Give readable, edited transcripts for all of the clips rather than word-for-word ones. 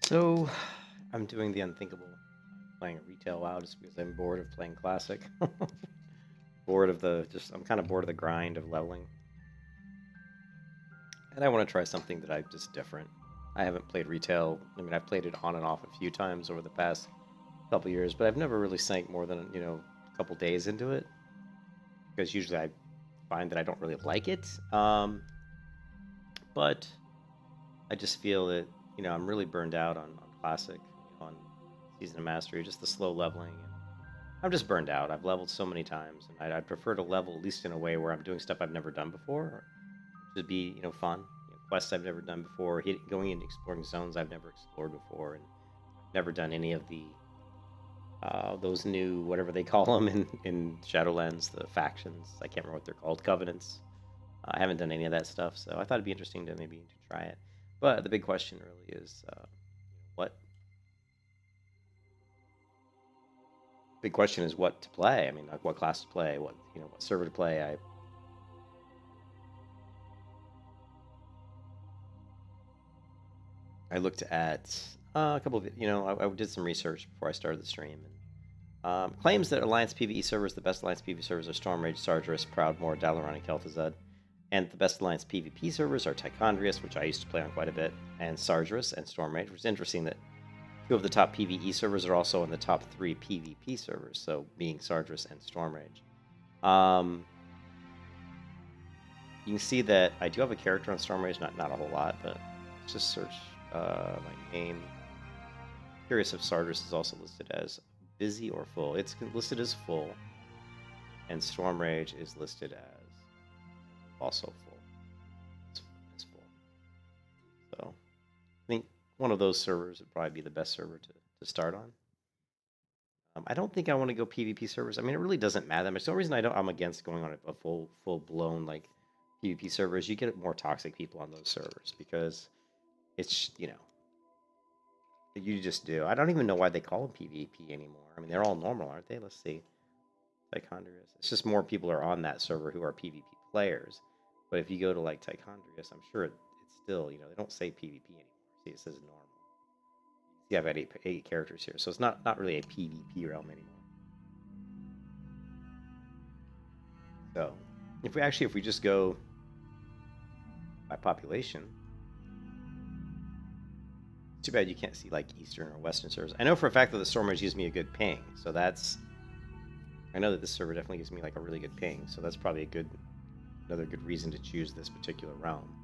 So, I'm doing the unthinkable, playing retail WoW just because I'm bored of playing classic. Bored of I'm kind of bored of the grind of leveling. And I want to try something that I just different. I haven't played retail. I mean, I've played it on and off a few times over the past couple years, but I've never really sank more than, a couple days into it because usually I find that I don't really like it. But I just feel that, I'm really burned out on classic, on Season of Mastery, just the slow leveling. And I'm just burned out. I've leveled so many times, and I'd prefer to level at least in a way where I'm doing stuff I've never done before, to be fun. Quests I've never done before, going and exploring zones I've never explored before, and never done any of the those new whatever they call them in Shadowlands, the factions. I can't remember what they're called, covenants. I haven't done any of that stuff, so I thought it'd be interesting to maybe to try it. But the big question really is, what big question is what to play. I mean, like what class to play, what server to play. I looked at a couple of, I did some research before I started the stream, and claims that Alliance PvE servers, the best Alliance PvE servers are Stormrage, Sargeras, Proudmoore, Dalaran, and Kel'Thuzad. And the best Alliance PvP servers are Tichondrius, which I used to play on quite a bit, and Sargeras and Stormrage, which is interesting that two of the top PvE servers are also in the top 3 PvP servers, so being Sargeras and Stormrage. You can see that I do have a character on Stormrage, not a whole lot, but let's just search my name. Curious if Sargeras is also listed as busy or full. It's listed as full, and Stormrage is listed as also full. It's full. So I think one of those servers would probably be the best server to start on. I don't think I want to go PvP servers. I mean, it really doesn't matter that much. The only reason I'm against going on a full blown like PvP server is you get more toxic people on those servers because it's you just do. I don't even know why they call them PvP anymore. I mean, they're all normal, aren't they? Let's see. Tichondrius. It's just more people are on that server who are PvP players. But if you go to like Tichondrius, I'm sure it's still, they don't say PvP anymore. See, it says normal. You have eight characters here, so it's not really a PvP realm anymore. So, if we just go by population, too bad you can't see like Eastern or Western servers. I know for a fact that the Stormers gives me a good ping, so I know that this server definitely gives me like a really good ping, so that's probably another good reason to choose this particular realm.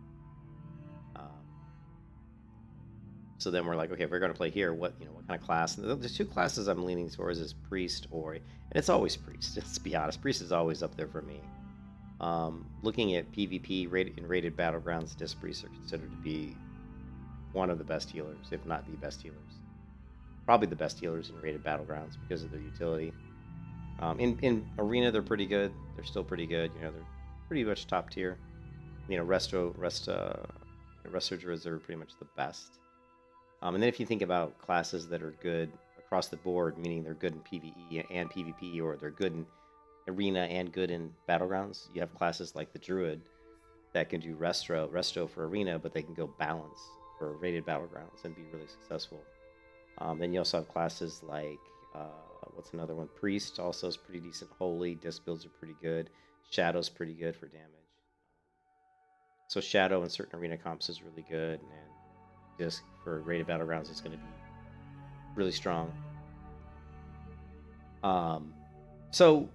So then we're like, okay, if we're going to play here, what kind of class? And the two classes I'm leaning towards is priest and it's always priest. Let's be honest, priest is always up there for me. Looking at PvP rated battlegrounds, disc priests are considered to be one of the best healers, if not the best healers. Probably the best healers in rated battlegrounds because of their utility. In arena, they're pretty good. They're still pretty good. They're pretty much top tier. Resto druids are pretty much the best. And then if you think about classes that are good across the board, meaning they're good in PvE and PvP, or they're good in arena and good in battlegrounds, you have classes like the druid that can do resto for arena, but they can go balance for rated battlegrounds and be really successful. Then you also have classes like what's another one? Priest also is pretty decent. Holy disc builds are pretty good. Shadow's pretty good for damage. So Shadow in certain arena comps is really good, and disc for rated battlegrounds is going to be really strong. So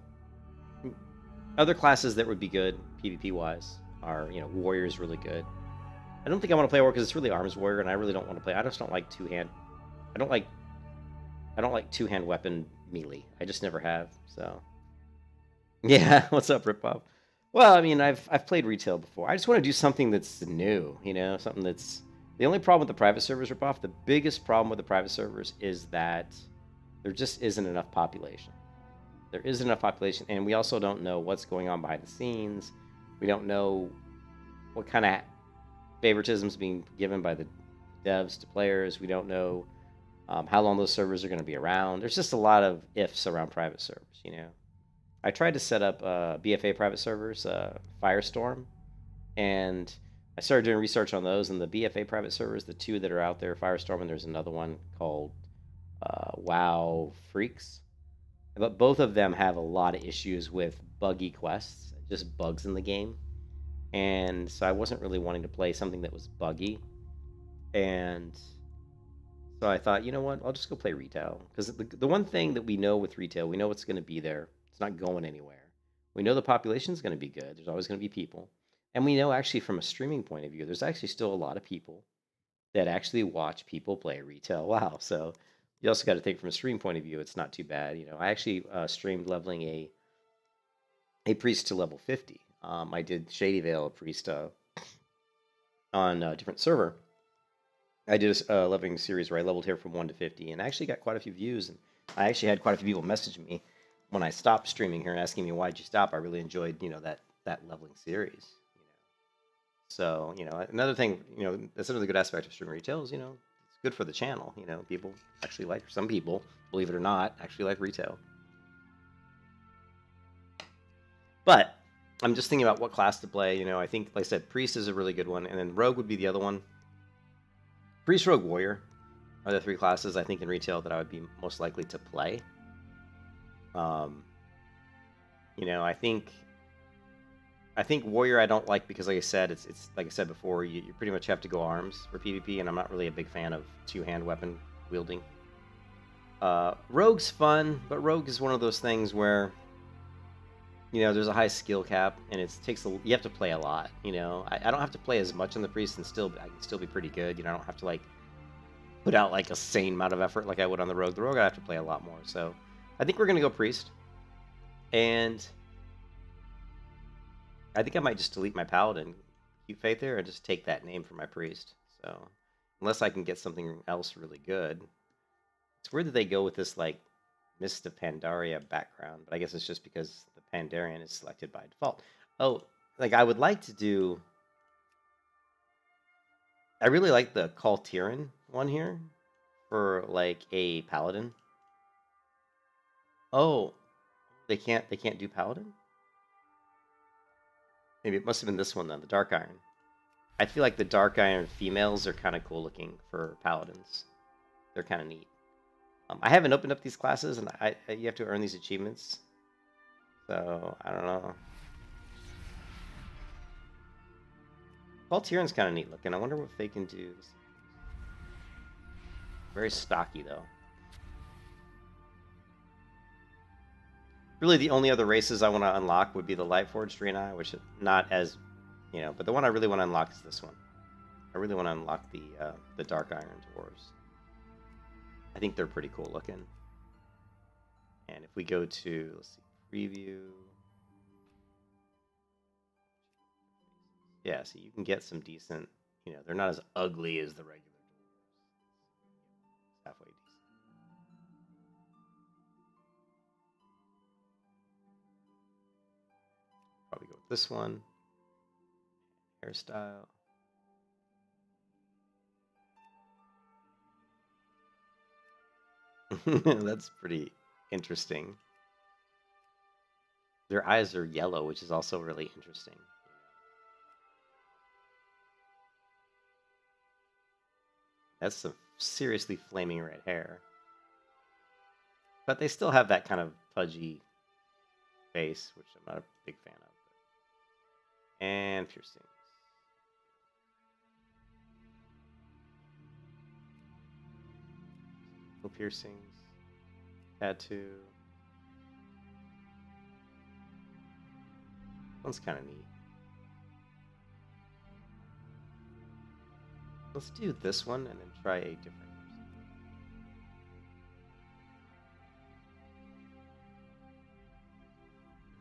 other classes that would be good PvP wise are warrior's really good. I don't think I want to play warrior because it's really arms warrior, and I really don't want to play. I just don't like two-hand. I don't like two-hand weapon melee. I just never have. So yeah, what's up, Ripop? Well, I mean, I've played retail before. I just want to do something that's new. Something that's the only problem with the private servers, Ripoff. The biggest problem with the private servers is that there just isn't enough population. There isn't enough population, and we also don't know what's going on behind the scenes. We don't know what kind of favoritism is being given by the devs to players. We don't know how long those servers are going to be around. There's just a lot of ifs around private servers. I tried to set up BFA private servers, Firestorm, and I started doing research on those, and the BFA private servers, the two that are out there, Firestorm, and there's another one called WoW Freaks. But both of them have a lot of issues with buggy quests, just bugs in the game. And so I wasn't really wanting to play something that was buggy. And so I thought, you know what, I'll just go play retail. Because the one thing that we know with retail, we know it's going to be there. It's not going anywhere. We know the population is going to be good. There's always going to be people. And we know actually from a streaming point of view, there's actually still a lot of people that actually watch people play retail. Wow. So you also got to think from a stream point of view, it's not too bad. You know, I actually streamed leveling a priest to level 50. I did Shady Vale priest on a different server. I did a leveling series where I leveled here from 1 to 50, and I actually got quite a few views. And I actually had quite a few people message me when I stopped streaming here and asking me why'd you stop. I really enjoyed, you know, that leveling series. You know, so you know, another thing, you know, that's another good aspect of streaming retail is, you know, it's good for the channel. You know, people actually like, some people, believe it or not, actually like retail. But I'm just thinking about what class to play. You know, I think, like I said, priest is a really good one, and then rogue would be the other one. Priest, rogue, warrior are the three classes I think in retail that I would be most likely to play. You know, I think warrior I don't like because, like I said, it's like I said before, you pretty much have to go arms for PvP, and I'm not really a big fan of two-hand weapon wielding. Rogue's fun, but rogue is one of those things where, you know, there's a high skill cap, and you have to play a lot. You know, I don't have to play as much on the priest, and I can still be pretty good. You know, I don't have to like put out like a sane amount of effort like I would on the rogue. The rogue I have to play a lot more. So I think we're gonna go priest, and I think I might just delete my paladin, keep faith there, and just take that name for my priest. So unless I can get something else really good, it's weird that they go with this like Mist of Pandaria background, but I guess it's just because the Pandarian is selected by default. Oh, like I would like to do. I really like the Kaltiran one here for like a paladin. Oh, they can't do paladin? Maybe it must have been this one then, the Dark Iron. I feel like the Dark Iron females are kind of cool looking for paladins. They're kind of neat. I haven't opened up these classes, and you have to earn these achievements. So I don't know. Valtieran's kind of neat looking. I wonder what they can do. Very stocky though. Really, the only other races I want to unlock would be the Lightforged Draenei, which is not as, you know, but the one I really want to unlock is this one. I really want to unlock the Dark Iron Dwarves. I think they're pretty cool looking. And if we go to, let's see, preview. Yeah, so you can get some decent, you know, they're not as ugly as the regular dwarves. Halfway decent. Probably go with this one. Hairstyle. That's pretty interesting. Their eyes are yellow, which is also really interesting. That's some seriously flaming red hair. But they still have that kind of pudgy face, which I'm not a big fan of. And piercings. No piercings. Tattoo. One's kind of neat. Let's do this one and then try a different person.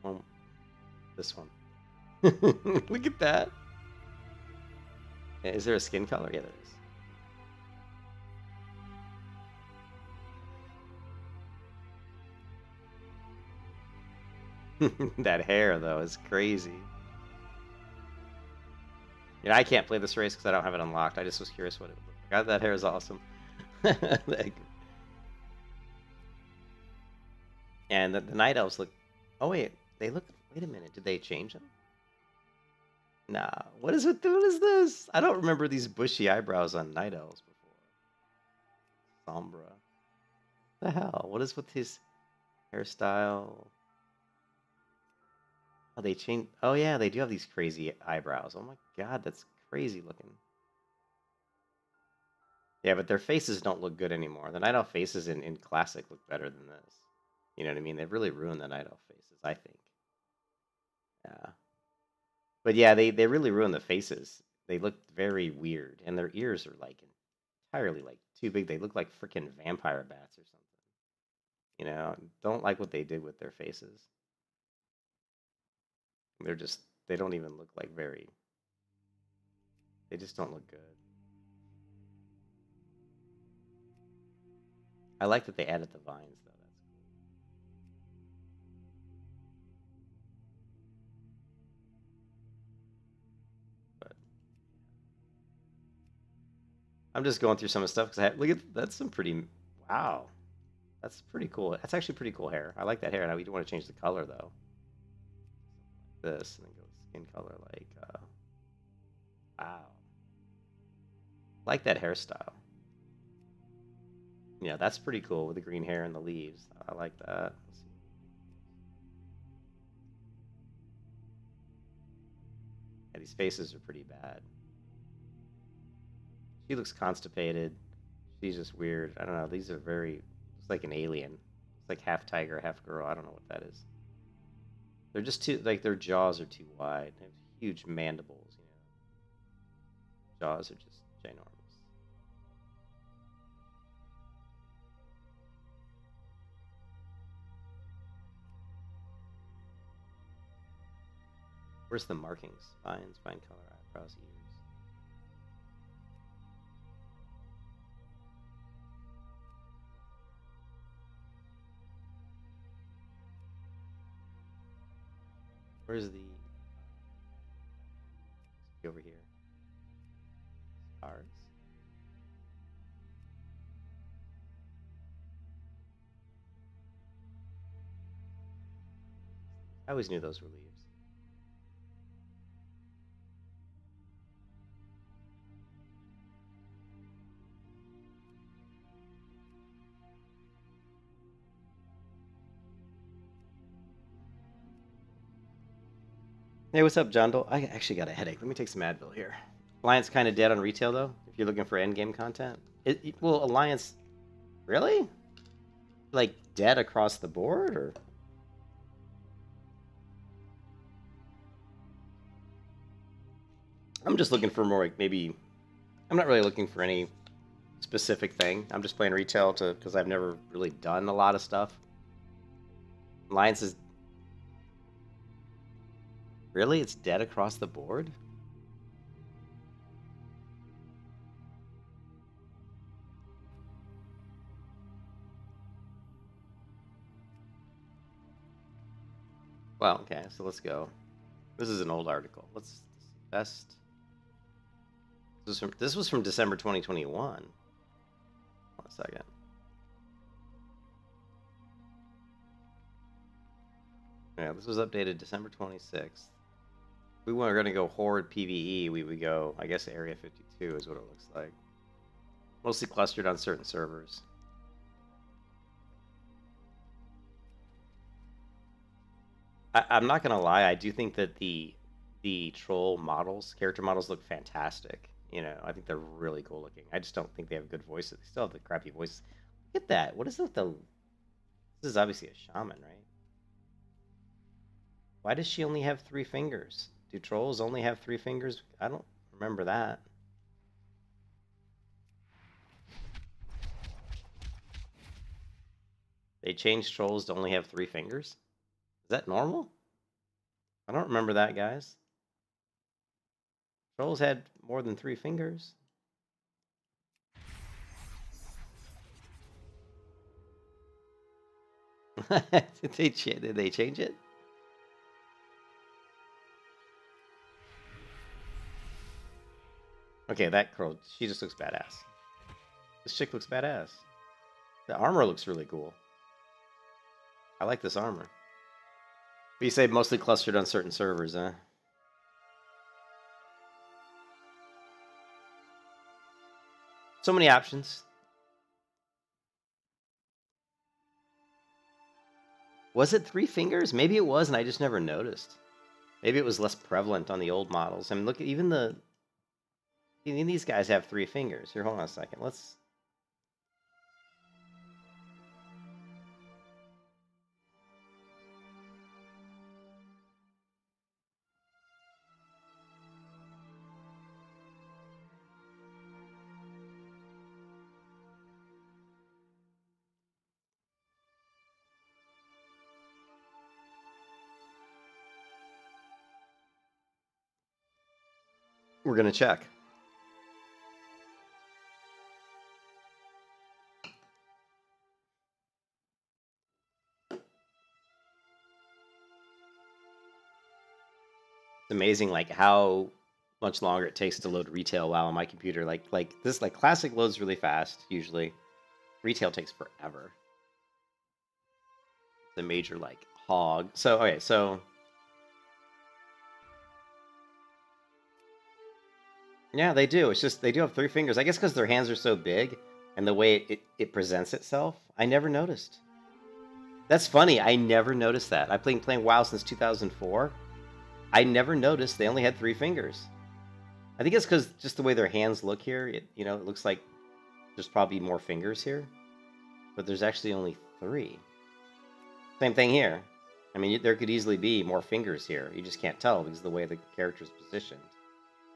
Well, this one. Look at that. Is there a skin color? Yeah, there is. That hair, though, is crazy. You know, I can't play this race because I don't have it unlocked. I just was curious what it would look like. That hair is awesome. And the night elves look... Oh, wait. They look... Wait a minute. Did they change them? Nah, what is this? I don't remember these bushy eyebrows on night elves before. Sombra. The hell? What is with his hairstyle? Oh, they changed. Oh yeah, they do have these crazy eyebrows. Oh my god, that's crazy looking. Yeah, but their faces don't look good anymore. The night elf faces in classic look better than this. You know what I mean? They've really ruined the night elf faces, I think. Yeah. But yeah, they really ruined the faces. They look very weird, and their ears are like entirely like too big. They look like freaking vampire bats or something. You know, don't like what they did with their faces. They're just they don't even look like very. They just don't look good. I like that they added the vines though. That's but I'm just going through some of the stuff because I look at that's some pretty wow. That's pretty cool. That's actually pretty cool hair. I like that hair. Now we do want to change the color though. This and then go with skin color like wow. Like that hairstyle. Yeah, that's pretty cool with the green hair and the leaves. I like that. Yeah, these faces are pretty bad. She looks constipated. She's just weird. I don't know. These are very. It's like an alien. It's like half tiger, half girl. I don't know what that is. They're just too like their jaws are too wide. They have huge mandibles. You know, jaws are just ginormous. Where's the markings? Spine color, eyebrows, ears. Where's the over here? Stars. I always knew those were leaves. Hey, what's up, John Doe? I actually got a headache. Let me take some Advil here. Alliance kind of dead on retail though. If you're looking for end game content, well, Alliance really like dead across the board, or I'm just looking for more like maybe. I'm not really looking for any specific thing. I'm just playing retail to because I've never really done a lot of stuff. Alliance is really it's dead across the board. Well, okay, so let's go. This is an old article. Let's best. This was from December 2021. One second. Yeah, this was updated December 26th. If we were going to go Horde PvE, we would go, I guess, Area 52 is what it looks like. Mostly clustered on certain servers. I'm not going to lie, I do think that the troll models, character models, look fantastic. You know, I think they're really cool looking. I just don't think they have good voices. They still have the crappy voices. Look at that. What is it with the... This is obviously a shaman, right? Why does she only have 3 fingers? Do trolls only have 3 fingers? I don't remember that. They changed trolls to only have 3 fingers? Is that normal? I don't remember that, guys. Trolls had more than 3 fingers. Did they change it? Okay, that girl, she just looks badass. This chick looks badass. The armor looks really cool. I like this armor. But you say mostly clustered on certain servers, huh? So many options. Was it 3 fingers? Maybe it was, and I just never noticed. Maybe it was less prevalent on the old models. I mean, look at even these guys have 3 fingers. Here, hold on a second. Let's. We're gonna check. It's amazing, like how much longer it takes to load retail WoW on my computer. Like this, like classic loads really fast usually. Retail takes forever. It's a major like hog. So okay, so yeah, they do. It's just they do have 3 fingers. I guess because their hands are so big and the way it presents itself. I never noticed. That's funny. I never noticed that. I've been playing WoW since 2004. I never noticed they only had 3 fingers. I think it's because just the way their hands look here. It looks like there's probably more fingers here, but there's actually only 3. Same thing here. I mean, there could easily be more fingers here. You just can't tell because of the way the character's positioned.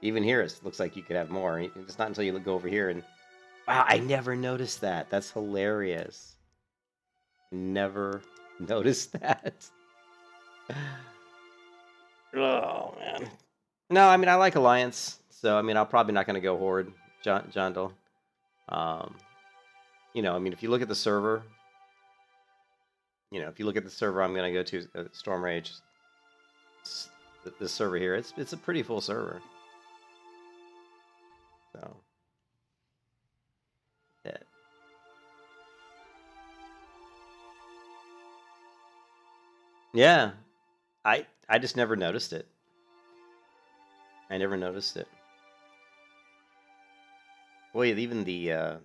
Even here, it looks like you could have more. It's not until you go over here and... Wow, I never noticed that. That's hilarious. Never noticed that. Oh, man. No, I mean, I like Alliance. So, I mean, I'm probably not going to go Horde, John Doe. I mean, if you look at the server... if you look at the server I'm going to go to, Storm Rage, this server here, it's a pretty full server. So, yeah. Yeah, I just never noticed it. I never noticed it. Well, even the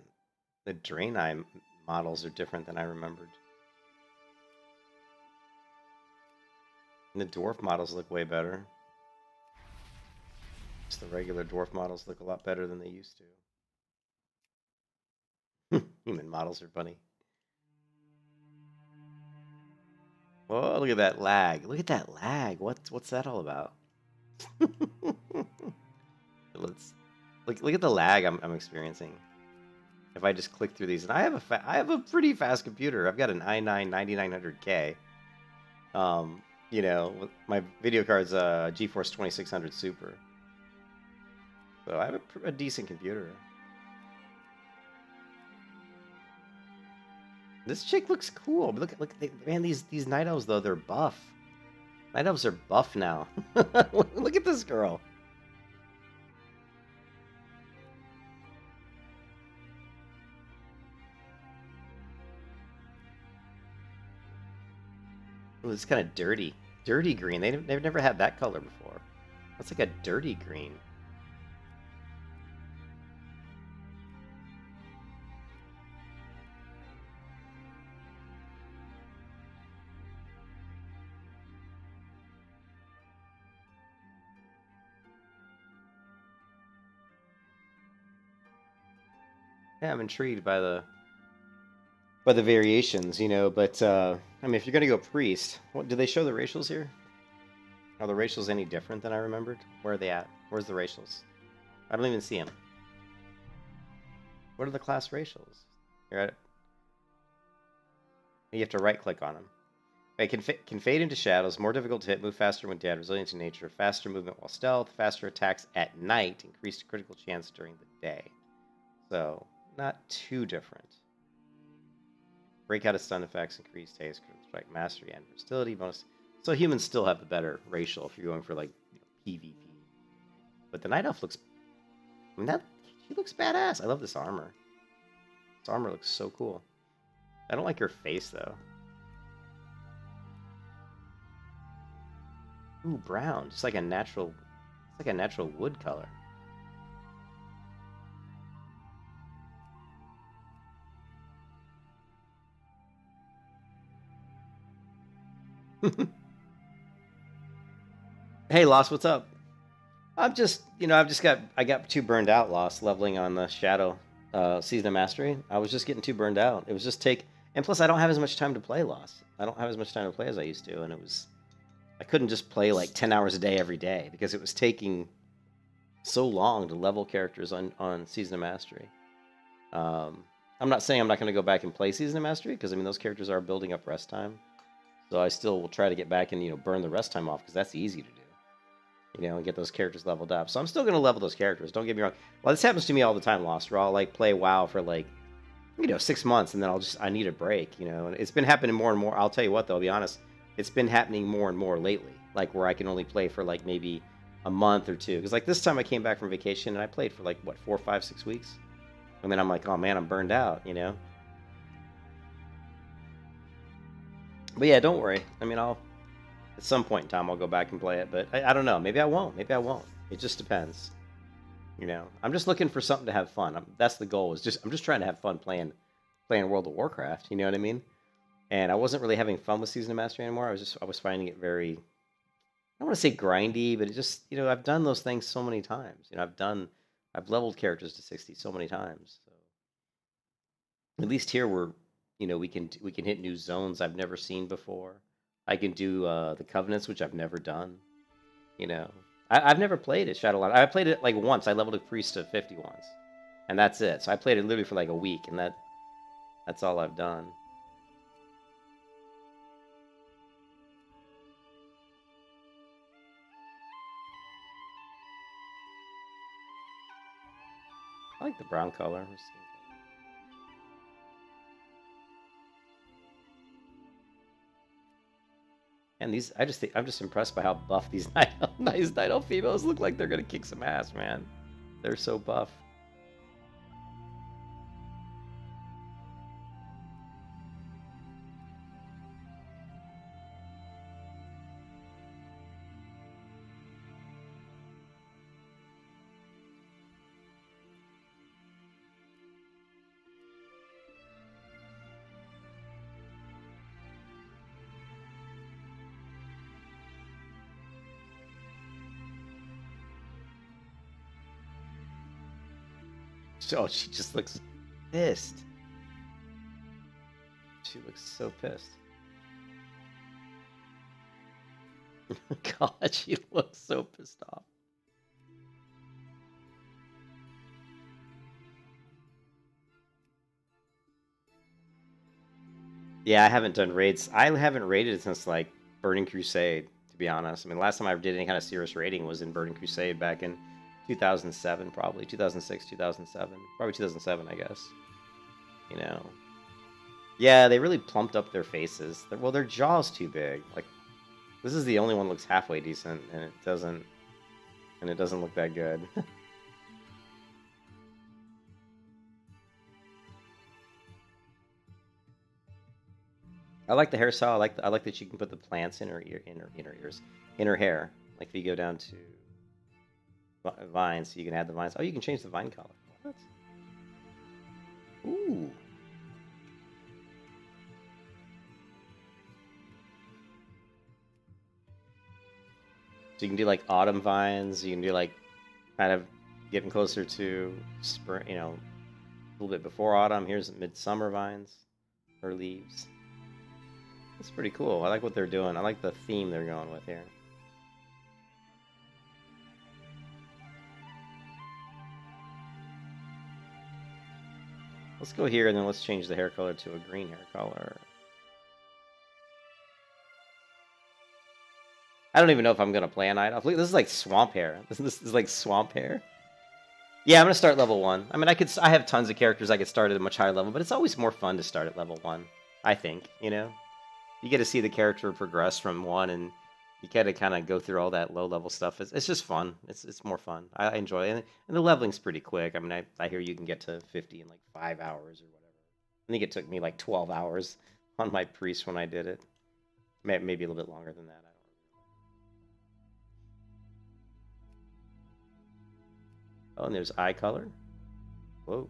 Draenei models are different than I remembered. And the dwarf models look way better. Just the regular dwarf models look a lot better than they used to. Human models are funny. Whoa, look at that lag. Look at that lag. What's that all about? Let's look at the lag I'm experiencing. If I just click through these, and I have a pretty fast computer. I've got an i9 9900K. My video card's a GeForce 2600 Super. So I have a decent computer. This chick looks cool. But look, man, these night elves though, they're buff. Night elves are buff now. Look at this girl. Ooh, it's kind of dirty green. They've never had that color before. That's like a dirty green. Yeah, I'm intrigued by the variations, but I mean, if you're gonna go priest, what do they show the racials here? Are the racials any different than I remembered? Where are they at? Where's the racials? I don't even see them. What are the class racials? You're at it. You have to right click on them. Okay, can fade into shadows, more difficult to hit, move faster when dead, resilient to nature, faster movement while stealth, faster attacks at night, increased critical chance during the day. So, not too different. Breakout of stun effects, increased haste, critical strike, mastery, and versatility bonus. So humans still have the better racial if you're going for like PvP. But the night elf looks, I mean, she looks badass. I love this armor. This armor looks so cool. I don't like her face though. Ooh, brown, just like a natural, it's like a natural wood color. Hey, Lost, what's up? I'm just, I got too burned out, Lost, leveling on the Shadow Season of Mastery. I was just getting too burned out. It was just and plus I don't have as much time to play Lost. I don't have as much time to play as I used to, and I couldn't just play like 10 hours a day every day because it was taking so long to level characters on Season of Mastery. I'm not saying I'm not going to go back and play Season of Mastery because, I mean, those characters are building up rest time. So I still will try to get back and, burn the rest time off because that's easy to do. And get those characters leveled up. So I'm still going to level those characters. Don't get me wrong. Well, this happens to me all the time, Lost, where I'll, like, play WoW for, like, 6 months, and then I need a break, And it's been happening more and more. I'll tell you what, though, I'll be honest. It's been happening more and more lately, like, where I can only play for, like, maybe a month or two. Because, like, this time I came back from vacation, and I played for, like, what, 4, 5, 6 weeks? And then I'm like, oh, man, I'm burned out, But yeah, don't worry. I mean, at some point in time, I'll go back and play it. But I don't know. Maybe I won't. Maybe I won't. It just depends. I'm just looking for something to have fun. That's the goal. I'm just trying to have fun playing World of Warcraft. You know what I mean? And I wasn't really having fun with Season of Mastery anymore. I was finding it very, I don't want to say grindy, but it just, I've done those things so many times. I've leveled characters to 60 so many times. So at least here we can hit new zones I've never seen before. I can do the Covenants, which I've never done. I've never played it, Shadowlands. I played it like once. I leveled a priest to 50 once, and that's it. So I played it literally for like a week, and that's all I've done. I like the brown color. And I'm just impressed by how buff these nice Night Elf females look like. They're gonna kick some ass, man. They're so buff. Oh, she just looks pissed. She looks so pissed. God, she looks so pissed off. Yeah, I haven't done raids. I haven't raided since like Burning Crusade, to be honest. I mean, last time I did any kind of serious raiding was in Burning Crusade back in 2007, probably 2006, 2007, probably 2007, I guess. Yeah, they really plumped up their faces. Well, their jaw's too big. Like, this is the only one that looks halfway decent, and it doesn't look that good. I like the hairstyle. I like that you can put the plants in her ears, in her hair. Like if you go down to vines, so you can add the vines. Oh, you can change the vine color. What? Ooh. So you can do like autumn vines. You can do like kind of getting closer to spring. A little bit before autumn. Here's midsummer vines or leaves. That's pretty cool. I like what they're doing. I like the theme they're going with here. Let's go here and then let's change the hair color to a green hair color. I don't even know if I'm going to play a Night Elf. This is like swamp hair. This is like swamp hair. Yeah, I'm going to start level 1. I mean, I have tons of characters I could start at a much higher level, but it's always more fun to start at level 1, I think, You get to see the character progress from 1, and you kind of go through all that low-level stuff. It's just fun. It's more fun. I enjoy it. And the leveling's pretty quick. I mean, I hear you can get to 50 in like 5 hours or whatever. I think it took me like 12 hours on my priest when I did it. Maybe a little bit longer than that. Oh, and there's eye color. Whoa.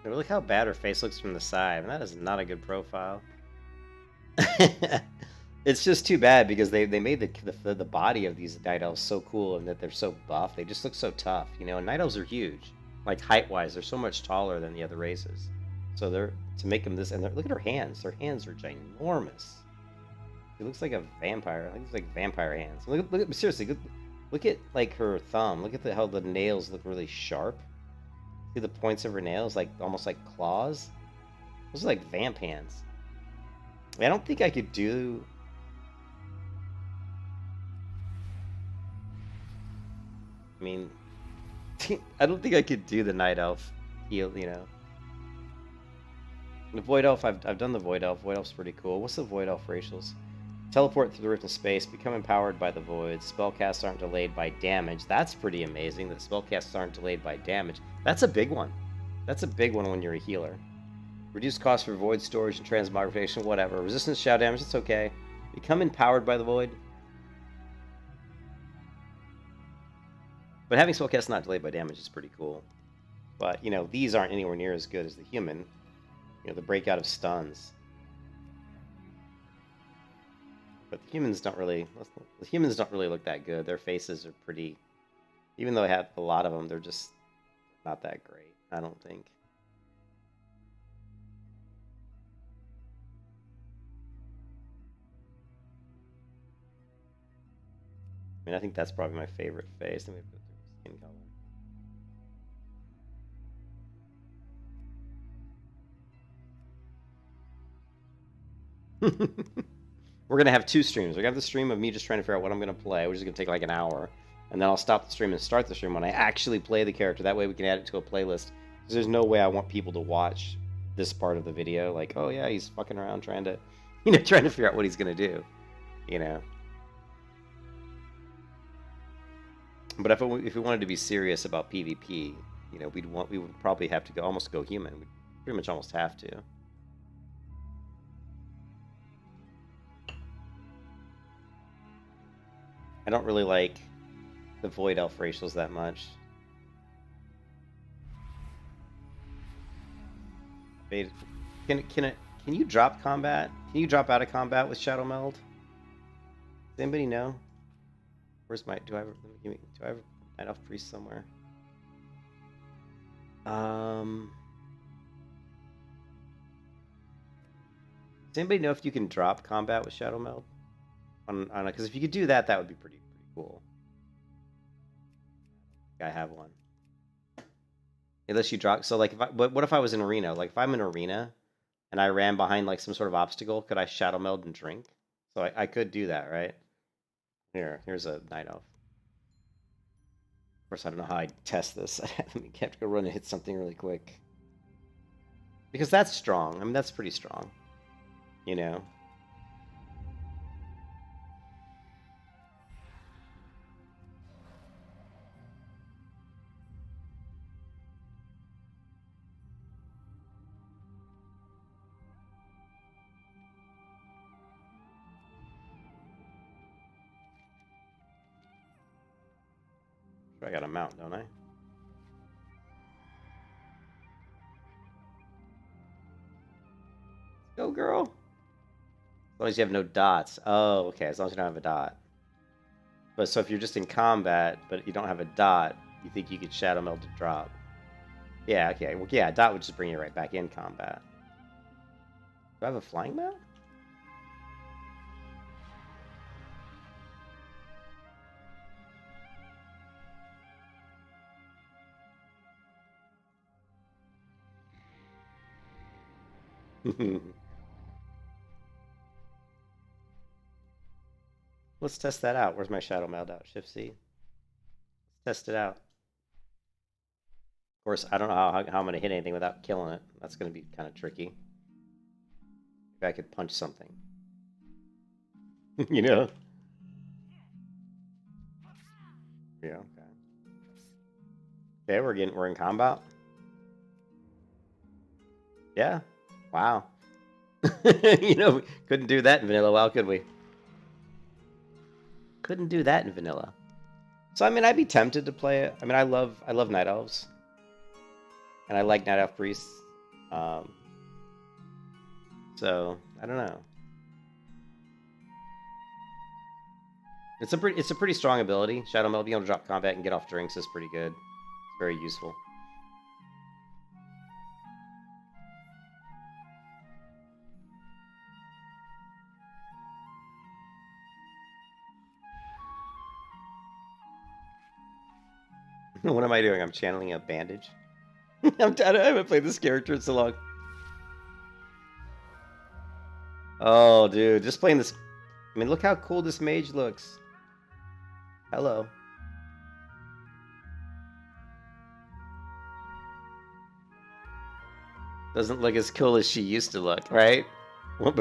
Look how bad her face looks from the side. I mean, that is not a good profile. It's just too bad because they made the body of these night elves so cool and that they're so buff. They just look so tough, you know. And night elves are huge, like height-wise, they're so much taller than the other races. So they're to make them this, and look at her hands. Her hands are ginormous. It looks like a vampire. I think it's like vampire hands. Look at seriously. Look at like her thumb. Look at how the nails look really sharp. See the points of her nails, like almost like claws. Those are like vamp hands. I don't think I could do. I mean, I don't think I could do the night elf heal. You know, the void elf. I've done the void elf. Void elf's pretty cool. What's the void elf racials? Teleport through the rift in space. Become empowered by the void. Spellcasts aren't delayed by damage. That's pretty amazing. That spellcasts aren't delayed by damage. That's a big one. That's a big one when you're a healer. Reduce cost for void storage and transmogrification. Whatever. Resistance shadow damage. It's okay. Become empowered by the void. But having spellcasts not delayed by damage is pretty cool. But, you know, these aren't anywhere near as good as the human. You know, the breakout of stuns. But the humans don't really look that good. Their faces are pretty, even though I have a lot of them, they're just not that great, I don't think. I mean, I think that's probably my favorite face. Let me put through skin color. We're going to have 2 streams. We're going to have the stream of me just trying to figure out what I'm going to play, which is going to take like an hour. And then I'll stop the stream and start the stream when I actually play the character. That way we can add it to a playlist. Because there's no way I want people to watch this part of the video. Like, oh yeah, he's fucking around trying to, you know, trying to figure out what he's going to do. You know. But if we wanted to be serious about PvP, you know, we would probably have to almost go human. We'd pretty much almost have to. I don't really like the Void Elf racials that much. Can you drop combat? Can you drop out of combat with Shadow Meld? Does anybody know? Where's my? Do I have a Night Elf Priest somewhere? Does anybody know if you can drop combat with Shadow Meld? Because if you could do that, that would be pretty cool. I have one. Unless you drop, so like, what if I was in arena? Like, if I'm in arena, and I ran behind like some sort of obstacle, could I Shadow Meld and drink? So I could do that, right? Here's a Night Elf. Of course, I don't know how I'd test this. I have to go run and hit something really quick. Because that's strong. I mean, that's pretty strong. You know? I got a mount, don't I? Go, girl. As long as you have no dots. Oh, okay. As long as you don't have a dot. But so if you're just in combat, but you don't have a dot, you think you could Shadow Meld to drop? Yeah, okay. Well, yeah, a dot would just bring you right back in combat. Do I have a flying mount? Let's test that out. Where's my Shadow Meld out? Shift C. Let's test it out. Of course, I don't know how I'm going to hit anything without killing it. That's going to be kind of tricky. Maybe I could punch something. You know? Yeah, okay. Okay, we're in combat. Yeah. Wow. You know, we couldn't do that in vanilla WoW, could we? Couldn't do that in vanilla. So I mean, I'd be tempted to play it. I mean, I love Night Elves. And I like Night Elf Priests. Um, so I don't know. It's a pretty strong ability. Shadow Meld, being able to drop combat and get off drinks is pretty good. It's very useful. What am I doing? I'm channeling a bandage. I haven't played this character in so long. Oh, dude, just playing this. I mean, look how cool this mage looks. Hello. Doesn't look as cool as she used to look, right? Well,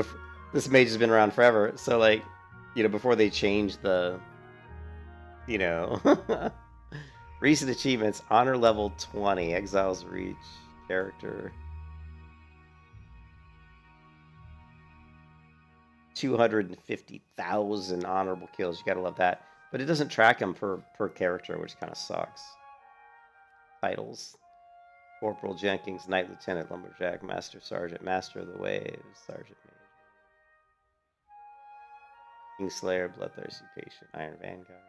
this mage has been around forever, so like, you know, before they changed the, you know, recent achievements: honor level 20, exiles reach character 250,000 honorable kills. You gotta love that, but it doesn't track them per character, which kind of sucks. Titles: Corporal Jenkins, Knight Lieutenant, Lumberjack, Master Sergeant, Master of the Waves, Sergeant Major, Kingslayer, Bloodthirsty Patient, Iron Vanguard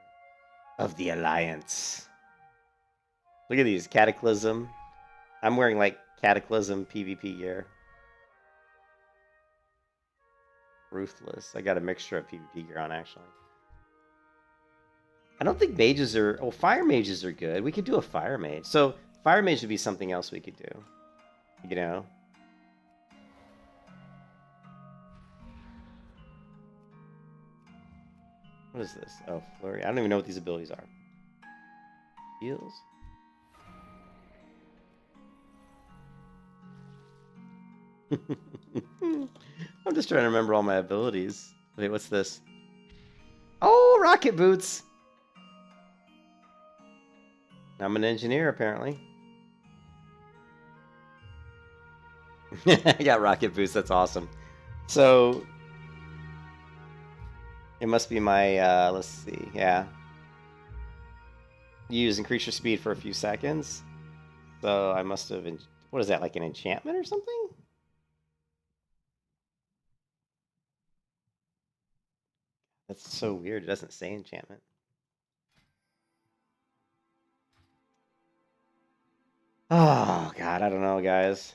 of the Alliance. Look at these. Cataclysm. I'm wearing like Cataclysm PvP gear. Ruthless. I got a mixture of PvP gear on, actually. I don't think mages are... Oh, fire mages are good. We could do a fire mage. So, fire mage would be something else we could do. You know? What is this? Oh, flurry. I don't even know what these abilities are. Heals? I'm just trying to remember all my abilities. Wait, what's this? Oh, rocket boots! I'm an engineer, apparently. I got rocket boots, that's awesome. So, it must be my, let's see, yeah. Use increase your speed for a few seconds. So, I must have, what is that, like an enchantment or something? That's so weird. It doesn't say enchantment. Oh, God. I don't know, guys.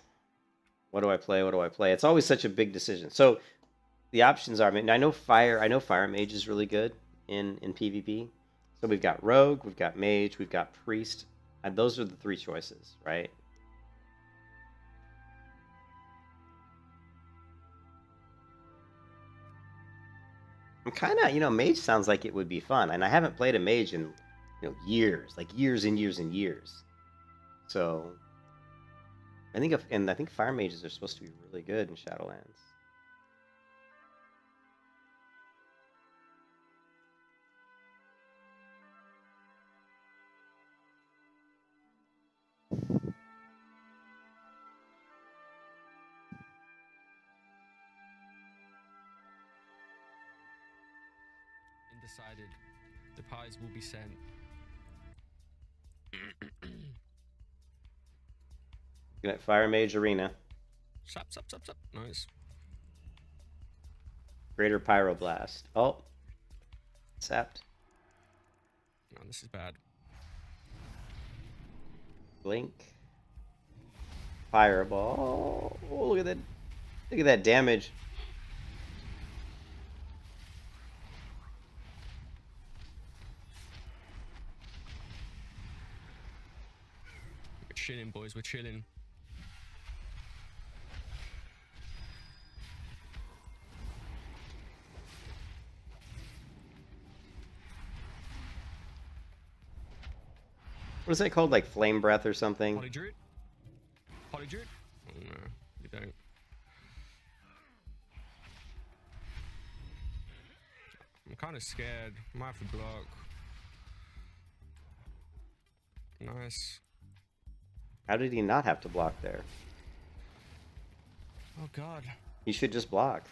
What do I play? What do I play? It's always such a big decision. So the options are, I mean, I know fire mage is really good in PvP. So we've got rogue, we've got mage, we've got priest. And those are the three choices, right? I'm kind of, you know, mage sounds like it would be fun, and I haven't played a mage in, you know, years, like years and years and years. So, I think fire mages are supposed to be really good in Shadowlands. Decided. The pies will be sent. Looking at Fire Mage Arena. Sap. Nice. Greater Pyroblast. Oh. Sapped. No, this is bad. Blink. Fireball. Oh, look at that. Look at that damage. We're chilling, boys. We're chilling. What is that called? Like Flame Breath or something? Polydruid? Polydruid? Oh, no, you don't. I'm kind of scared. Might have to block. Nice. How did he not have to block there? Oh god. You should just block.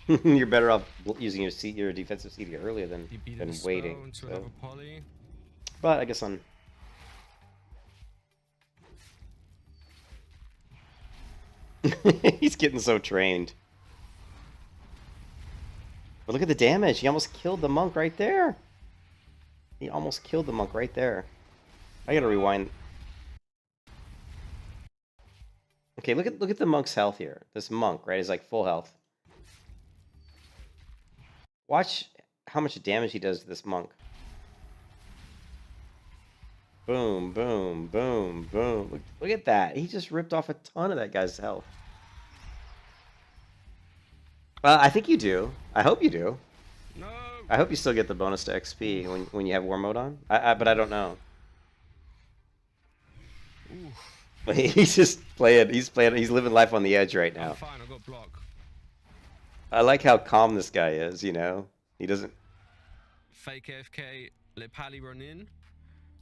You're better off using your defensive CD earlier than waiting. To have a poly. But I guess on. He's getting so trained. But look at the damage. He almost killed the monk right there. He almost killed the monk right there. I gotta rewind. Okay, look at the monk's health here. This monk, right, is like full health. Watch how much damage he does to this monk. Boom, boom, boom, boom. Look at that. He just ripped off a ton of that guy's health. I think you do. I hope you do. No. I hope you still get the bonus to XP when you have war mode on. But I don't know. Ooh. He's just playing. He's living life on the edge right now. I'm fine. I got block. I like how calm this guy is. You know, he doesn't. Fake AFK. Let Pally run in.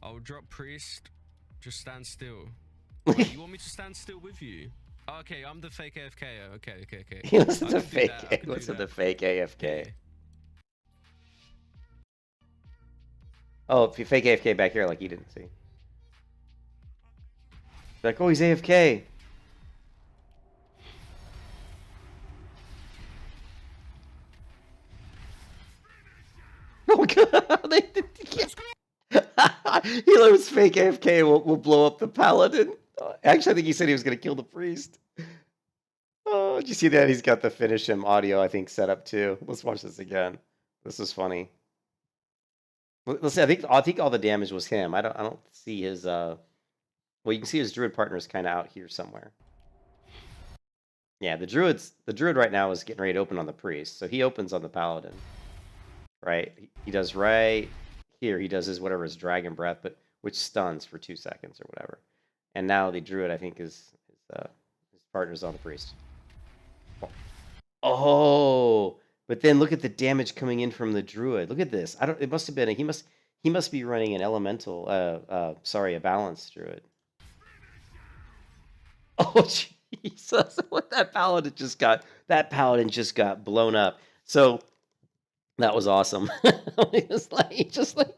I'll drop priest. Just stand still. Wait, you want me to stand still with you? Okay, I'm the fake AFK. Okay. He listens to fake. Listen to fake AFK. Yeah. Oh, if you fake AFK back here, like you didn't see. Like, oh, he's AFK. Oh god! He learns fake AFK will blow up the paladin. Actually, I think he said he was going to kill the priest. Oh, did you see that? He's got the finish him audio, I think, set up too. Let's watch this again. This is funny. Let's see. I think all the damage was him. I don't see his. Well, you can see his druid partner is kind of out here somewhere. Yeah, the druid right now is getting ready to open on the priest, so he opens on the paladin. Right, he does right here. He does his whatever his dragon breath, but which stuns for 2 seconds or whatever. And now the druid, I think, his partner's on the priest. Oh, but then look at the damage coming in from the druid. Look at this. It must have been he must be running an elemental. A balanced druid. Oh Jesus! What that paladin just got? That paladin just got blown up. So that was awesome. It's just like.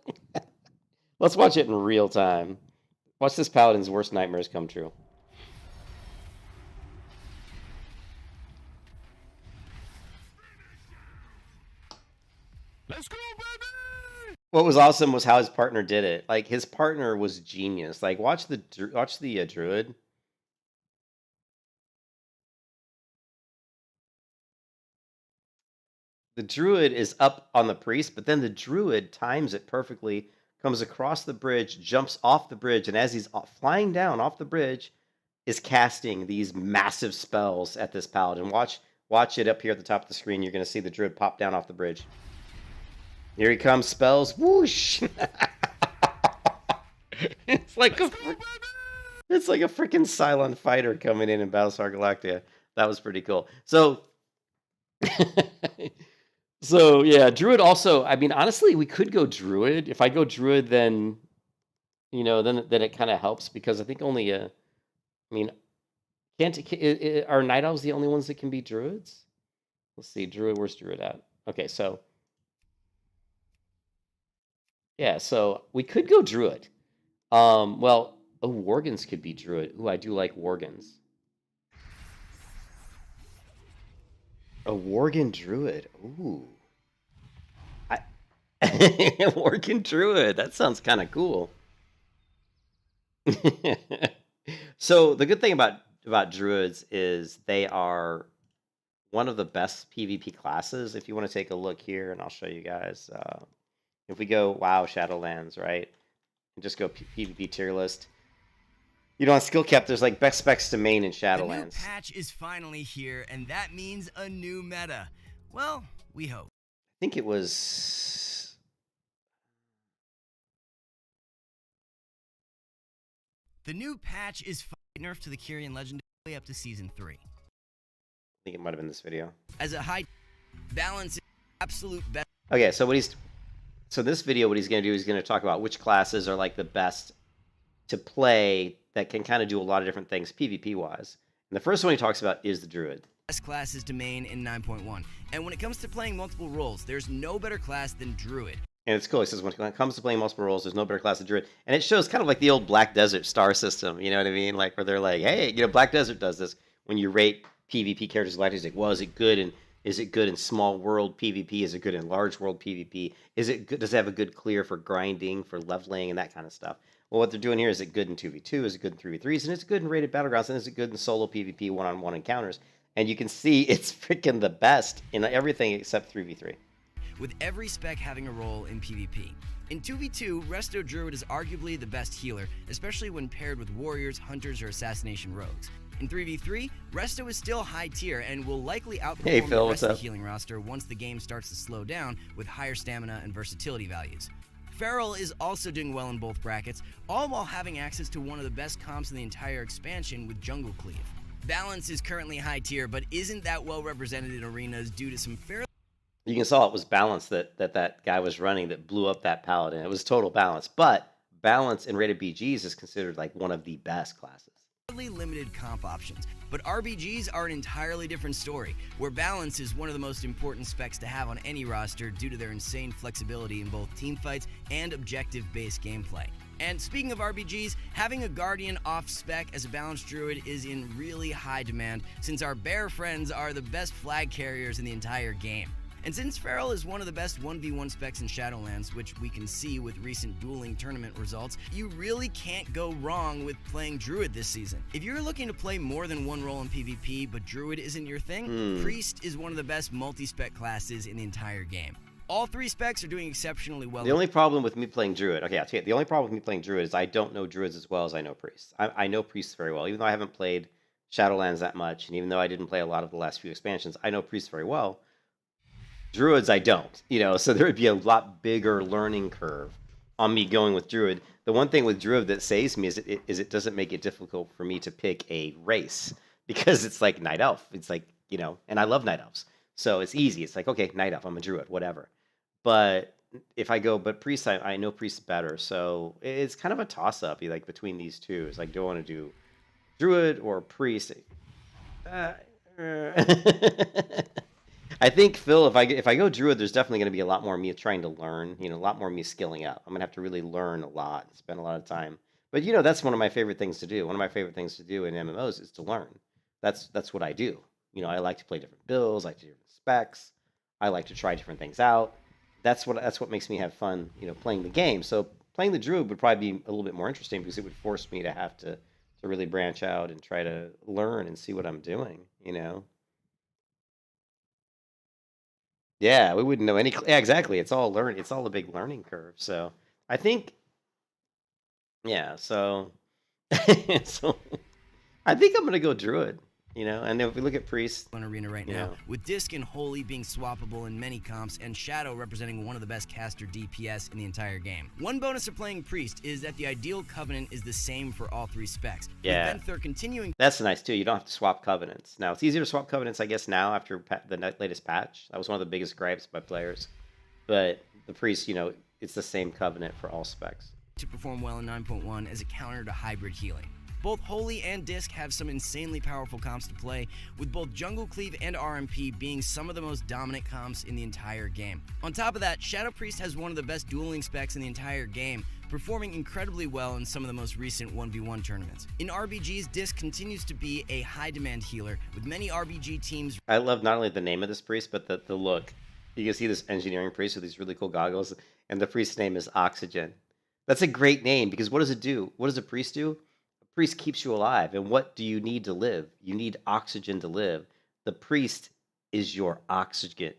Let's watch it in real time. Watch this paladin's worst nightmares come true. Let's go, baby! What was awesome was how his partner did it. Like his partner was genius. Like watch the druid. The druid is up on the priest, but then the druid times it perfectly, comes across the bridge, jumps off the bridge, and as he's flying down off the bridge, is casting these massive spells at this paladin. Watch it up here at the top of the screen. You're going to see the druid pop down off the bridge. Here he comes, spells, whoosh! It's like a freaking Cylon fighter coming in Battlestar Galactica. That was pretty cool. So. So yeah, druid also. I mean, honestly, we could go druid. If I go druid, then then it kind of helps because I think only I mean, are night elves the only ones that can be druids? Let's see, druid. Where's druid at? Okay, so yeah, so we could go druid. Well, worgans could be druid. Ooh, I do like worgans. A worgen druid. Ooh. Worgen druid. That sounds kind of cool. So the good thing about druids is they are one of the best PvP classes. If you want to take a look here, and I'll show you guys. If we go WoW Shadowlands, right, and just go PvP tier list. On skill cap, there's like best specs to main in Shadowlands. The new patch is finally here, and that means a new meta. Well, we hope. I think it was. The new patch is nerfed to the Kyrian Legendary up to Season 3. I think it might have been this video. As a high balance, absolute best. Okay, so this video, what he's going to do is going to talk about which classes are like the best to play that can kind of do a lot of different things PvP wise. And the first one he talks about is the druid. Best classes to main in 9.1. And when it comes to playing multiple roles, there's no better class than druid. And it's cool. He says when it comes to playing multiple roles, there's no better class than druid. And it shows kind of like the old Black Desert star system. You know what I mean? Like where they're like, hey, Black Desert does this. when you rate PvP characters' galactic, like, well, is it good in small world PvP? Is it good in large world PvP? Is it good? Does it have a good clear for grinding, for leveling, and that kind of stuff? Well, what they're doing here is it good in 2v2? Is it good in 3v3s? And it's good in rated battlegrounds, and is it good in solo PvP one-on-one encounters? And you can see it's freaking the best in everything except 3v3. With every spec having a role in PvP. In 2v2, Resto Druid is arguably the best healer, especially when paired with warriors, hunters, or assassination rogues. In 3v3, Resto is still high tier and will likely outperform Phil, the rest of the what's up? healing roster once the game starts to slow down with higher stamina and versatility values. Feral is also doing well in both brackets, all while having access to one of the best comps in the entire expansion with Jungle Cleave. Balance is currently high tier, but isn't that well represented in arenas due to some fairly... You can saw it was balance that guy was running that blew up that paladin. It was total balance, but balance in rated BGs is considered like one of the best classes. limited comp options. But RBGs are an entirely different story, where balance is one of the most important specs to have on any roster due to their insane flexibility in both teamfights and objective-based gameplay. And speaking of RBGs, having a Guardian off-spec as a balanced druid is in really high demand, since our bear friends are the best flag carriers in the entire game. And since Feral is one of the best 1v1 specs in Shadowlands, which we can see with recent dueling tournament results, you really can't go wrong with playing Druid this season. If you're looking to play more than one role in PvP, but Druid isn't your thing, Priest is one of the best multi-spec classes in the entire game. All three specs are doing exceptionally well. The only problem with me playing Druid, okay, I'll tell you, the only problem with me playing Druid is I don't know Druids as well as I know Priests. I know Priests very well, even though I haven't played Shadowlands that much, and even though I didn't play a lot of the last few expansions, I know Priests very well. Druids I don't, so there would be a lot bigger learning curve on me going with Druid. The one thing with Druid that saves me is it doesn't make it difficult for me to pick a race, because it's like Night Elf. It's like, and I love Night Elves. So it's easy. It's like, okay, Night Elf, I'm a Druid, whatever. But if I go, but Priest, I know Priest better. So it's kind of a toss-up like between these two. It's like, do I want to do Druid or Priest? I think, Phil, if I go Druid, there's definitely going to be a lot more me trying to learn, a lot more me skilling up. I'm going to have to really learn a lot and spend a lot of time. But, that's one of my favorite things to do. One of my favorite things to do in MMOs is to learn. That's what I do. I like to play different builds, I like to do different specs. I like to try different things out. That's what makes me have fun, playing the game. So playing the Druid would probably be a little bit more interesting, because it would force me to have to really branch out and try to learn and see what I'm doing, Yeah, we wouldn't know any. Yeah, exactly. It's all a big learning curve. So I think, yeah. So, so I think I'm gonna go Druid. And if we look at Priest, on arena right now, with Disc and Holy being swappable in many comps, and Shadow representing one of the best caster DPS in the entire game. One bonus of playing Priest is that the ideal covenant is the same for all three specs. Yeah, with Venthyr continuing. That's nice too. You don't have to swap covenants. Now it's easier to swap covenants, I guess, now after the latest patch. That was one of the biggest gripes by players. But the Priest, it's the same covenant for all specs. To perform well in 9.1 as a counter to hybrid healing. Both Holy and Disc have some insanely powerful comps to play, with both Jungle Cleave and RMP being some of the most dominant comps in the entire game. On top of that, Shadow Priest has one of the best dueling specs in the entire game, performing incredibly well in some of the most recent 1v1 tournaments. In RBGs, Disc continues to be a high-demand healer, with many RBG teams... I love not only the name of this priest, but the look. You can see this engineering priest with these really cool goggles, and the priest's name is Oxygen. That's a great name, because what does it do? What does a priest do? Priest keeps you alive, and what do you need to live? You need oxygen to live. The priest is your oxygen.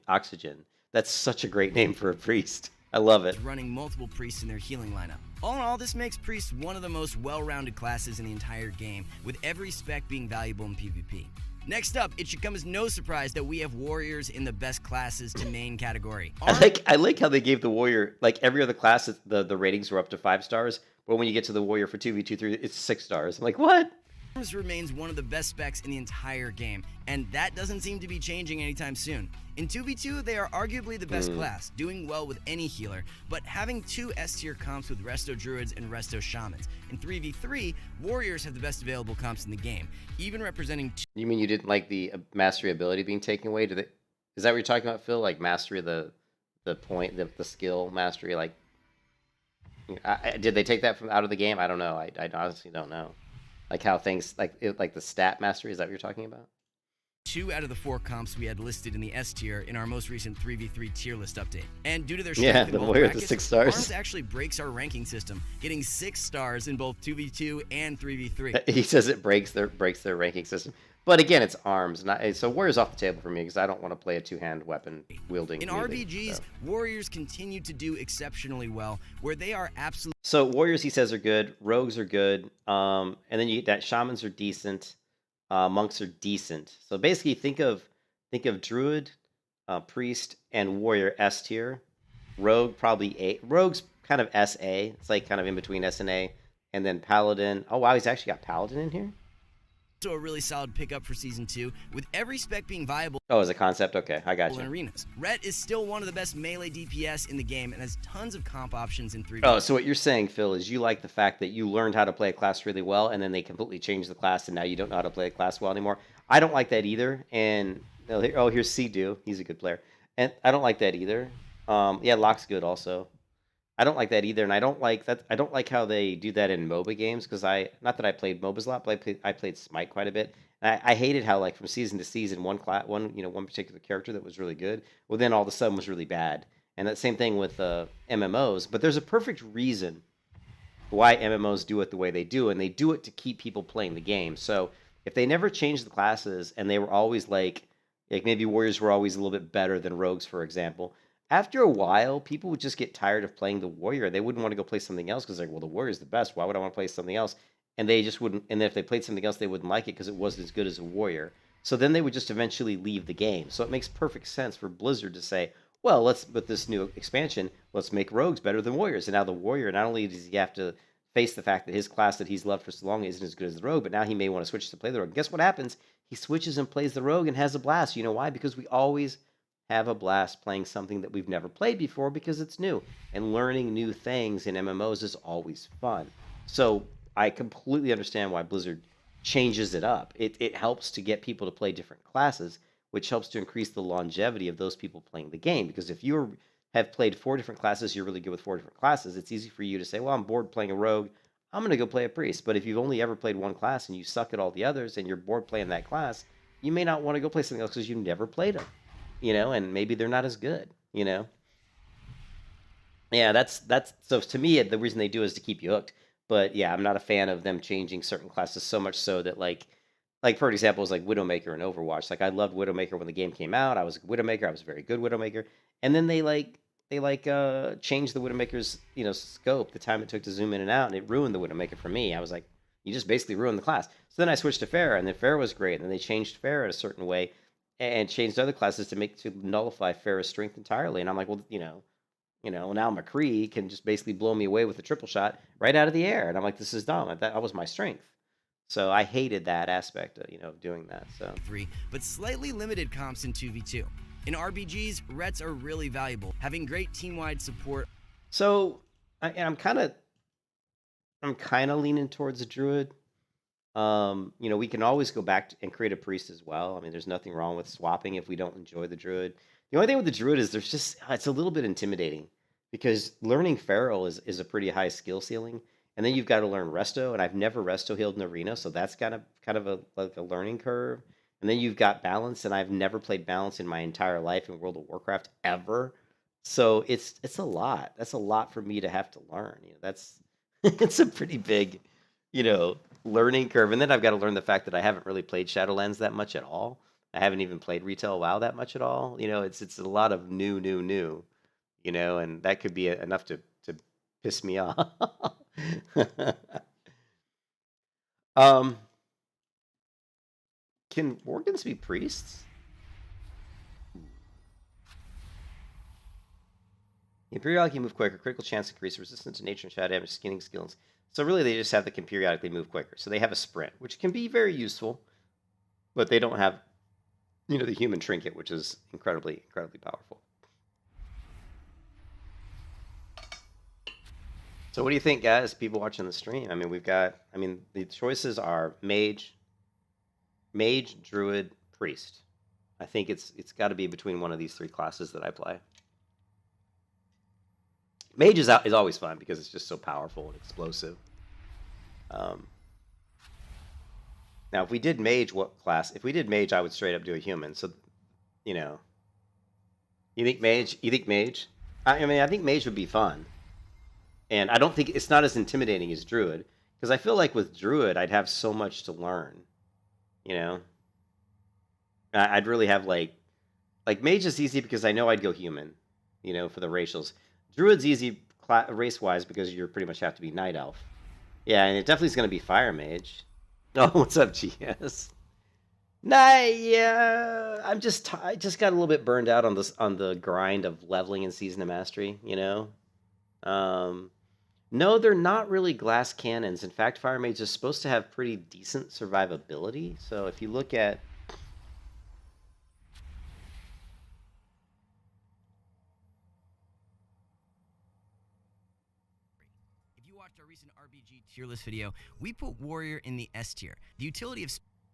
That's such a great name for a priest. I love it. Running multiple priests in their healing lineup. All in all, this makes Priest one of the most well-rounded classes in the entire game, with every spec being valuable in PvP. Next up, it should come as no surprise that we have Warriors in the best classes to main category. I like how they gave the Warrior, like every other class, the ratings were up to 5 stars, but when you get to the Warrior for 2v2, it's 6 stars. I'm like, what? Arms remains one of the best specs in the entire game, and that doesn't seem to be changing anytime soon. In 2v2, they are arguably the best class, doing well with any healer, but having 2 S-tier comps with Resto Druids and Resto Shamans. In 3v3, Warriors have the best available comps in the game, even representing... You mean you didn't like the mastery ability being taken away? Is that what you're talking about, Phil? Like mastery of the point, the skill mastery, like... did they take that from out of the game? I don't know. I honestly don't know. Like how things like the stat mastery. Is that what you're talking about? 2 out of the 4 comps we had listed in the S tier in our most recent 3v3 tier list update. And due to their strength Yeah, in the both warrior with the brackets, 6 stars. Arms actually breaks our ranking system, getting 6 stars in both 2v2 and 3v3. He says it breaks their ranking system. But again, it's arms. So warrior's off the table for me because I don't want to play a 2-hand weapon wielding. In RBGs, warriors continue to do exceptionally well, where they are absolutely. So warriors, he says, are good. Rogues are good. And then that shamans are decent. Monks are decent. So basically, think of druid, priest, and warrior S tier. Rogue probably A. Rogue's kind of SA. It's like kind of in between S and A. And then paladin. Oh wow, he's actually got paladin in here. So a really solid pickup for Season 2, with every spec being viable. Oh, as a concept? Okay, I got you. In arenas. Ret is still one of the best melee DPS in the game and has tons of comp options in 3v. Oh, so what you're saying, Phil, is you like the fact that you learned how to play a class really well, and then they completely changed the class, and now you don't know how to play a class well anymore. I don't like that either. And here's Sea-Doo. He's a good player. And I don't like that either. Yeah, Locke's good also. I don't like that either, and I don't like that. I don't like how they do that in MOBA games because not that I played MOBAs a lot, but I played Smite quite a bit. And I hated how from season to season one particular character that was really good, well then all of a sudden was really bad. And that same thing with MMOs. But there's a perfect reason why MMOs do it the way they do, and they do it to keep people playing the game. So if they never changed the classes and they were always like maybe warriors were always a little bit better than rogues, for example. After a while, people would just get tired of playing the warrior. They wouldn't want to go play something else because well, the warrior's the best. Why would I want to play something else? And they just wouldn't. And if they played something else, they wouldn't like it because it wasn't as good as a warrior. So then they would just eventually leave the game. So it makes perfect sense for Blizzard to say, well, with this new expansion, let's make rogues better than warriors. And now the warrior, not only does he have to face the fact that his class that he's loved for so long isn't as good as the rogue, but now he may want to switch to play the rogue. And guess what happens? He switches and plays the rogue and has a blast. You know why? Because we always have a blast playing something that we've never played before because it's new. And learning new things in MMOs is always fun. So I completely understand why Blizzard changes it up. It helps to get people to play different classes, which helps to increase the longevity of those people playing the game. Because if you have played 4 different classes, you're really good with 4 different classes, it's easy for you to say, well, I'm bored playing a rogue, I'm going to go play a priest. But if you've only ever played one class and you suck at all the others and you're bored playing that class, you may not want to go play something else because you never played them. And maybe they're not as good, Yeah, that's so to me, the reason they do is to keep you hooked. But yeah, I'm not a fan of them changing certain classes so much so that like for example, is like Widowmaker in Overwatch. Like I loved Widowmaker when the game came out. I was a Widowmaker. I was a very good Widowmaker. And then they changed the Widowmaker's scope, the time it took to zoom in and out, and it ruined the Widowmaker for me. I was like, you just basically ruined the class. So then I switched to Pharah, and then Pharah was great. And then they changed Pharah a certain way and changed other classes to nullify Pharah's strength entirely. And I'm like, well, now McCree can just basically blow me away with a triple shot right out of the air. And I'm like, this is dumb. That was my strength. So I hated that aspect of doing that. So 3, but slightly limited comps in 2v2. In RBGs, Rets are really valuable, having great team-wide support. So I'm kind of leaning towards a druid. We can always go back and create a priest as well. I mean, there's nothing wrong with swapping if we don't enjoy the druid. The only thing with the druid is it's a little bit intimidating because learning feral is a pretty high skill ceiling, and then you've got to learn resto, and I've never resto healed in arena, so that's kind of a learning curve. And then you've got balance, and I've never played balance in my entire life in World of Warcraft ever. So it's a lot. That's a lot for me to have to learn. That's it's a pretty big, learning curve. And then I've got to learn the fact that I haven't really played Shadowlands that much at all. I haven't even played retail WoW that much at all. It's a lot of new, and that could be enough to piss me off. Can Worgans be priests? In periodically move quicker, critical chance increase, resistance to nature and shadow damage, skinning skills. So really they just have that can periodically move quicker. So they have a sprint, which can be very useful, but they don't have, the human trinket, which is incredibly, incredibly powerful. So what do you think, guys, people watching the stream? I mean, the choices are mage, druid, priest. I think it's got to be between one of these 3 classes that I play. Mage is always fun because it's just so powerful and explosive. Now, if we did mage, what class? If we did mage, I would straight up do a human. So, you know, you think mage? You think mage? I mean, I think mage would be fun, and I don't think it's not as intimidating as druid, because I feel like with druid, I'd have so much to learn. You know, I'd really have like mage is easy because I know I'd go human. You know, for the racials. Druid's easy race wise because you pretty much have to be night elf. Yeah, and it definitely is going to be fire mage. Oh, what's up, GS? Nah, yeah. I just got a little bit burned out on the grind of leveling in Season of Mastery, you know? No, they're not really glass cannons. In fact, fire mage is supposed to have pretty decent survivability. So if you look at Our recent RBG tier list video, we put Warrior in the S tier, the utility of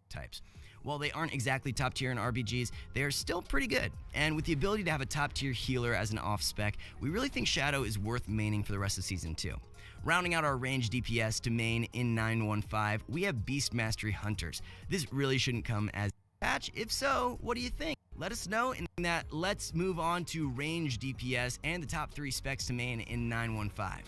types. While they aren't exactly top tier in RBGs, they are still pretty good. And with the ability to have a top tier healer as an off spec, we really think Shadow is worth maining for the rest of season 2. Rounding out our range DPS to main in 915, we have Beast Mastery Hunters. This really shouldn't come as a patch. If so, what do you think? Let us know. In that, let's move on to range DPS and the top 3 specs to main in 915.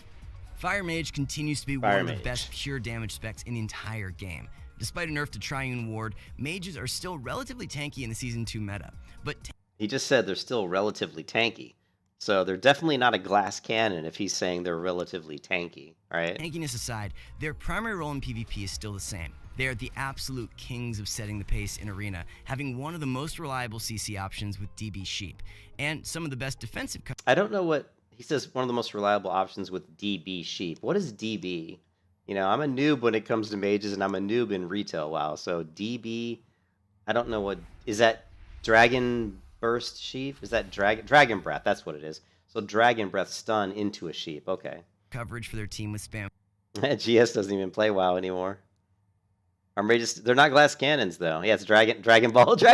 Fire Mage continues to be one of the best pure damage specs in the entire game. Despite a nerf to Triune Ward, mages are still relatively tanky in the Season 2 meta. But he just said they're still relatively tanky. So they're definitely not a glass cannon if he's saying they're relatively tanky, right? Tankiness aside, their primary role in PvP is still the same. They are the absolute kings of setting the pace in Arena, having one of the most reliable CC options with DB Sheep, and some of the best defensive... I don't know what... He says one of the most reliable options with DB Sheep. What is DB? You know, I'm a noob when it comes to mages, and I'm a noob in retail WoW. So DB, I don't know what... Is that Dragon Burst Sheep? Is that Dragon Breath? That's what it is. So Dragon Breath stun into a sheep. Okay. Coverage for their team with spam. GS doesn't even play WoW anymore. Our mages, they're not glass cannons, though. Yeah, it's Dragon Ball Z.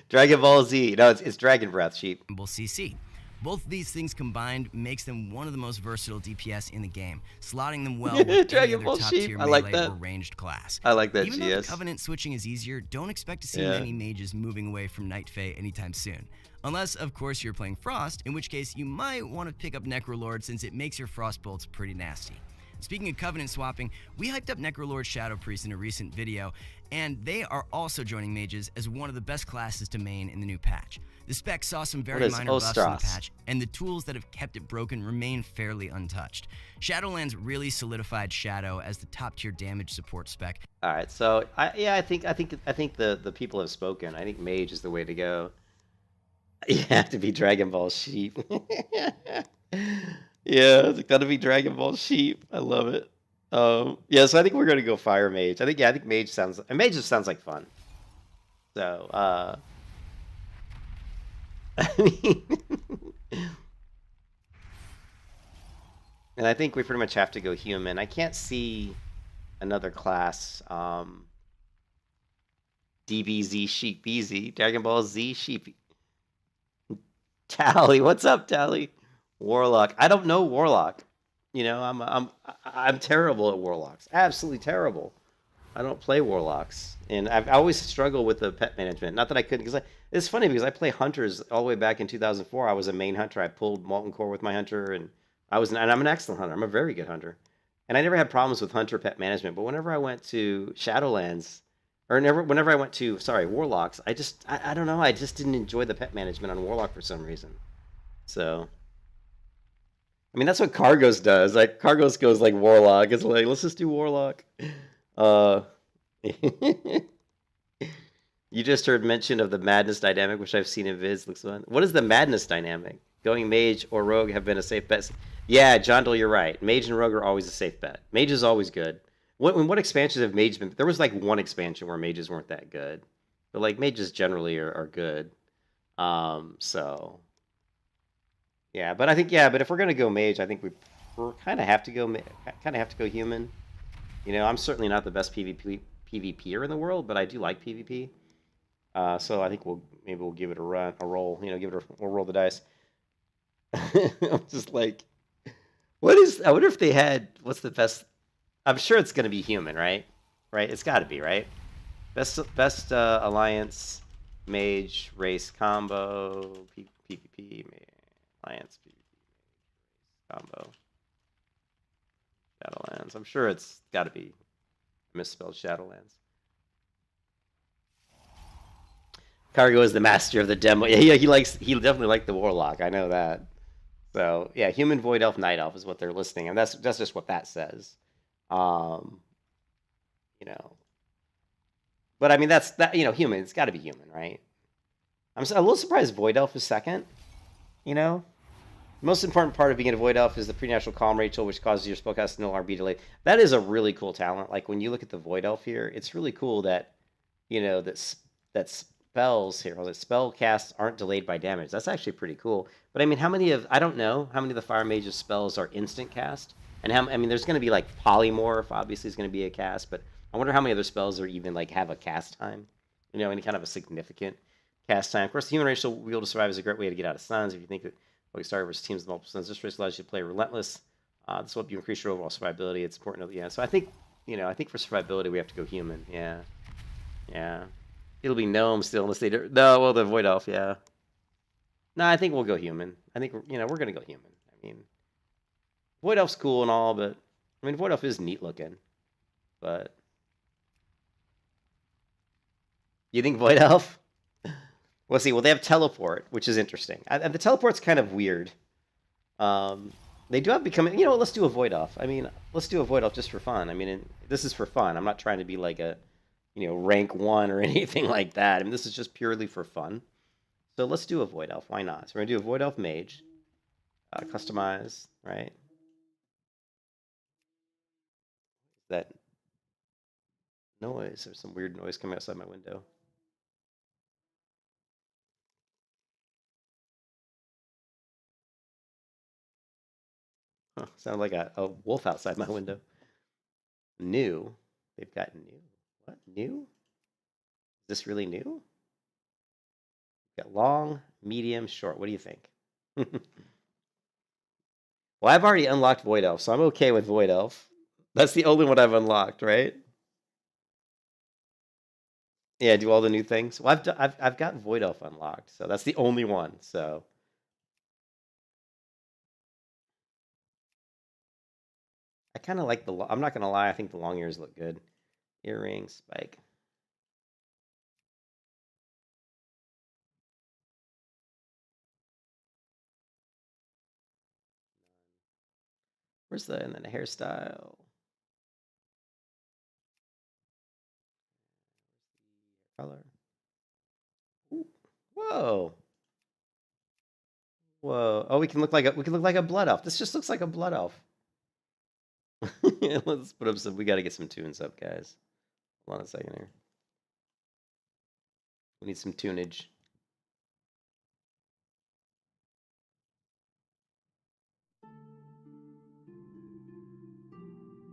Dragon Ball Z. No, it's Dragon Breath Sheep. CC. Both of these things combined makes them one of the most versatile DPS in the game, slotting them well with Dragon Ball top Sheep. tier I like melee that. or ranged class. I like that. Even though the Covenant switching is easier, don't expect to see many mages moving away from Night Fae anytime soon. Unless, of course, you're playing Frost, in which case you might want to pick up Necrolord since it makes your Frost bolts pretty nasty. Speaking of Covenant swapping, we hyped up Necrolord Shadow Priest in a recent video, and they are also joining mages as one of the best classes to main in the new patch. The spec saw some very minor buffs in the patch, and the tools that have kept it broken remain fairly untouched. Shadowlands really solidified Shadow as the top-tier damage support spec. All right, so I think the people have spoken. I think Mage is the way to go. You have to be Dragon Ball Sheep. Yeah, it's gotta be Dragon Ball Sheep. I love it. Yeah, so I think we're gonna go Fire Mage. I think Mage just sounds like fun. So I mean, and I think we pretty much have to go human. I can't see another class. DBZ Sheep BZ, Dragon Ball Z Sheep. Tally, what's up, Tally? Warlock. I don't know Warlock. You know, I'm terrible at Warlocks. Absolutely terrible. I don't play Warlocks, and I've always struggled with the pet management. Not that I couldn't, because it's funny because I play Hunters all the way back in 2004. I was a main hunter. I pulled Molten Core with my hunter, and I'm an excellent hunter. I'm a very good hunter, and I never had problems with hunter pet management. But whenever I went to Shadowlands, whenever I went to Warlocks, I don't know. I just didn't enjoy the pet management on Warlock for some reason. So, I mean, that's what Cargos does. Like Cargos goes like Warlock. It's like, let's just do Warlock. You just heard mention of the Madness dynamic, which I've seen in vids. Looks fun. What is the Madness dynamic? Going Mage or Rogue have been a safe bet. Yeah, John Doe, you're right. Mage and Rogue are always a safe bet. Mage is always good. What expansions have Mage been? There was like one expansion where Mages weren't that good, but like Mages generally are good. So yeah, but I think but if we're gonna go Mage, I think we're kind of have to go human. You know, I'm certainly not the best PvPer in the world, but I do like PvP. So I think maybe we'll give it a roll. You know, we'll roll the dice. I'm just like, I wonder if they had, what's the best? I'm sure it's going to be human, right? Right? It's got to be, right? Best alliance mage race combo PvP alliance PvP combo Shadowlands. I'm sure it's got to be misspelled Shadowlands. Cargo is the master of the demo. Yeah, he definitely liked the warlock. I know that. So yeah, human void elf night elf is what they're listing, and that's just what that says. You know, but I mean that's human. It's got to be human, right? I'm a little surprised void elf is second. You know, the most important part of being a void elf is the preternatural calm Rachel, which causes your spellcast to no longer be delayed. That is a really cool talent. Like when you look at the void elf here, it's really cool that that spells here, or that spell casts aren't delayed by damage. That's actually pretty cool. But I mean, I don't know how many of the fire mage's spells are instant cast, and I mean, there's going to be like polymorph. Obviously, is going to be a cast, but I wonder how many other spells are even like have a cast time. Any kind of a significant cast time. Of course, the human race will be able to survive is a great way to get out of suns. If you think that we start versus teams with multiple suns, this race allows you to play relentless. This will help you increase your overall survivability. It's important. Yeah. So I think for survivability we have to go human. Yeah. Yeah. It'll be gnome still unless they do. No, well, the void elf, yeah. No, I think we'll go human. I think we're gonna go human. I mean, void elf's cool and all, but I mean, void elf is neat looking. But you think void elf? We'll see. Well, they have teleport, which is interesting. And the teleport's kind of weird. They do have becoming. Let's do a void elf. I mean, let's do a void elf just for fun. I mean, this is for fun. I'm not trying to be like a rank 1 or anything like that. I mean, this is just purely for fun. So let's do a void elf. Why not? So we're gonna do a void elf mage. Customize, right? That noise. There's some weird noise coming outside my window. Huh, sounded like a wolf outside my window. New. They've got new. What? New? Is this really new? Got long, medium, short. What do you think? Well, I've already unlocked Void Elf, so I'm okay with Void Elf. That's the only one I've unlocked, right? Yeah, do all the new things. Well, I've got Void Elf unlocked, so that's the only one. So I kind of like I'm not gonna lie. I think the long ears look good. Earring, spike. And then a hairstyle. Color. Ooh. Whoa. Whoa. Oh, we can look like a blood elf. This just looks like a blood elf. Let's put up some. We got to get some tunes up, guys. Hold on a second here. We need some tunage.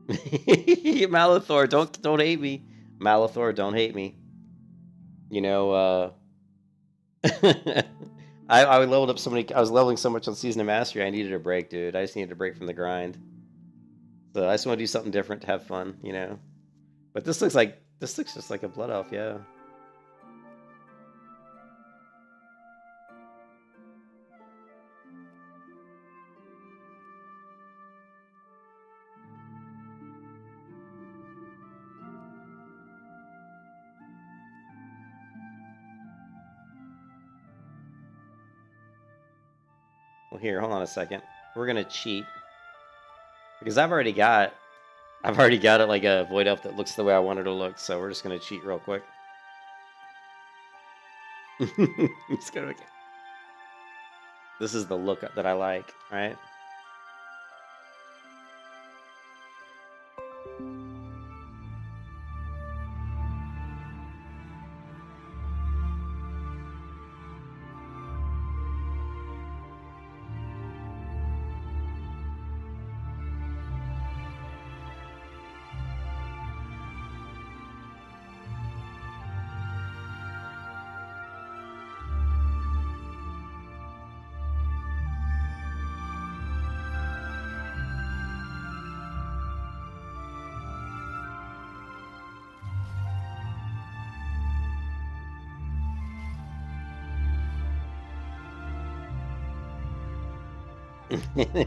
Malithor, don't hate me. Malithor, don't hate me. I leveled up so many. I was leveling so much on Season of Mastery. I needed a break, dude. I just needed a break from the grind. So I just want to do something different to have fun, But this looks just like a blood elf, yeah. Well, here, hold on a second. We're gonna cheat because I've already got it like a void elf that looks the way I want it to look. So we're just gonna cheat real quick. It's gonna. This is the look that I like, right?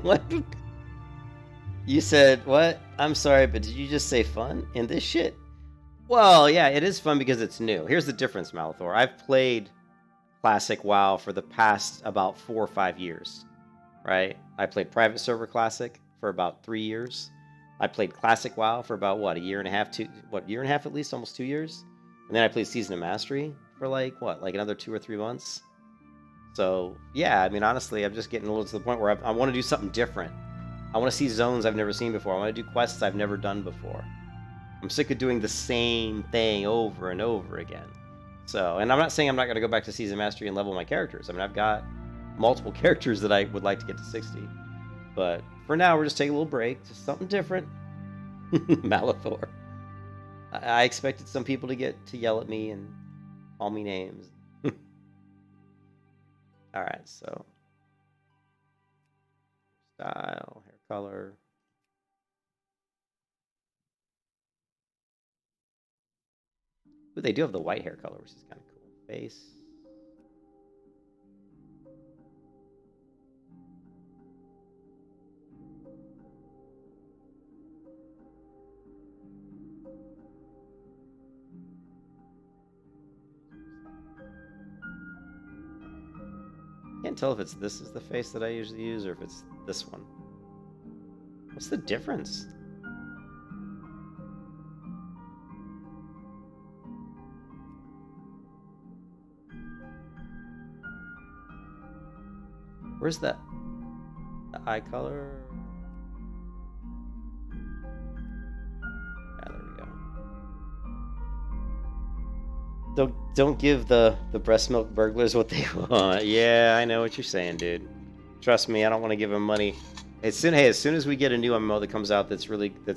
What? You said what? I'm sorry, but did you just say fun in this shit? Well, yeah, it is fun because it's new. Here's the difference, Malithor. I've played Classic WoW for the past about 4 or 5 years, right? I played Private Server Classic for about 3 years. I played Classic WoW for about, what, a year and a half, year and a half at least, almost 2 years? And then I played Season of Mastery for like another 2 or 3 months? So, yeah, I mean, honestly, I'm just getting a little to the point where I want to do something different. I want to see zones I've never seen before. I want to do quests I've never done before. I'm sick of doing the same thing over and over again. So, and I'm not saying I'm not going to go back to Season Mastery and level my characters. I mean, I've got multiple characters that I would like to get to 60. But for now, we're just taking a little break. Just something different. Malithor. I expected some people to yell at me and call me names. Alright, so style, hair color. Ooh, they do have the white hair color, which is kind of cool. Face. Can't tell if this is the face that I usually use or if it's this one. What's the difference? Where's the eye color? Yeah, there we go. Don't give the breast milk burglars what they want. Yeah, I know what you're saying, dude. Trust me, I don't want to give them money. As soon as we get a new MMO that comes out that's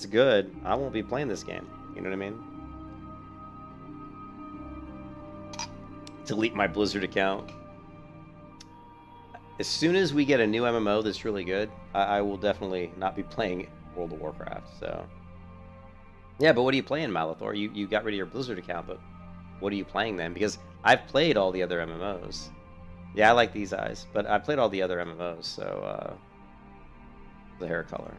good, I won't be playing this game. You know what I mean? Delete my Blizzard account. As soon as we get a new MMO that's really good, I will definitely not be playing World of Warcraft. So, yeah, but what are you playing, Malithor? You got rid of your Blizzard account, but what are you playing then? Because I've played all the other MMOs. Yeah, I like these eyes, but I played all the other MMOs. So, the hair color.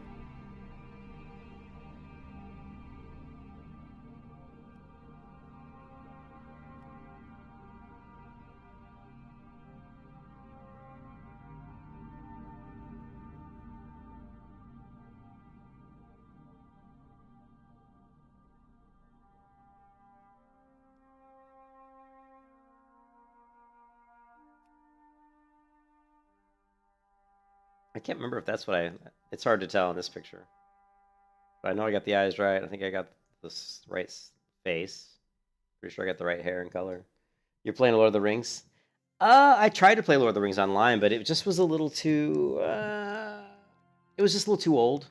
I can't remember if that's what it's hard to tell in this picture. But I know I got the eyes right. I think I got the right face. Pretty sure I got the right hair and color. You're playing Lord of the Rings? I tried to play Lord of the Rings online, but it just was a little too... it was just a little too old.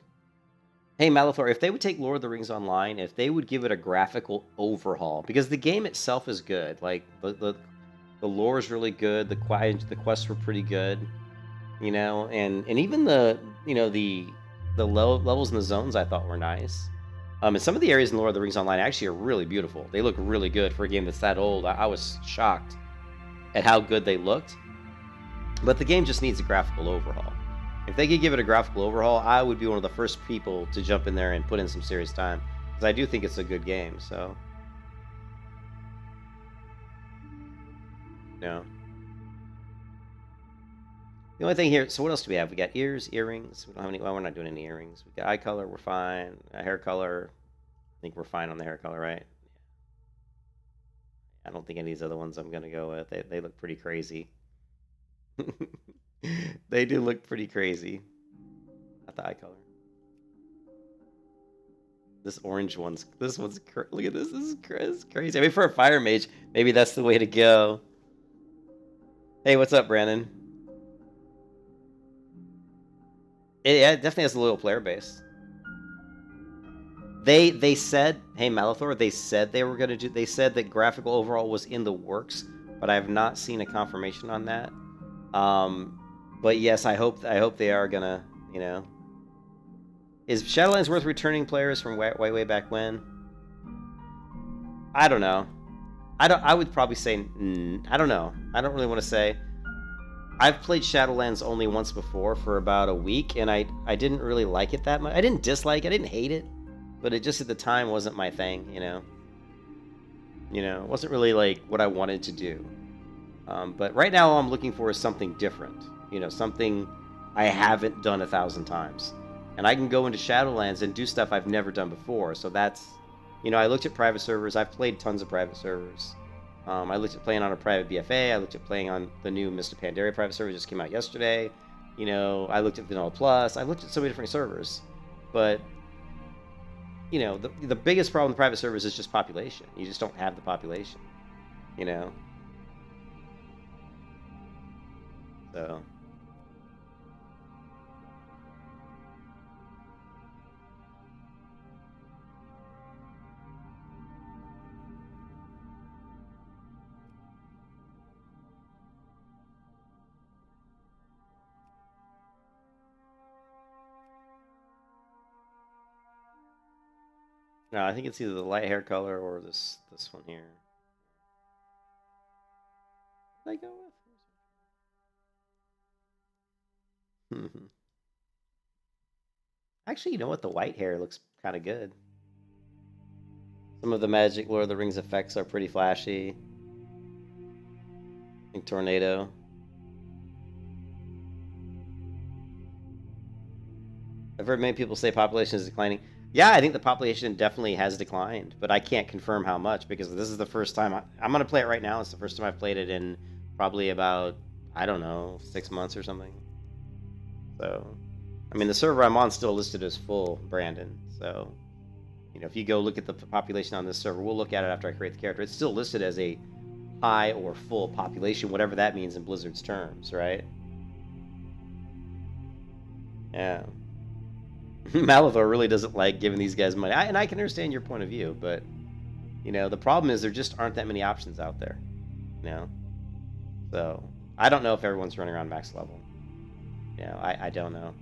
Hey, Malithor, if they would take Lord of the Rings online, if they would give it a graphical overhaul, because the game itself is good. Like, the lore is really good. The quests were pretty good. You know, and even the levels and the zones I thought were nice. And some of the areas in Lord of the Rings Online actually are really beautiful. They look really good for a game that's that old. I was shocked at how good they looked. But the game just needs a graphical overhaul. If they could give it a graphical overhaul, I would be one of the first people to jump in there and put in some serious time. Because I do think it's a good game, so... No. The only thing here, so what else do we have? We got ears, earrings. We don't have any, well, we're not doing any earrings. We got eye color, we're fine. Hair color, I think we're fine on the hair color, right? I don't think any of these other ones I'm going to go with. They look pretty crazy. They do look pretty crazy. Not the eye color. This orange one's, look at this, this is crazy. I mean, for a fire mage, maybe that's the way to go. Hey, what's up, Brandon? Yeah, it definitely has a little player base. They said, hey Malithor, they said they were gonna do. They said that graphical overhaul was in the works, but I have not seen a confirmation on that. But yes, I hope they are gonna. You know, is Shadowlands worth returning players from way back when? I don't know. I would probably say I don't know. I don't really want to say. I've played Shadowlands only once before for about a week, and I didn't really like it that much. I didn't dislike it, I didn't hate it, but it just at the time wasn't my thing, you know? It wasn't really like what I wanted to do. But right now all I'm looking for is something different, something I haven't done 1,000 times. And I can go into Shadowlands and do stuff I've never done before, so that's, I looked at private servers, I've played tons of private servers. I looked at playing on a private BFA. I looked at playing on the new Mr. Pandaria private server that just came out yesterday. I looked at Vanilla Plus. I looked at so many different servers. But, the biggest problem with private servers is just population. You just don't have the population, So... No, I think it's either the light hair color or this one here. What did I go with? Actually, you know what? The white hair looks kind of good. Some of the Magic Lord of the Rings effects are pretty flashy. I think Tornado. I've heard many people say population is declining. Yeah, I think the population definitely has declined, but I can't confirm how much because this is the first time I'm going to play it right now. It's the first time I've played it in probably about, I don't know, 6 months or something. So, I mean, the server I'm on still listed as full, Brandon. So, if you go look at the population on this server, we'll look at it after I create the character. It's still listed as a high or full population, whatever that means in Blizzard's terms, right? Yeah. Malithor really doesn't like giving these guys money. And I can understand your point of view, but, the problem is there just aren't that many options out there, So, I don't know if everyone's running around max level. I don't know.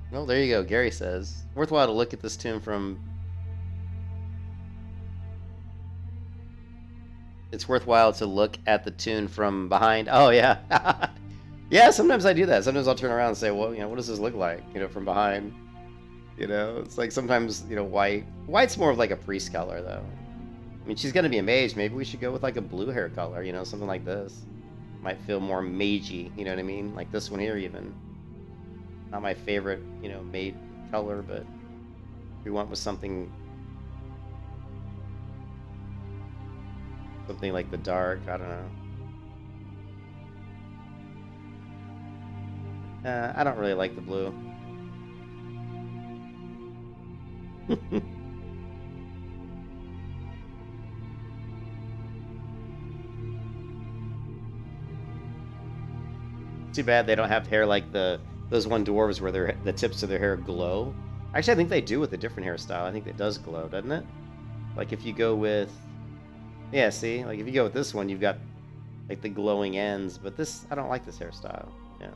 Well, there you go. Gary says, worthwhile to look at this tune from... It's worthwhile to look at the tune from behind. Oh, yeah. Yeah, sometimes I do that. Sometimes I'll turn around and say, well, what does this look like, from behind? It's like sometimes, white. White's more of like a priest color, though. I mean, she's going to be a mage. Maybe we should go with like a blue hair color, something like this. Might feel more magey, you know what I mean? Like this one here, even. Not my favorite, made color, but we went with something like the dark. I don't know. I don't really like the blue. Too bad they don't have hair like those one dwarves where the tips of their hair glow. Actually, I think they do with a different hairstyle. I think it does glow, doesn't it? Like if you go with... Yeah, see? Like if you go with this one, you've got like the glowing ends. But this, I don't like this hairstyle. Yeah.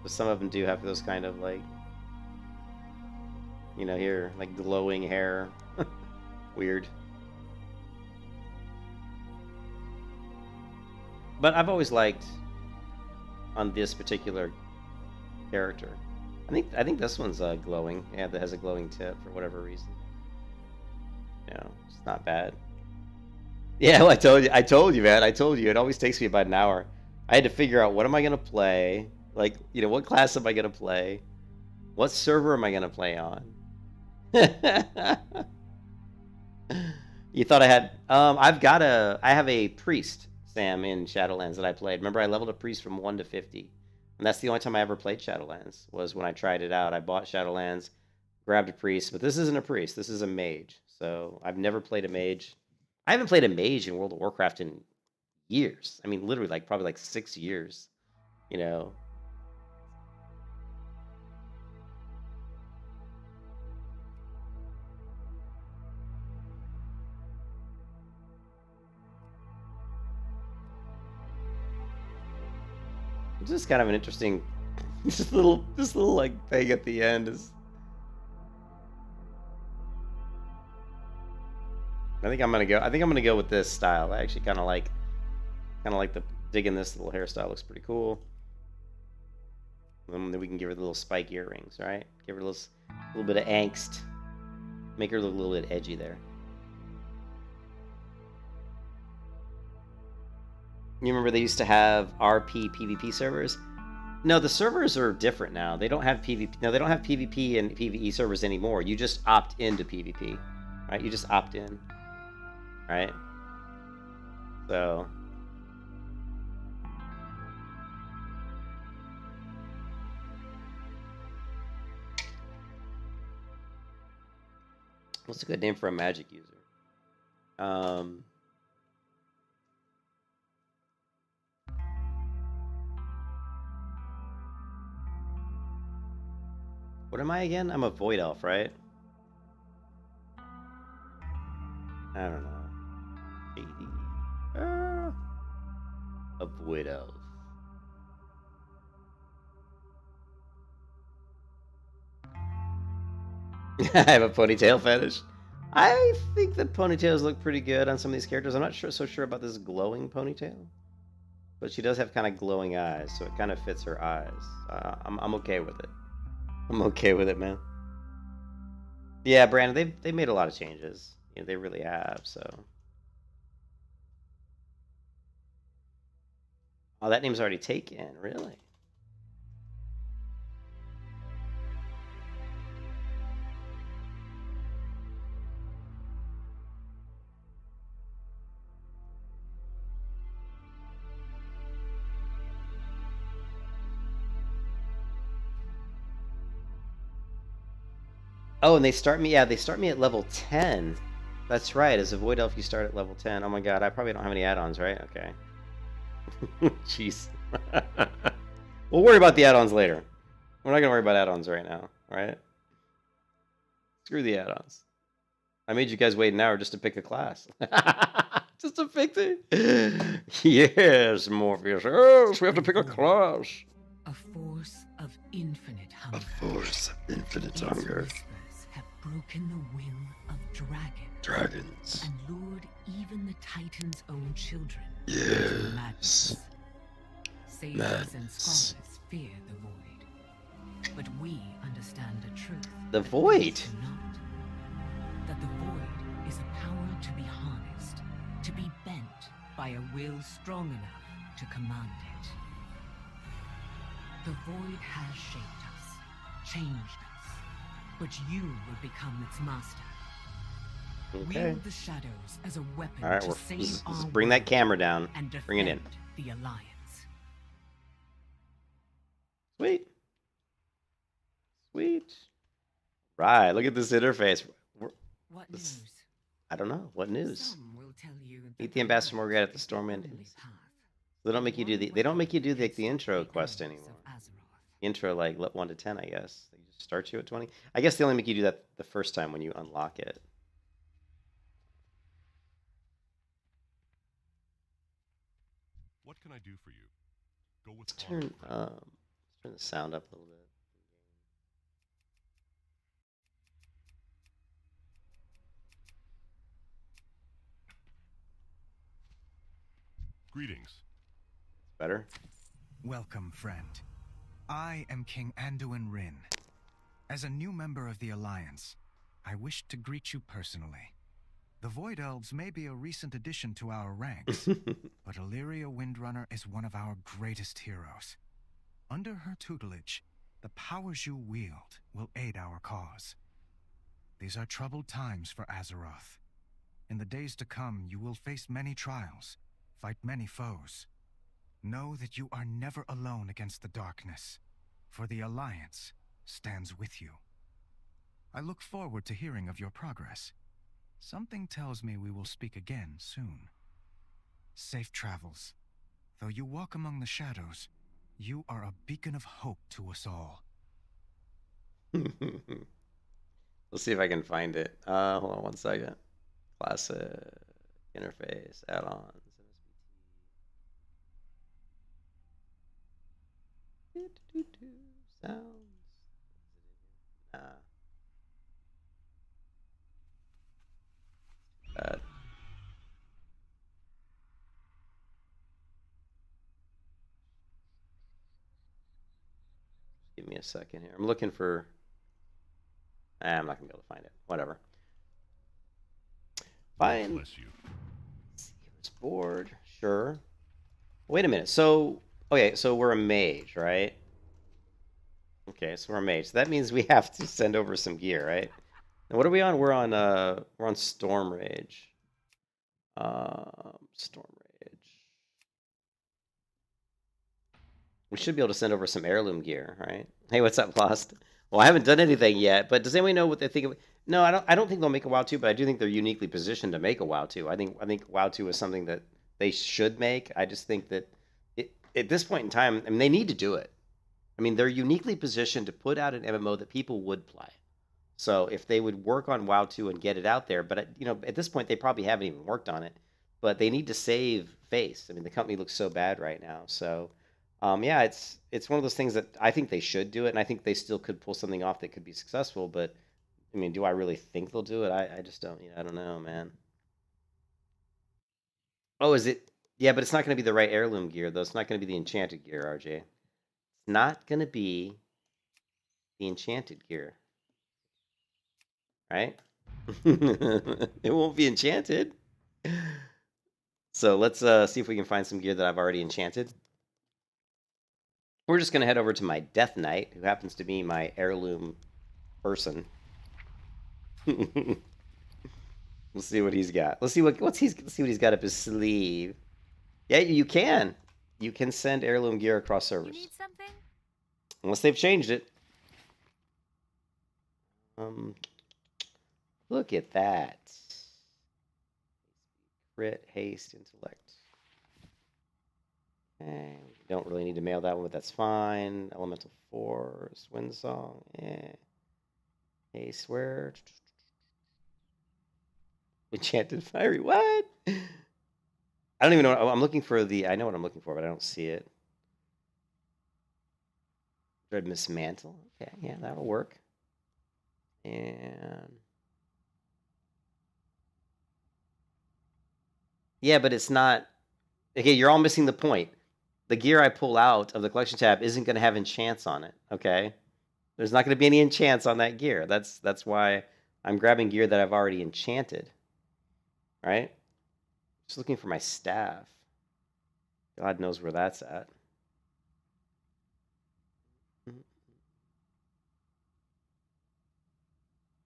But some of them do have those kind of like... here, like glowing hair. Weird. But I've always liked on this particular character. I think this one's glowing. Yeah, that has a glowing tip for whatever reason. It's not bad. Yeah, well, I told you, man. I told you. It always takes me about an hour. I had to figure out what am I gonna play. Like, what class am I gonna play? What server am I gonna play on? You thought I had? I have a priest. Sam in Shadowlands that I played. Remember, I leveled a priest from 1 to 50. And that's the only time I ever played Shadowlands, was when I tried it out. I bought Shadowlands, grabbed a priest, but this isn't a priest. This is a mage. So I've never played a mage. I haven't played a mage in World of Warcraft in years. I mean, literally, like probably like 6 years. You know. It's just kind of an interesting, this little like thing at the end is. I think I'm gonna go with this style. I actually kind of like the digging this little hairstyle. Looks pretty cool. And then we can give her the little spike earrings, right? Give her a little bit of angst. Make her look a little bit edgy there. You remember they used to have RP PvP servers? No, the servers are different now. They don't have PvP. No, they don't have PvP and PvE servers anymore. You just opt into PvP, right? You just opt in, right? So. What's a good name for a magic user? What am I again? I'm a void elf, right? I don't know. A void elf. I have a ponytail fetish. I think the ponytails look pretty good on some of these characters. I'm not so sure about this glowing ponytail, but she does have kind of glowing eyes, so it kind of fits her eyes. I'm okay with it. I'm okay with it, man. Yeah, Brandon, they made a lot of changes. You know, they really have. So. Oh, that name's already taken. Really? Oh, and they start me at level 10. That's right. As a void elf, you start at level 10. Oh my god, I probably don't have any add-ons, right? Okay. Jeez. We'll worry about the add-ons later. We're not gonna worry about add-ons right now, alright? Screw the add-ons. I made you guys wait an hour just to pick a class. Just to pick the... Yes, Morpheus. Yes, we have to pick a class. A force of infinite hunger. A force of infinite hunger. Whispers have broken the will of Dragons. and lured even the Titan's own children Yes. into madness. Sages and scholars fear the void, but we understand the truth. The void? It's not. That the void is a power to be harnessed, to be bent by a will strong enough to command it. The void has shaped us, changed us, but you will become its master. Okay. Wield the shadows as a weapon Alright, to save our let's bring that world camera down. and Bring it in. defend the Alliance. Sweet. Sweet. Right, look at this interface. What This- news? I don't know. What news? Some will tell you Meet that the Ambassador light Morgat at the is Stormwind only Inn. path. They don't make you do the intro The quest enemies anymore. of Azeroth. Intro like 1 to 10, I guess. They just start you at 20. I guess they only make you do that the first time when you unlock it. What can I do for you? Go with Let's honor, turn friend. let's turn the sound up a little bit. Greetings. Better? Welcome, friend. I am King Anduin Rin. As a new member of the Alliance, I wish to greet you personally. The Void Elves may be a recent addition to our ranks, but Illyria Windrunner is one of our greatest heroes. Under her tutelage, the powers you wield will aid our cause. These are troubled times for Azeroth. In the days to come, you will face many trials, fight many foes. know that you are never alone against the darkness, for the Alliance stands with you. I look forward to hearing of your progress. Something tells me we will speak again soon. Safe travels. Though you walk among the shadows, you are a beacon of hope to us all. Let's see if I can find it. Hold on one second. Classic interface add-ons. Sounds. Nah. Bad. Give me a second here. I'm looking for. I'm not gonna be able to find it. Whatever. Fine. Bless you. It's board. Sure. Wait a minute. So, okay, so we're a mage, right? Okay, so we're a mage. So that means we have to send over some gear, right? And what are we on? We're on Storm Rage. Storm Rage. We should be able to send over some heirloom gear, right? Hey, what's up, Lost? Well, I haven't done anything yet, but does anyone know what they think of? No, I don't think they'll make a WoW 2, but I do think they're uniquely positioned to make a WoW 2. I think WoW 2 is something that they should make. I just think that at this point in time, I mean, they need to do it. I mean, they're uniquely positioned to put out an MMO that people would play. So if they would work on WoW 2 and get it out there, but at this point they probably haven't even worked on it. But they need to save face. I mean, the company looks so bad right now. So yeah, it's one of those things that I think they should do it, and I think they still could pull something off that could be successful. But I mean, do I really think they'll do it? I just don't. I don't know, man. Oh, is it? Yeah, but it's not going to be the right heirloom gear, though. It's not going to be the enchanted gear, RJ. It's not going to be the enchanted gear, right? It won't be enchanted. So let's see if we can find some gear that I've already enchanted. We're just going to head over to my Death Knight, who happens to be my heirloom person. We'll see what he's got. Let's see what he's got up his sleeve. Yeah, you can. You can send heirloom gear across servers. You need something? Unless they've changed it. Look at that. Crit, haste, intellect. Okay, we don't really need to mail that one, but that's fine. Elemental Force, Wind Song, Hey, swear. Enchanted Fiery, what? I don't even know. I'm looking for the. I know what I'm looking for, but I don't see it. Dread Mismantle. Okay, yeah, that'll work. And yeah, but it's not. Okay, you're all missing the point. The gear I pull out of the collection tab isn't going to have enchants on it. Okay, there's not going to be any enchants on that gear. That's why I'm grabbing gear that I've already enchanted. Right? Just looking for my staff. God knows where that's at.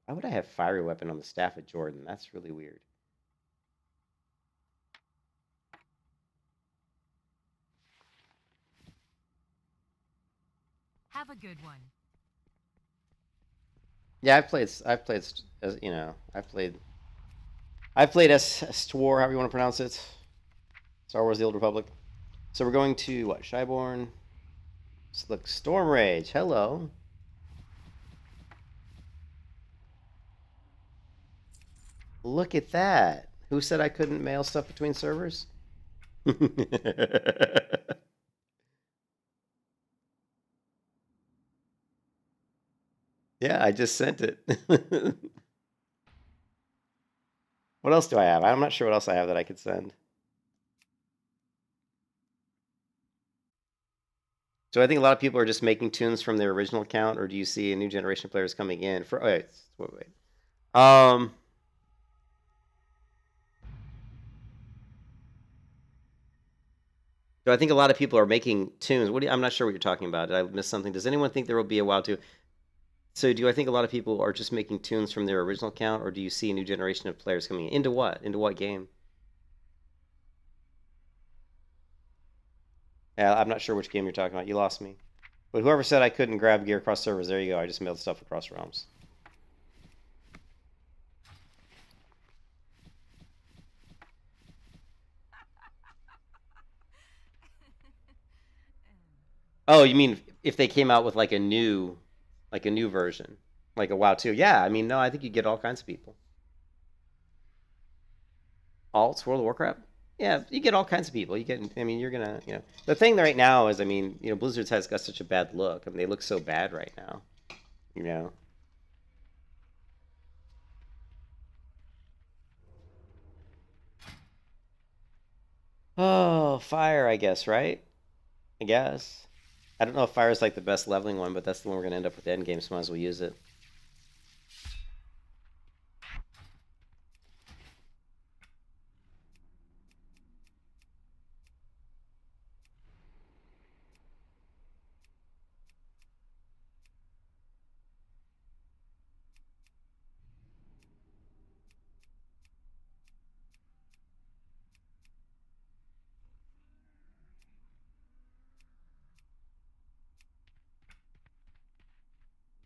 Why would I have fiery weapon on the staff at Jordan? That's really weird. Have a good one. Yeah, I've played as I've played as War, however you want to pronounce it. Star Wars: The Old Republic. So we're going to what? Shyborn. Let's look. Storm Rage. Hello. Look at that. Who said I couldn't mail stuff between servers? Yeah, I just sent it. What else do I have? I'm not sure what else I have that I could send. So I think a lot of people are just making tunes from their original account, or do you see a new generation of players coming in? Wait. So I think a lot of people are making tunes. I'm not sure what you're talking about. Did I miss something? Does anyone think there will be a WoW 2? So do I think a lot of people are just making tunes from their original account, or do you see a new generation of players coming in? Into what? Into what game? Yeah, I'm not sure which game you're talking about. You lost me. But whoever said I couldn't grab gear across servers, there you go. I just mailed stuff across realms. Oh, you mean if they came out with like a new version, like a WoW 2? Yeah, I mean, no, I think you get all kinds of people. Alts, World of Warcraft? Yeah, you get all kinds of people. You get, I mean, you're gonna, the thing right now is, I mean, Blizzard's has got such a bad look. I mean, they look so bad right now, you know. Oh, fire, I guess, right? I guess. I don't know if fire is like the best leveling one, but that's the one we're gonna end up with the end game, so might as well use it.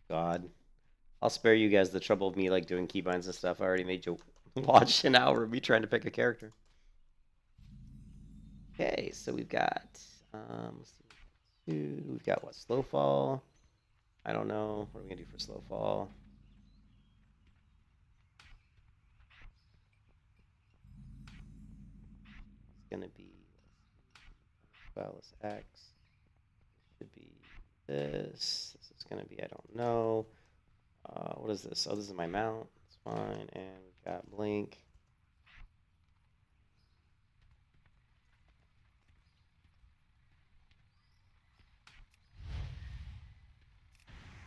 God. I'll spare you guys the trouble of me like doing keybinds and stuff. I already made you watch an hour of me trying to pick a character. Okay, so we've got let's see, we've got what, Slowfall? I don't know. What are we gonna do for Slowfall? It's gonna be Phallus X. Should be this. This is gonna be, I don't know. What is this? Oh, this is my mount. It's fine. And we've got Blink.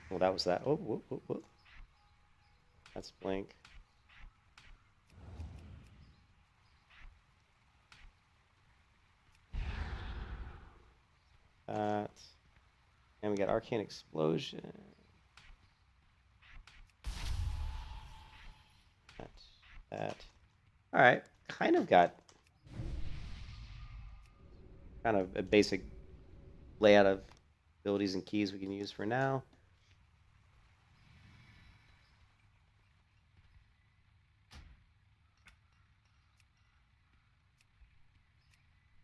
Well, that was that. Oh, whoop, whoop, whoop. That's Blink. That. And we got Arcane Explosion. That. All right. Kind of got kind of a basic layout of abilities and keys we can use for now.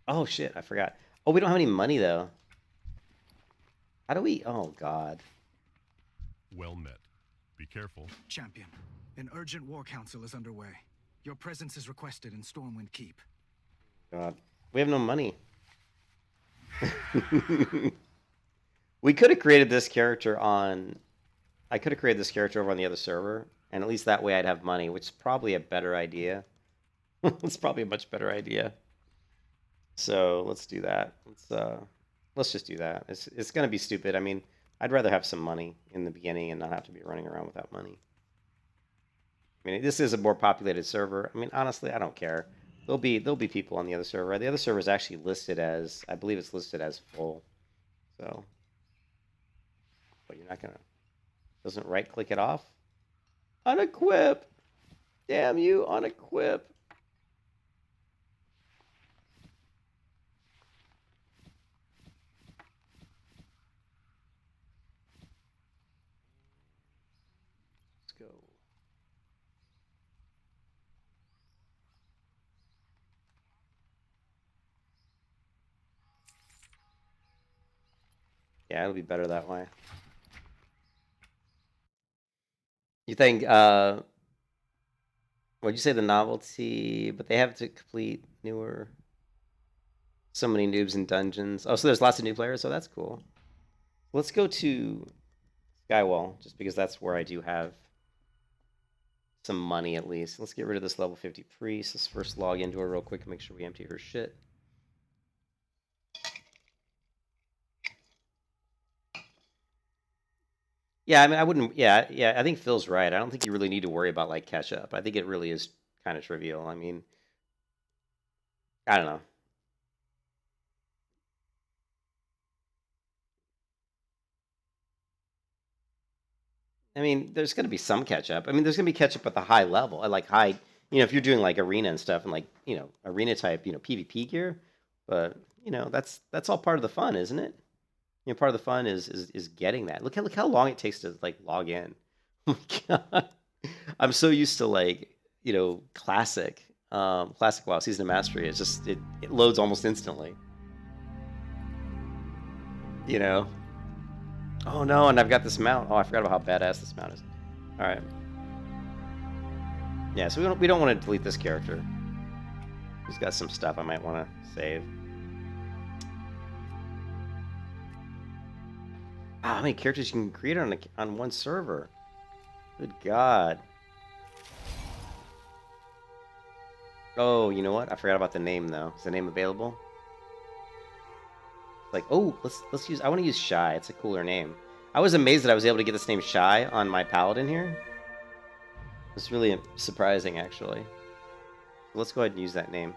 Oh, shit. I forgot. Oh, we don't have any money, though. How do we... Oh, God. Well met. Be careful. Champion, an urgent war council is underway. Your presence is requested in Stormwind Keep. God. We have no money. We could have created this character on... I could have created this character over on the other server, and at least that way I'd have money, which is probably a better idea. It's probably a much better idea. So let's do that. Let's just do that. It's gonna be stupid. I mean, I'd rather have some money in the beginning and not have to be running around without money. I mean, this is a more populated server. I mean, honestly, I don't care. There'll be people on the other server. The other server is actually listed as, I believe it's listed as full. So, but you're not gonna. Doesn't right click it off. Unequip. Damn you, unequip. Go. Yeah, it'll be better that way. You think, what'd you say, the novelty, but they have to complete newer, so many noobs in dungeons. Oh, so there's lots of new players, so that's cool. Let's go to Skywall, just because that's where I do have some money at least. Let's get rid of this level 50 priest. Let's first log into her real quick and make sure we empty her shit. Yeah, I mean, I wouldn't. Yeah, I think Phil's right. I don't think you really need to worry about like catch up. I think it really is kind of trivial. I mean, I don't know. I mean, there's going to be some catch up. I mean, there's going to be catch up at the high level. I like high, if you're doing like arena and stuff and like, arena type, PvP gear. But you know, that's all part of the fun, isn't it? You know, part of the fun is getting that. Look how long it takes to like log in. Oh my god, I'm so used to like you know classic WoW Season of Mastery. It's just it loads almost instantly. You know. Oh no, and I've got this mount. Oh, I forgot about how badass this mount is. All right. Yeah, so we don't want to delete this character. He's got some stuff I might want to save. Wow, how many characters you can create on one server? Good God. Oh, you know what? I forgot about the name though. Is the name available? Like, oh, let's use. I want to use Shy. It's a cooler name. I was amazed that I was able to get this name Shy on my paladin here. It's really surprising, actually. Let's go ahead and use that name.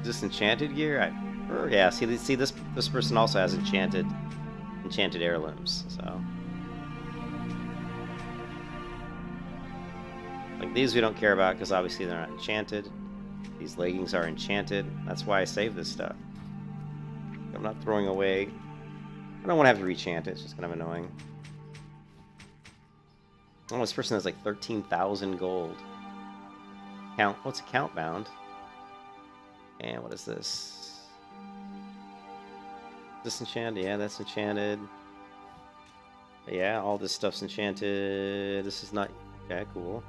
Is this enchanted gear? Yeah. See this person also has enchanted heirlooms. So, like these we don't care about because obviously they're not enchanted. These leggings are enchanted. That's why I save this stuff. I'm not throwing away. I don't want to have to rechant it. It's just kind of annoying. Oh, this person has like 13,000 gold. What's account bound? And what is this? This enchanted? Yeah, that's enchanted. Yeah, all this stuff's enchanted. This is not... Okay, cool.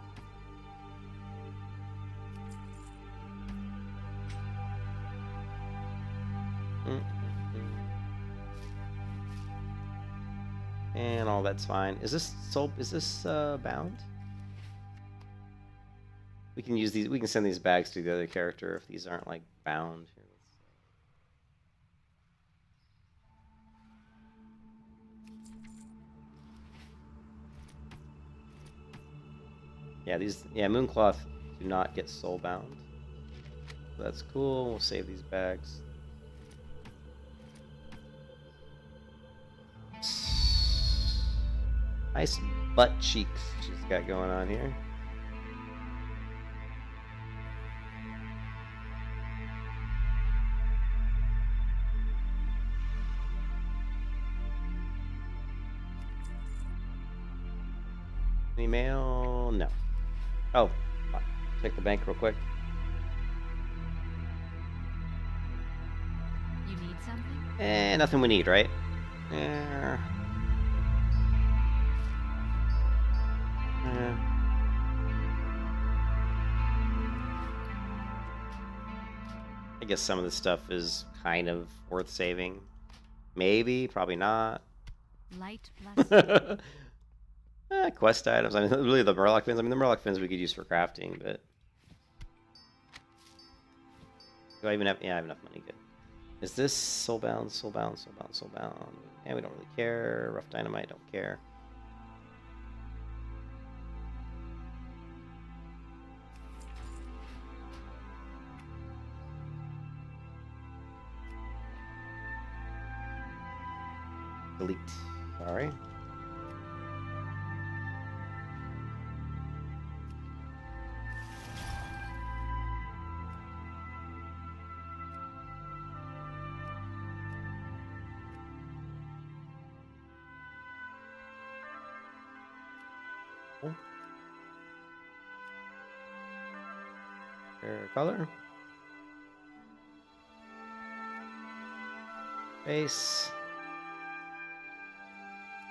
And all that's fine. Is this bound? We can use these. We can send these bags to the other character if these aren't like bound. Yeah, these. Yeah, Mooncloth do not get soul bound. So that's cool. We'll save these bags. Nice butt cheeks she's got going on here. Any mail? No. Oh, check the bank real quick. You need something? Nothing we need, right? I guess some of this stuff is kind of worth saving. Maybe, probably not. Light blessing. Quest items. I mean, really the Murloc fins. I mean, the Murloc fins we could use for crafting, but do I even have? Yeah, I have enough money. Good. Is this soulbound? Soulbound? Soulbound? Soulbound? Yeah, we don't really care. Rough dynamite. Don't care. Delete. Sorry. Hair color. Face.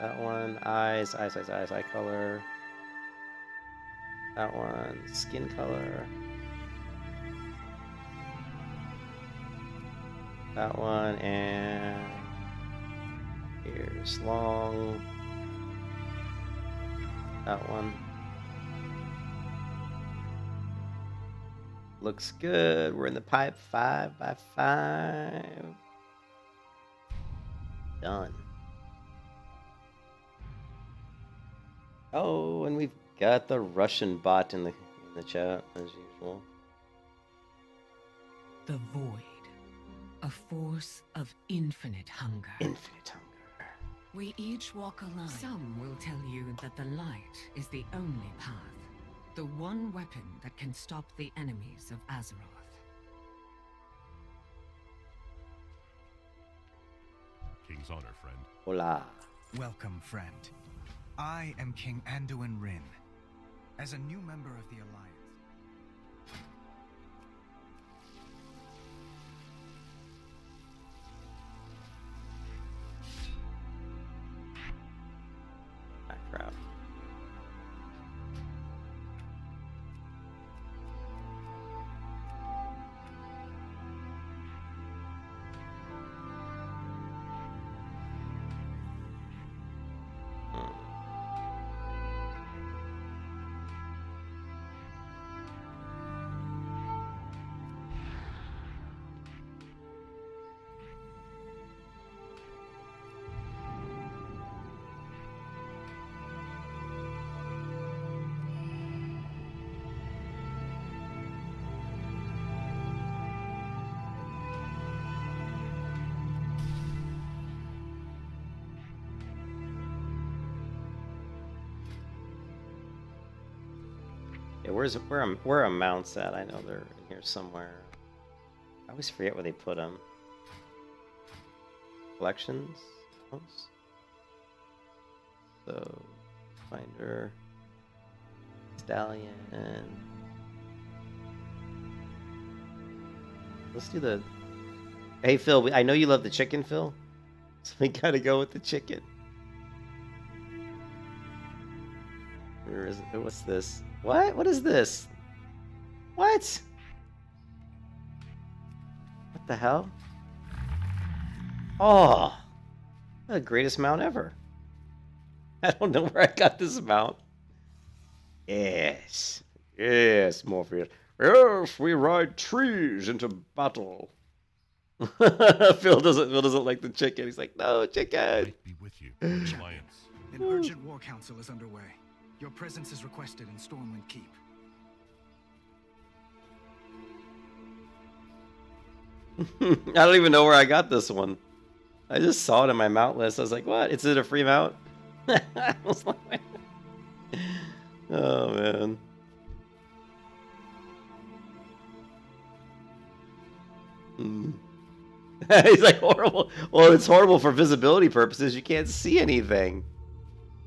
That one, eyes, eye color. That one, skin color. That one, and ears long. That one. Looks good. We're in the pipe 5x5. Done. Oh, and we've got the Russian bot in the chat as usual. The void. A force of infinite hunger. Infinite hunger. We each walk a line. Some will tell you that the light is the only path. The one weapon that can stop the enemies of Azeroth. King's honor, friend. Hola. Welcome, friend. I am King Anduin Rin. As a new member of the Alliance... That crowd. Yeah, where are mounts at? I know they're in here somewhere. I always forget where they put them. Collections? Mounts? So, finder, stallion. Let's do the. Hey Phil, I know you love the chicken, Phil. So we gotta go with the chicken. Where is it? What's this? What? What is this? What? What the hell? Oh, the greatest mount ever. I don't know where I got this mount. Yes. Yes, Morpheus. Yes, we ride trees into battle. Phil doesn't like the chicken. He's like, no, chicken. Might be with you, in the Alliance. An urgent war council is underway. Your presence is requested in Stormwind Keep. I don't even know where I got this one. I just saw it in my mount list. I was like, what? Is it a free mount? I was like, oh, man. He's like, horrible. Well, it's horrible for visibility purposes. You can't see anything.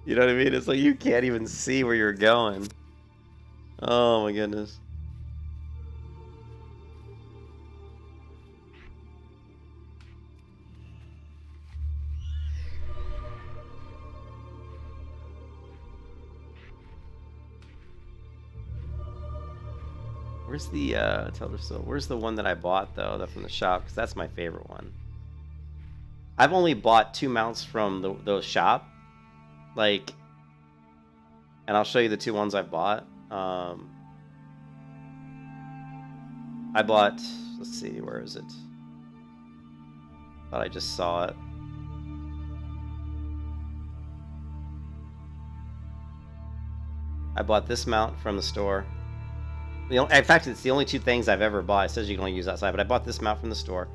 You know what I mean? It's like you can't even see where you're going. Oh my goodness. Where's the tell her so? Where's the one that I bought though? That from the shop, because that's my favorite one. I've only bought 2 mounts from the shop. Like, and I'll show you the 2 ones I bought. I bought, let's see, where is it? Thought I just saw it. I bought this mount from the store. In fact, it's the only 2 things I've ever bought. It says you can only use outside, but I bought this mount from the store.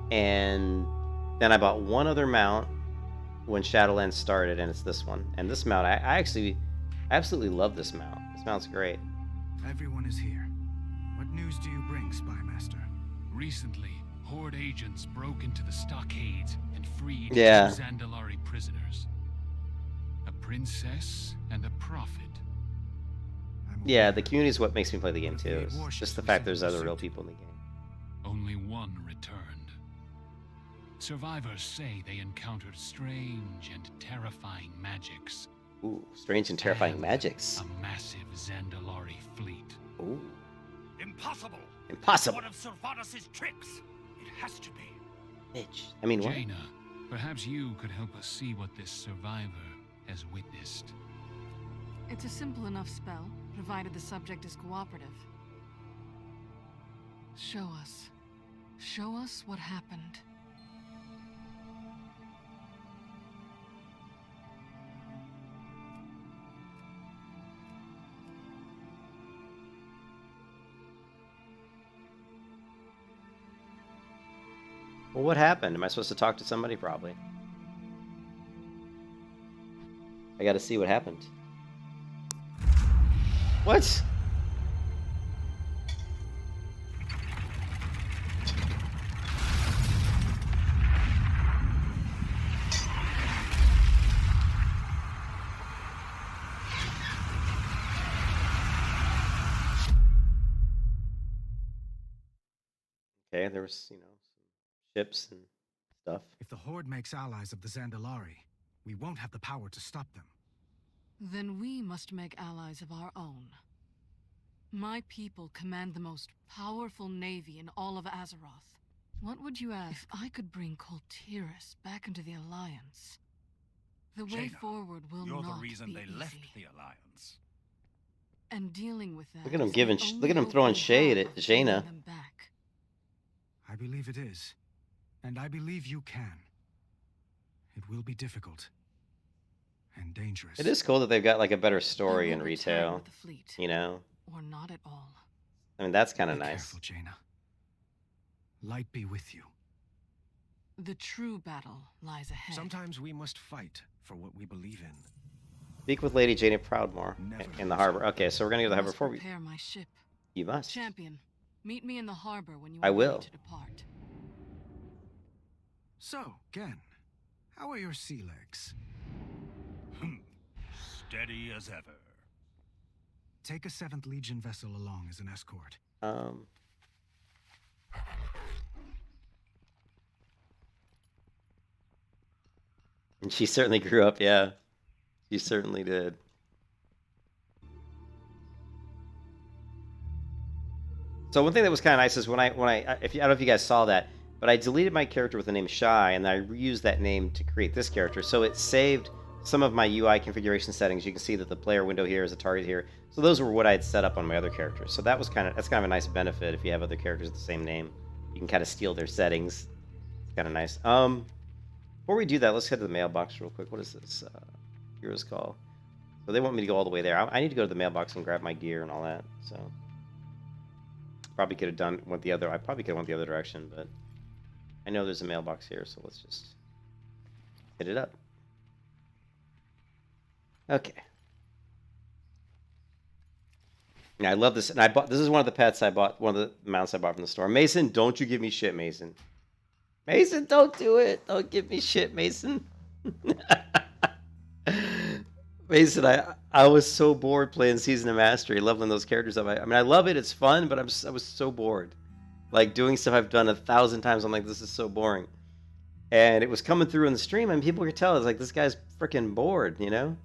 And then I bought one other mount when Shadowlands started, and it's this one. And this mount, I absolutely love this mount. This mount's great. Everyone is here. What news do you bring, Spymaster? Recently, Horde agents broke into the stockades and freed 2 Yeah. Zandalari prisoners. A princess and a prophet. Yeah, the community is what makes me play the game too. It's just the fact there's other real people in the game. Only one returned. Survivors say they encountered strange and terrifying magics. Ooh, strange and terrifying and magics. A massive Zandalari fleet. Ooh, Impossible! impossible. One of Sylvanas' tricks! It has to be. Bitch. I mean, what? Jaina, perhaps you could help us see what this survivor has witnessed. It's a simple enough spell, provided the subject is cooperative. Show us. Show us what happened. Well, what happened? Am I supposed to talk to somebody? Probably. I gotta see what happened. What? Okay, there was, some ships and stuff. If the Horde makes allies of the Zandalari, we won't have the power to stop them. Then we must make allies of our own. My people command the most powerful navy in all of Azeroth. What would you ask if I could bring Koltiris back into the Alliance? The way Jaina, forward will you're not the reason be they easy. left the Alliance. And dealing with that. Look at him is the giving. Look at him only throwing hope we shade have at of bringing Jaina. them back. I believe it is. And I believe you can. It will be difficult. And dangerous. It is cool that they've got like a better story I in will return retail. with the fleet, Or not at all. I mean, that's kind of Be nice. careful, Jaina. Light be with you. The true battle lies ahead. Sometimes we must fight for what we believe in. Speak with Lady Jaina Proudmoore Never in the harbor. Okay, so we're gonna go to the I harbor must before we. prepare my ship. You must. Champion, meet me in the harbor when you I are will. ready to depart. So, Gen, how are your sea legs? Steady as ever. Take a 7th Legion vessel along as an escort. And she certainly grew up. Yeah, she certainly did. So one thing that was kind of nice is when I if you, I don't know if you guys saw that, but I deleted my character with the name Shy, and I reused that name to create this character. So it saved some of my UI configuration settings. You can see that the player window here is a target here. So those were what I had set up on my other characters. So that's kind of a nice benefit if you have other characters with the same name. You can kind of steal their settings. It's kind of nice. Before we do that, let's head to the mailbox real quick. What is this? Hero's Call. So they want me to go all the way there. I need to go to the mailbox and grab my gear and all that. So probably could have went the other. I probably could have went the other direction, but I know there's a mailbox here, so let's just hit it up. Okay. Yeah, I love this, and this is one of the pets I bought, one of the mounts I bought from the store. Mason, don't you give me shit, Mason. Mason, don't do it. Don't give me shit, Mason. Mason, I was so bored playing Season of Mastery, leveling those characters up. I mean, I love it. It's fun, but I was so bored. Like, doing stuff I've done 1,000 times, I'm like, this is so boring. And it was coming through in the stream, and people could tell, it's like, this guy's freaking bored, you know?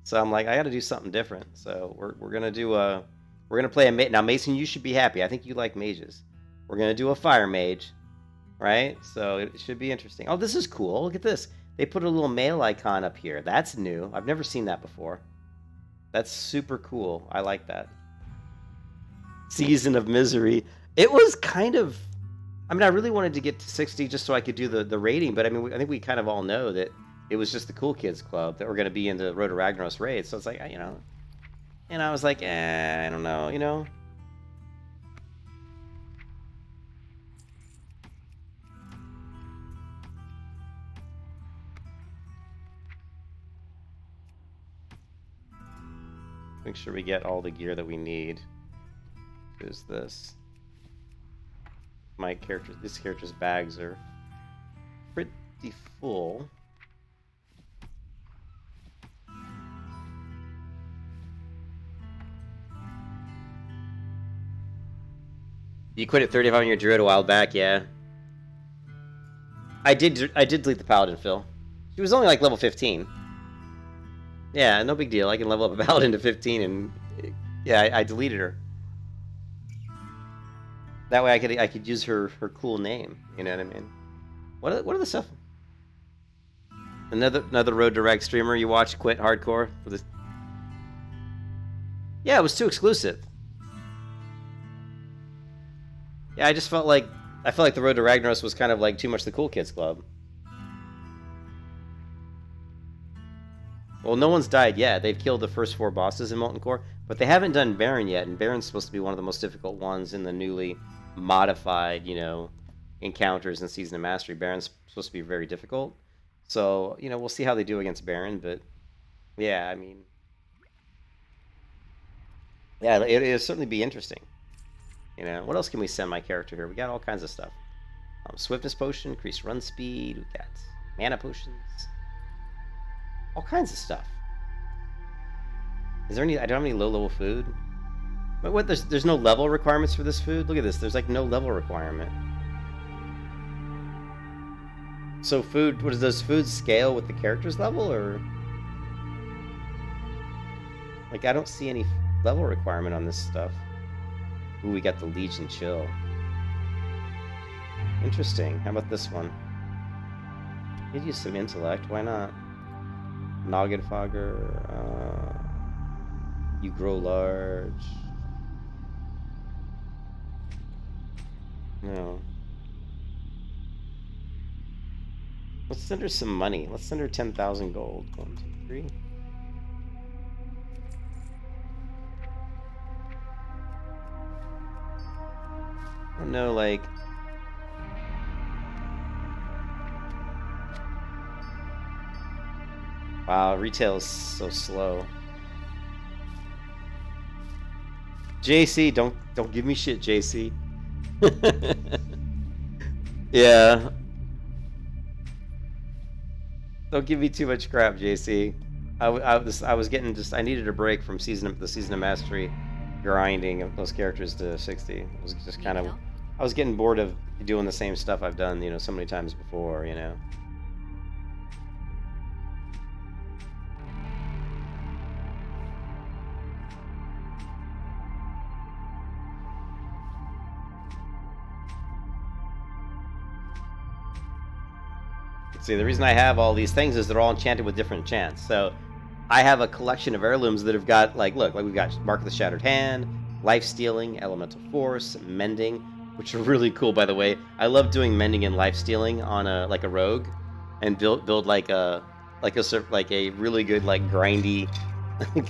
So I'm like, I got to do something different. So we're going to do a... We're going to play a mage. Now, Mason, you should be happy. I think you like mages. We're going to do a fire mage, right? So it should be interesting. Oh, this is cool. Look at this. They put a little mail icon up here. That's new. I've never seen that before. That's super cool. I like that. Season of Misery. It was kind of... I mean, I really wanted to get to 60 just so I could do the rating, but I mean, I think we kind of all know that it was just the Cool Kids Club that were going to be in the Road to Ragnaros raid. So it's like, you know... And I was like, I don't know, you know? Make sure we get all the gear that we need. Is this? This character's bags are pretty full. You quit at 35 on your druid a while back, yeah. I did delete the paladin, Phil. She was only like level 15. Yeah, no big deal. I can level up a paladin to 15, and yeah, I deleted her. That way I could use her cool name. You know what I mean? What are the stuff? Another Road to Rag streamer you watch quit hardcore for this? Yeah, it was too exclusive. Yeah, I felt like the Road to Ragnaros was kind of like too much the Cool Kids Club. Well, no one's died yet. They've killed the first 4 bosses in Molten Core, but they haven't done Baron yet, and Baron's supposed to be one of the most difficult ones in the newly modified, you know, encounters in Season of Mastery. Baron's supposed to be very difficult. So, you know, we'll see how they do against Baron, but yeah, I mean, yeah, it'll certainly be interesting. You know, what else can we send my character here? We got all kinds of stuff. Swiftness potion, increased run speed. We got mana potions, all kinds of stuff. Is there any? I don't have any low-level food. But what? There's no level requirements for this food. Look at this. There's like no level requirement. So food. What does those foods scale with the character's level, or like I don't see any level requirement on this stuff. Ooh, we got the Legion Chill. Interesting. How about this one? Could use some intellect. Why not? Noggin Fogger. You grow large. No. Let's send her some money. Let's send her 10,000 gold. 1, 2, 3. I don't know, like... Wow, retail is so slow. JC, don't give me shit, JC. Yeah. Don't give me too much crap, JC. I was getting I needed a break from the season of Mastery grinding of those characters to 60. It was just kind of, I was getting bored of doing the same stuff I've done, you know, so many times before, you know. See, the reason I have all these things is they're all enchanted with different enchants. So I have a collection of heirlooms that have got, like, look, like we've got Mark of the Shattered Hand, Life Stealing, Elemental Force, Mending, which are really cool, by the way. I love doing Mending and Life Stealing on a rogue, and build like a really good, like, grindy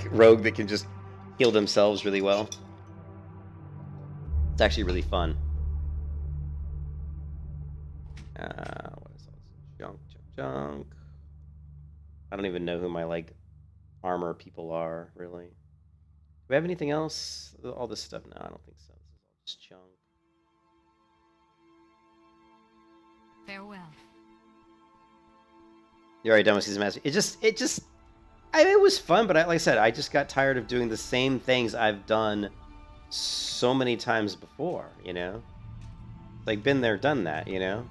rogue that can just heal themselves really well. It's actually really fun. What is all this? Junk. I don't even know who my, like, armor people are, really. Do we have anything else? All this stuff? No, I don't think so. This is all just junk. Farewell. You're already done with Season Master. It was fun, but like I said, I just got tired of doing the same things I've done so many times before, you know? Like, been there, done that, you know?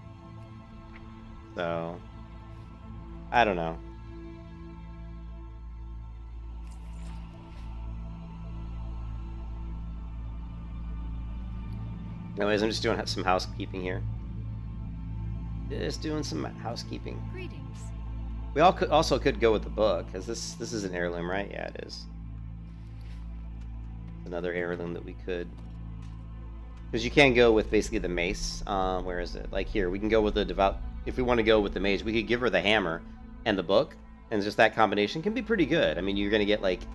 So, I don't know. Anyways, I'm just doing some housekeeping here. Just doing some housekeeping. Greetings. We also could go with the book, because this is an heirloom, right? Yeah, it is. Another heirloom that we could... Because you can go with basically the mace. Where is it? Like here, we can go with the devout... If we want to go with the mage, we could give her the hammer and the book, and just that combination can be pretty good. I mean, you're going to get, like... It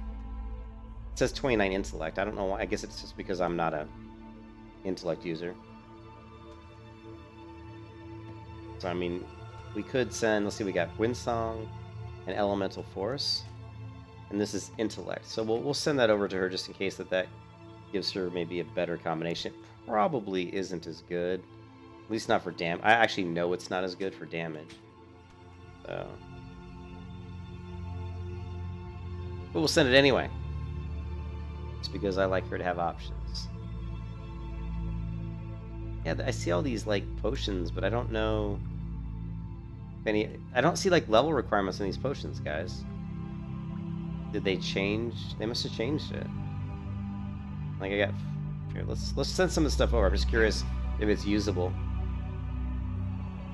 says 29 intellect. I don't know why. I guess it's just because I'm not a intellect user. So, I mean, we could send... Let's see, we got Windsong and Elemental Force. And this is intellect. So we'll send that over to her just in case that gives her maybe a better combination. Probably isn't as good. At least not for damage. I actually know it's not as good for damage. So. But we'll send it anyway. Just because I like her to have options. Yeah, I see all these, like, potions, but I don't know if any... I don't see, like, level requirements in these potions, guys. Did they change? They must have changed it. Like, I got... Here, let's send some of the stuff over. I'm just curious if it's usable.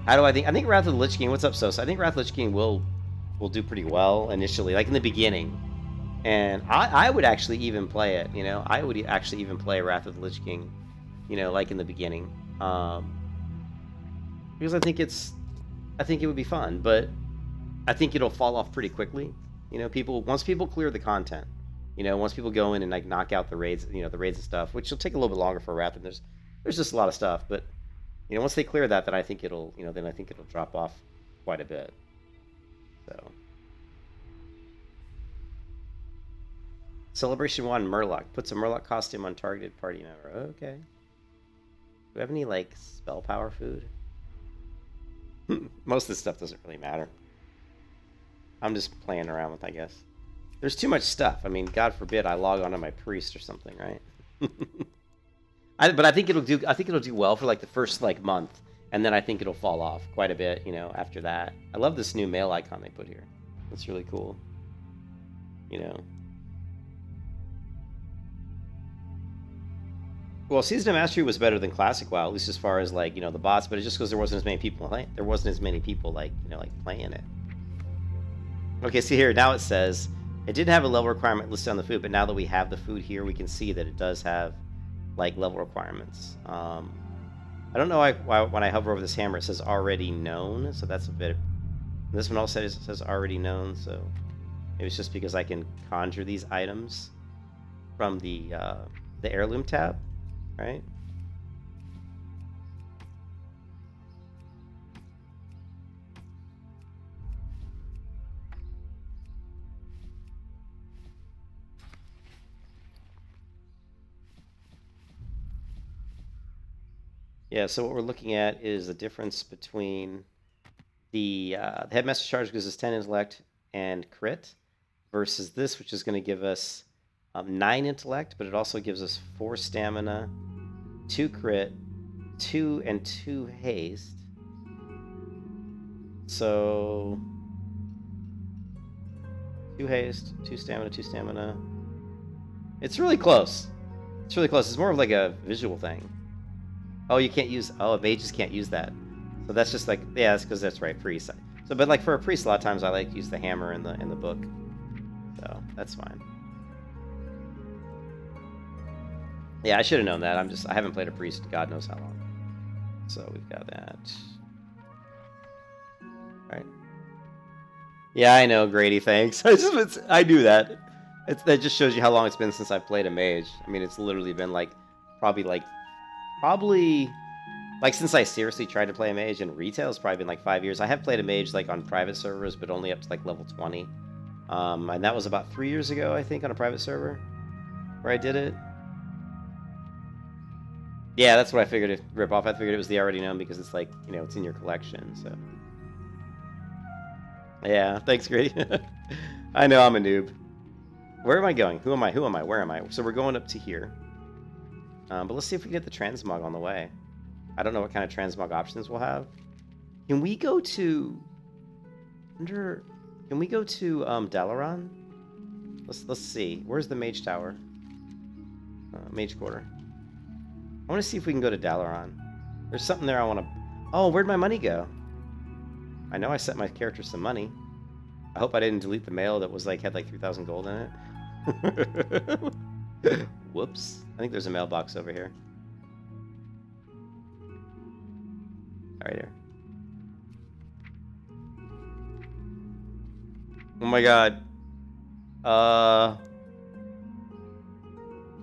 How do I think? I think Wrath of the Lich King... What's up, Sos? I think Wrath of the Lich King will do pretty well initially, like in the beginning. And I would actually even play it, you know? I would actually even play Wrath of the Lich King, you know, like in the beginning. Because I think it would be fun, but I think it'll fall off pretty quickly. You know, once people clear the content, you know, once people go in and, like, knock out the raids, you know, the raids and stuff, which will take a little bit longer for Wrath, and there's just a lot of stuff, but You know, once they clear that, then I think it'll, then I think it'll drop off quite a bit. So. Celebration 1, Murloc. Puts a Murloc costume on targeted party member. Okay. Do we have any, like, spell power food? Most of this stuff doesn't really matter. I'm just playing around with, I guess. There's too much stuff. I mean, God forbid I log on to my priest or something, right? But I think it'll do well for like the first like month, and then I think it'll fall off quite a bit, after that. I love this new mail icon they put here. It's really cool. Well, Season of Mastery was better than Classic WoW, at least as far as like, the bots, but it's just because there wasn't as many people playing. There wasn't as many people like playing it. Okay, see here, now it says it didn't have a level requirement listed on the food, but now that we have the food here, we can see that it does have like level requirements. I don't know why when I hover over this hammer it says already known, so that's a bit. This one also says already known, so maybe it's just because I can conjure these items from the heirloom tab, right? Yeah, so what we're looking at is the difference between the Headmaster Charge gives us 10 intellect and crit versus this, which is going to give us 9 intellect, but it also gives us 4 stamina, 2 crit, 2 and 2 haste. So 2 haste, 2 stamina, 2 stamina. It's really close. It's really close. It's more of like a visual thing. Oh, you can't use... Oh, mages can't use that. So that's just like... Yeah, that's because that's right, priest. So, but like for a priest, a lot of times I like to use the hammer in the book. So, that's fine. Yeah, I should have known that. I haven't played a priest in God knows how long. So, we've got that. All right. Yeah, I know, Grady, thanks. I knew that. That just shows you how long it's been since I've played a mage. I mean, it's literally been like... Probably like since I seriously tried to play a mage in retail, it's probably been like 5 years. I have played a mage like on private servers, but only up to like level 20. And that was about 3 years ago, I think, on a private server where I did it. Yeah, that's what I figured to rip off. I figured it was the already known because it's like, it's in your collection, so. Yeah, thanks, Grady. I know I'm a noob. Where am I going? Who am I? Where am I? So we're going up to here. But let's see if we can get the transmog on the way. I don't know what kind of transmog options we'll have. Can we go to... Can we go to Dalaran? Let's see. Where's the mage tower? Mage quarter. I want to see if we can go to Dalaran. There's something there I want to... Oh, where'd my money go? I know I sent my character some money. I hope I didn't delete the mail that was like had like 3,000 gold in it. Whoops. I think there's a mailbox over here. Right here. Oh my god.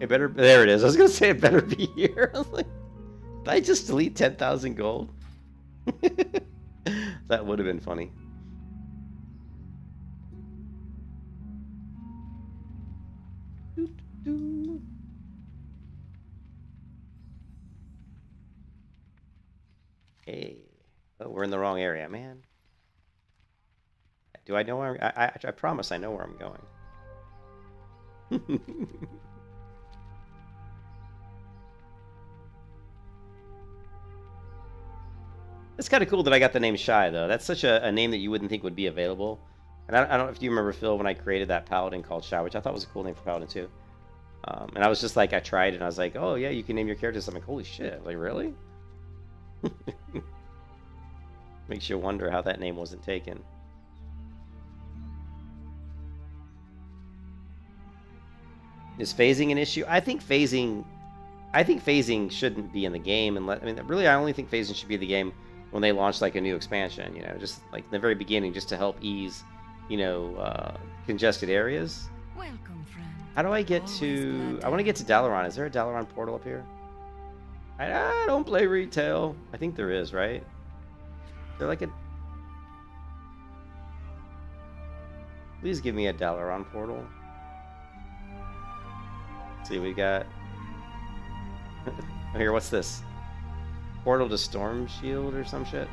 It better... There it is. I was going to say it better be here. I was like, did I just delete 10,000 gold? That would have been funny. Hey. Oh, we're in the wrong area, man. Do I know where I promise I know where I'm going. It's kind of cool that I got the name Shy, though. That's such a name that you wouldn't think would be available. And I don't know if you remember, Phil, when I created that paladin called Shy, which I thought was a cool name for paladin, too. And I was just like, I tried, and I was like, oh, yeah, you can name your characters. I'm like, holy shit. Like, really? Makes you wonder how that name wasn't taken. Is phasing an issue? I think phasing shouldn't be in the game. And I mean, really, I only think phasing should be in the game when they launch like a new expansion. Just like in the very beginning, just to help ease, congested areas. Welcome, friend. How do I get to? I want to get to Dalaran. Is there a Dalaran portal up here? I don't play retail. I think there is, right? They're like a... Please give me a Dalaran portal. Let's see, we got... Here, what's this? Portal to Storm Shield or some shit?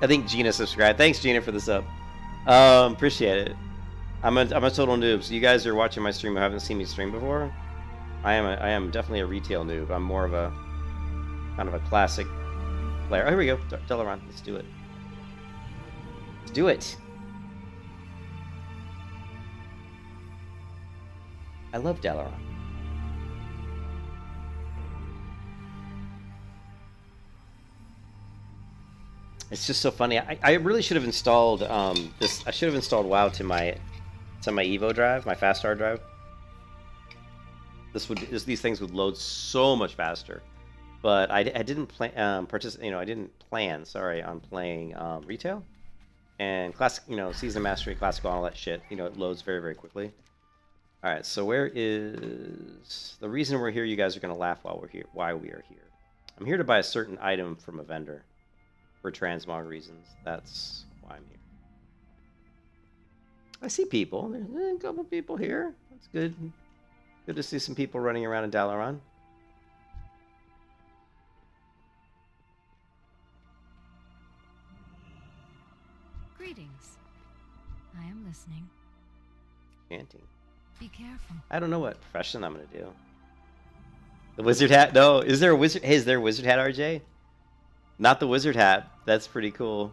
I think Gina subscribed. Thanks, Gina, for the sub. Appreciate it. I'm a total noob. So you guys are watching my stream who haven't seen me stream before. I am definitely a retail noob. I'm more of a kind of a classic player. Oh, here we go. Dalaran. Let's do it. Let's do it. I love Dalaran. It's just so funny. I really should have installed this. I should have installed WoW to my Evo drive, my fast hard drive. These things would load so much faster, but I didn't plan I didn't plan. Sorry, on playing retail and classic. Season mastery, classical, and all that shit. It loads very, very quickly. All right, so where is the reason we're here? You guys are gonna laugh while we're here. Why we are here? I'm here to buy a certain item from a vendor. For transmog reasons. That's why I'm here. I see people. There's a couple people here. That's good. Good to see some people running around in Dalaran. Greetings. I am listening. Chanting. Be careful. I don't know what profession I'm going to do. The wizard hat? No. Is there a wizard? Hey, is there a wizard hat, RJ? Not the wizard hat. That's pretty cool.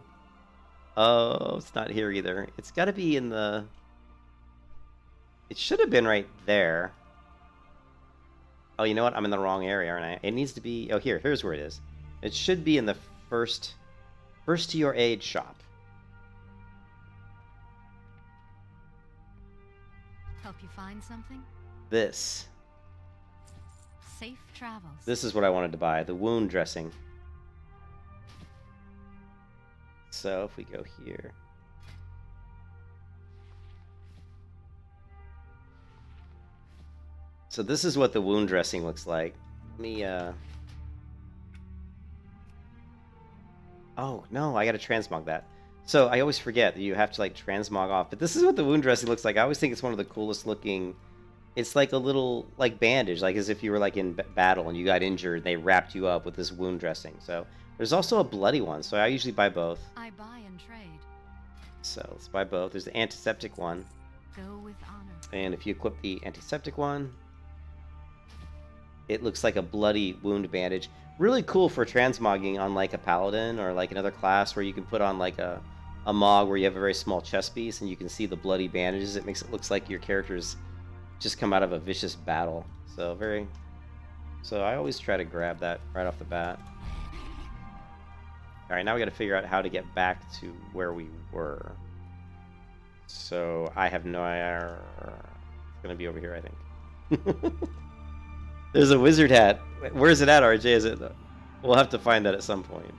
Oh, it's not here either. It's got to be in the... It should have been right there. Oh, you know what? I'm in the wrong area, aren't I? It needs to be... Oh, here's where it is. It should be in the first to your age shop. Help you find something? This. Safe travels. This is what I wanted to buy. The wound dressing. So if we go here, so this is what the wound dressing looks like. Let me oh no, I gotta transmog that. So I always forget that you have to like transmog off, but this is what the wound dressing looks like. I always think it's one of the coolest looking. It's like a little like bandage, like as if you were like in battle and you got injured, they wrapped you up with this wound dressing. So there's also a bloody one, so I usually buy both. I buy and trade. So let's buy both. There's the antiseptic one. Go with honor. And if you equip the antiseptic one, it looks like a bloody wound bandage. Really cool for transmogging on like a paladin or like another class where you can put on like a mog where you have a very small chest piece and you can see the bloody bandages. It makes it looks like your character's just come out of a vicious battle. So I always try to grab that right off the bat. Alright, now we gotta figure out how to get back to where we were. So I have no idea. It's gonna be over here, I think. There's a wizard hat. Where's it at, RJ? Is it? We'll have to find that at some point.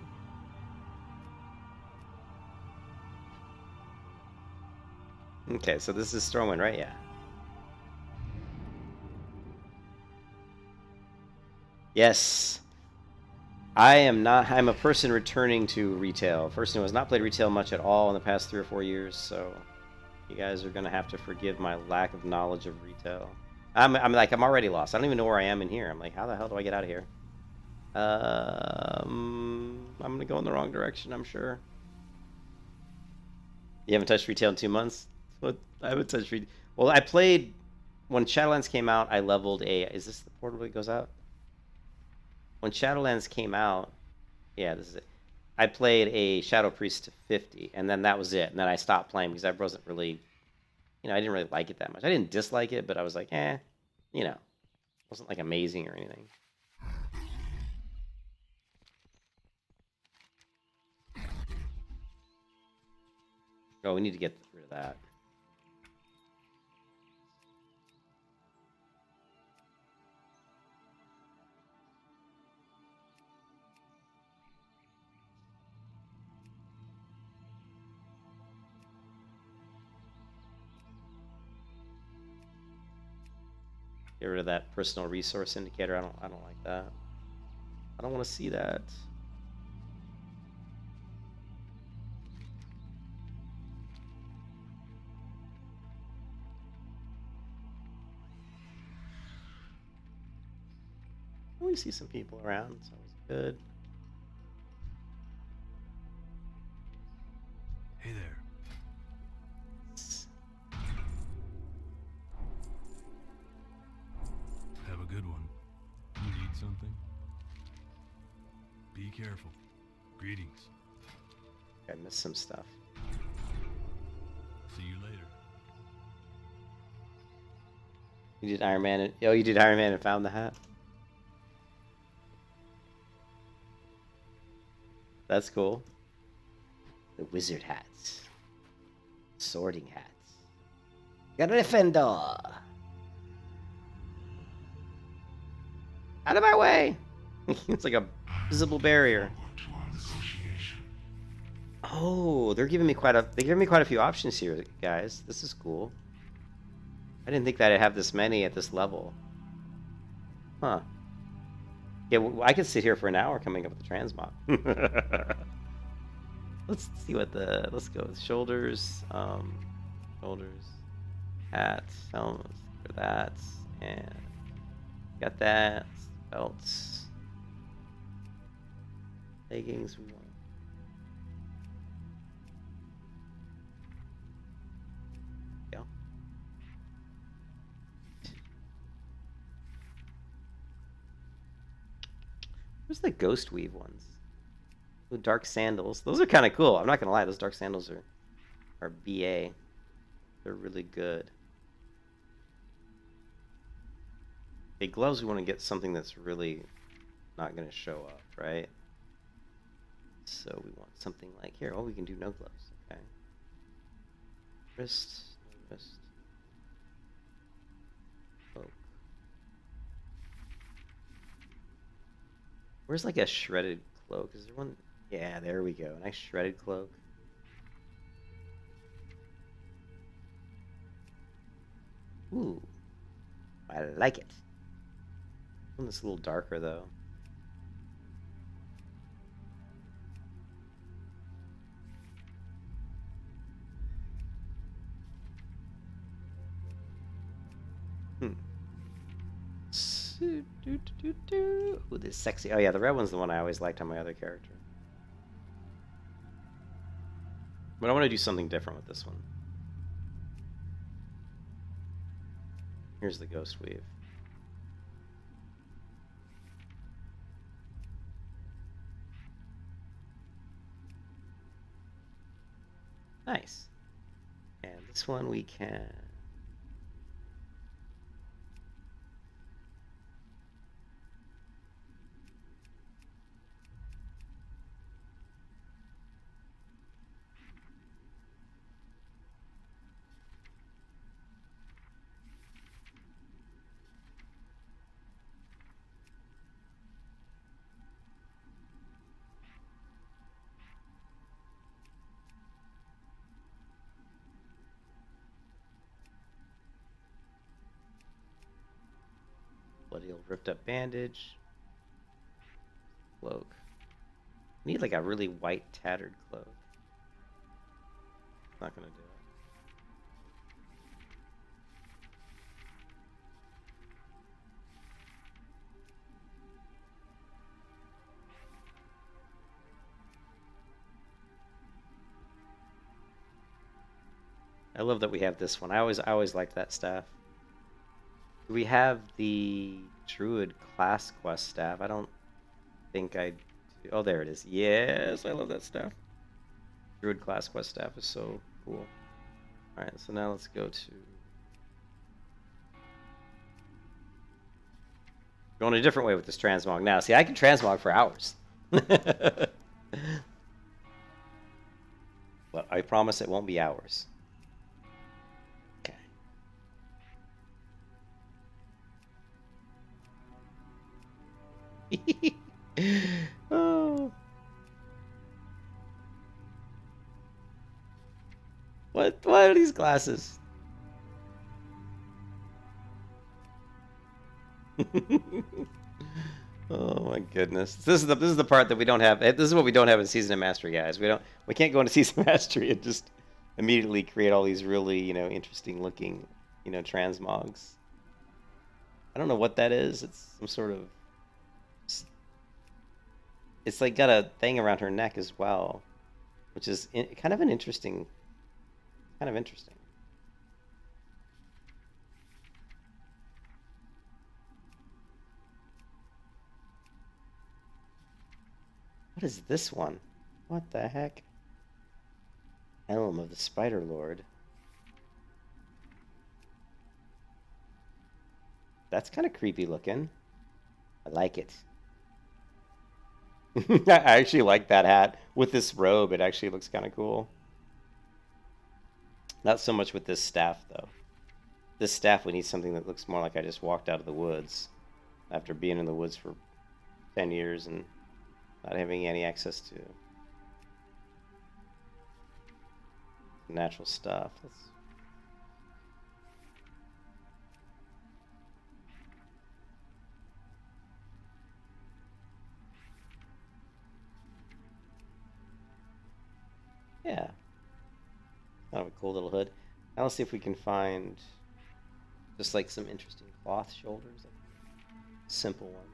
Okay, so this is Stormwind, right? Yeah. Yes. I'm a person returning to retail. A person who has not played retail much at all in the past 3 or 4 years, so you guys are gonna have to forgive my lack of knowledge of retail. I'm already lost. I don't even know where I am in here. I'm like, how the hell do I get out of here? I'm gonna go in the wrong direction, I'm sure. You haven't touched retail in 2 months? What? I haven't touched retail. Well, I played when Shadowlands came out. I leveled a. Is this the portal that goes out? When Shadowlands came out, yeah, this is it. I played a Shadow Priest to 50, and then that was it. And then I stopped playing because I wasn't really, I didn't really like it that much. I didn't dislike it, but I was like, it wasn't like amazing or anything. Oh, we need to get rid of that. Get rid of that personal resource indicator. I don't like that. I don't want to see that. We see some people around, so it's good. Hey there. Have a good one. You need something? Be careful. Greetings. I missed some stuff. See you later. You did Iron Man. Oh, you did Iron Man and found the hat. That's cool. The wizard hats. Sorting hats. Gryffindor. Out of my way! It's like a visible barrier. Oh, they're giving me quite a few options here, guys. This is cool. I didn't think that I'd have this many at this level. Huh. Yeah, I could sit here for an hour coming up with the transmog. Let's see what let's go with shoulders, shoulders, hats, helmets, for that, and got that, belts, leggings, we want. Yeah. Where's the ghost weave ones? The dark sandals. Those are kind of cool. I'm not gonna lie. Those dark sandals are BA. They're really good. Okay, gloves. We want to get something that's really not gonna show up, right? So we want something like here. Oh, we can do no gloves. Okay. Wrist. Wrist. Cloak. Where's like a shredded cloak? Is there one? Yeah, there we go. Nice shredded cloak. Ooh. I like it. One that's a little darker though. Ooh, this sexy. Oh yeah, the red one's the one I always liked on my other character. But I want to do something different with this one. Here's the ghost weave. Nice. And this one we can... bloody old ripped up bandage. Cloak. Need like a really white tattered cloak. Not gonna do it. I love that we have this one. I always liked that staff. We have the Druid class quest staff. I don't think I... Oh, there it is. Yes, I love that staff. Druid class quest staff is so cool. Alright, so now let's go to... Going a different way with this transmog now. See, I can transmog for hours. But I promise it won't be hours. Oh. What are these glasses? Oh my goodness. This is the part that we don't have. This is what we don't have in Season of Mastery, guys. We can't go into Season of Mastery and just immediately create all these really, interesting looking, transmogs. I don't know what that is. It's some sort of, it's like got a thing around her neck as well, which is kind of interesting. What is this one? What the heck? Helm of the Spider Lord. That's kind of creepy looking. I like it. I actually like that hat. With this robe, it actually looks kind of cool. Not so much with this staff, though. This staff, we need something that looks more like I just walked out of the woods after being in the woods for 10 years and not having any access to natural stuff. Yeah. Kind of a cool little hood. Now let's see if we can find just like some interesting cloth shoulders. Like simple ones.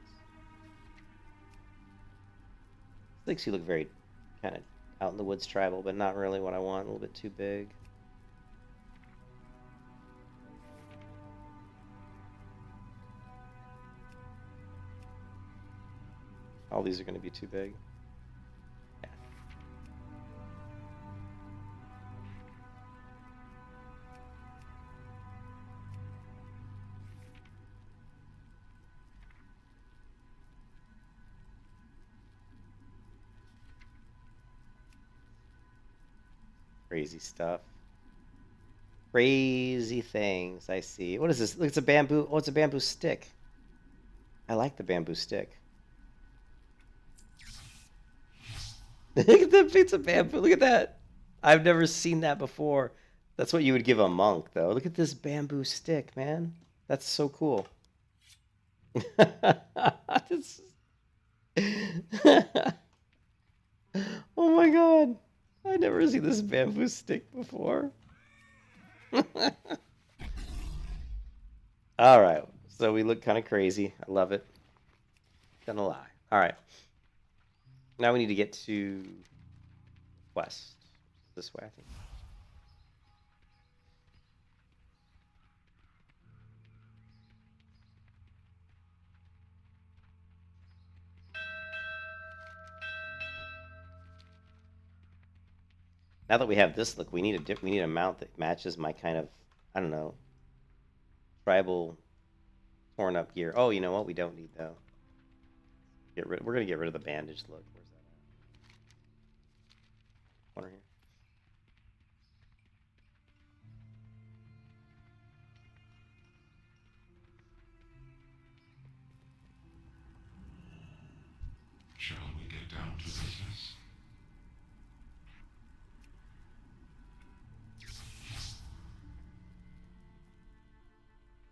Makes you look very kind of out in the woods tribal, but not really what I want. A little bit too big. All these are going to be too big. Yeah. Crazy stuff. Crazy things I see. What is this? Look, it's a bamboo. Oh, it's a bamboo stick. I like the bamboo stick. Look at that piece of bamboo. Look at that. I've never seen that before. That's what you would give a monk, though. Look at this bamboo stick, man. That's so cool. Oh my god. I've never seen this bamboo stick before. Alright, so we look kind of crazy. I love it. Gonna lie. Alright. Now we need to get to west. This way, I think. Now that we have this look, we need a mount that matches my kind of, I don't know, tribal torn up gear. Oh, you know what? We don't need though. We're gonna get rid of the bandage look. Where's that at? Corner here. Shall we get down to business?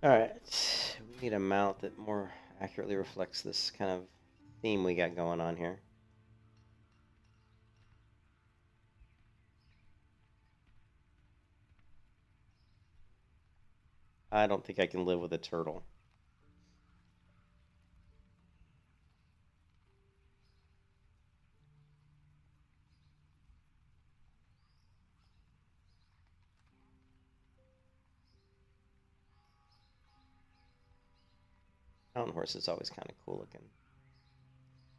Alright, we need a mount that more accurately reflects this kind of theme we got going on here. I don't think I can live with a turtle. Mountain horse is always kind of cool looking.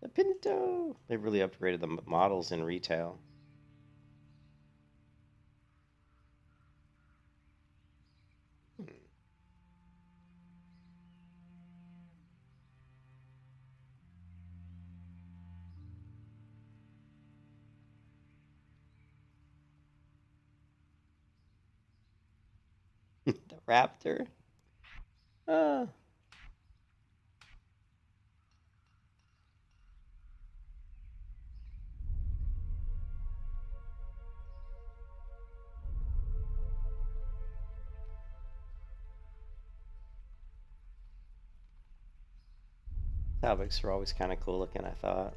The Pinto! They really upgraded the models in retail. The raptor? Ah. Topics were always kind of cool looking, I thought.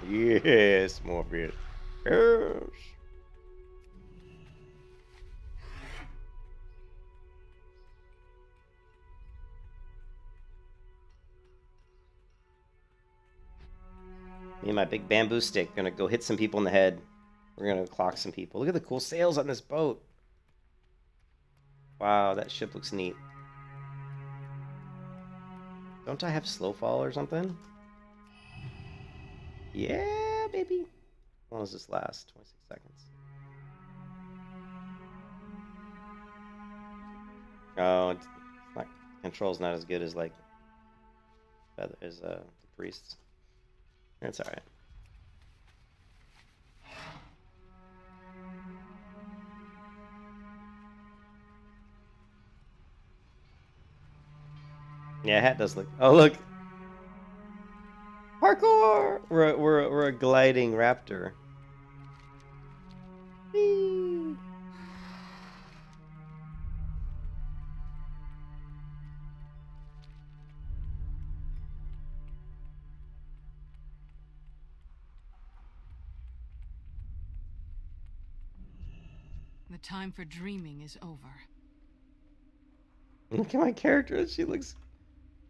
Yes, more beer. Yes. Me and my big bamboo stick gonna go hit some people in the head. We're gonna clock some people. Look at the cool sails on this boat. Wow, that ship looks neat. Don't I have slow fall or something? Yeah, baby. How long does this last? 26 seconds. Oh, it's not, control's not as good as like the priests. It's alright. Yeah, hat does look. Oh look, parkour! We're a gliding raptor. Whee! The time for dreaming is over. Look at my character. She looks.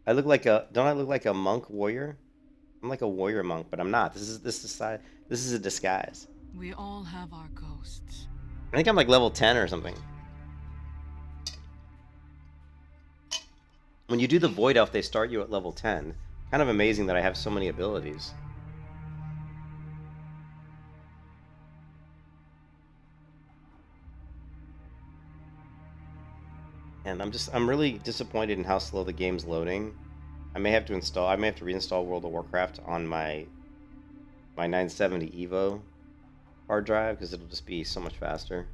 I look like a. Don't I look like a monk warrior? I'm like a warrior monk, but I'm not. This is a disguise. We all have our ghosts. I think I'm like level 10 or something. When you do the Void Elf, they start you at level 10. Kind of amazing that I have so many abilities. And I'm really disappointed in how slow the game's loading. I may have to reinstall World of Warcraft on my 970 Evo hard drive because it'll just be so much faster.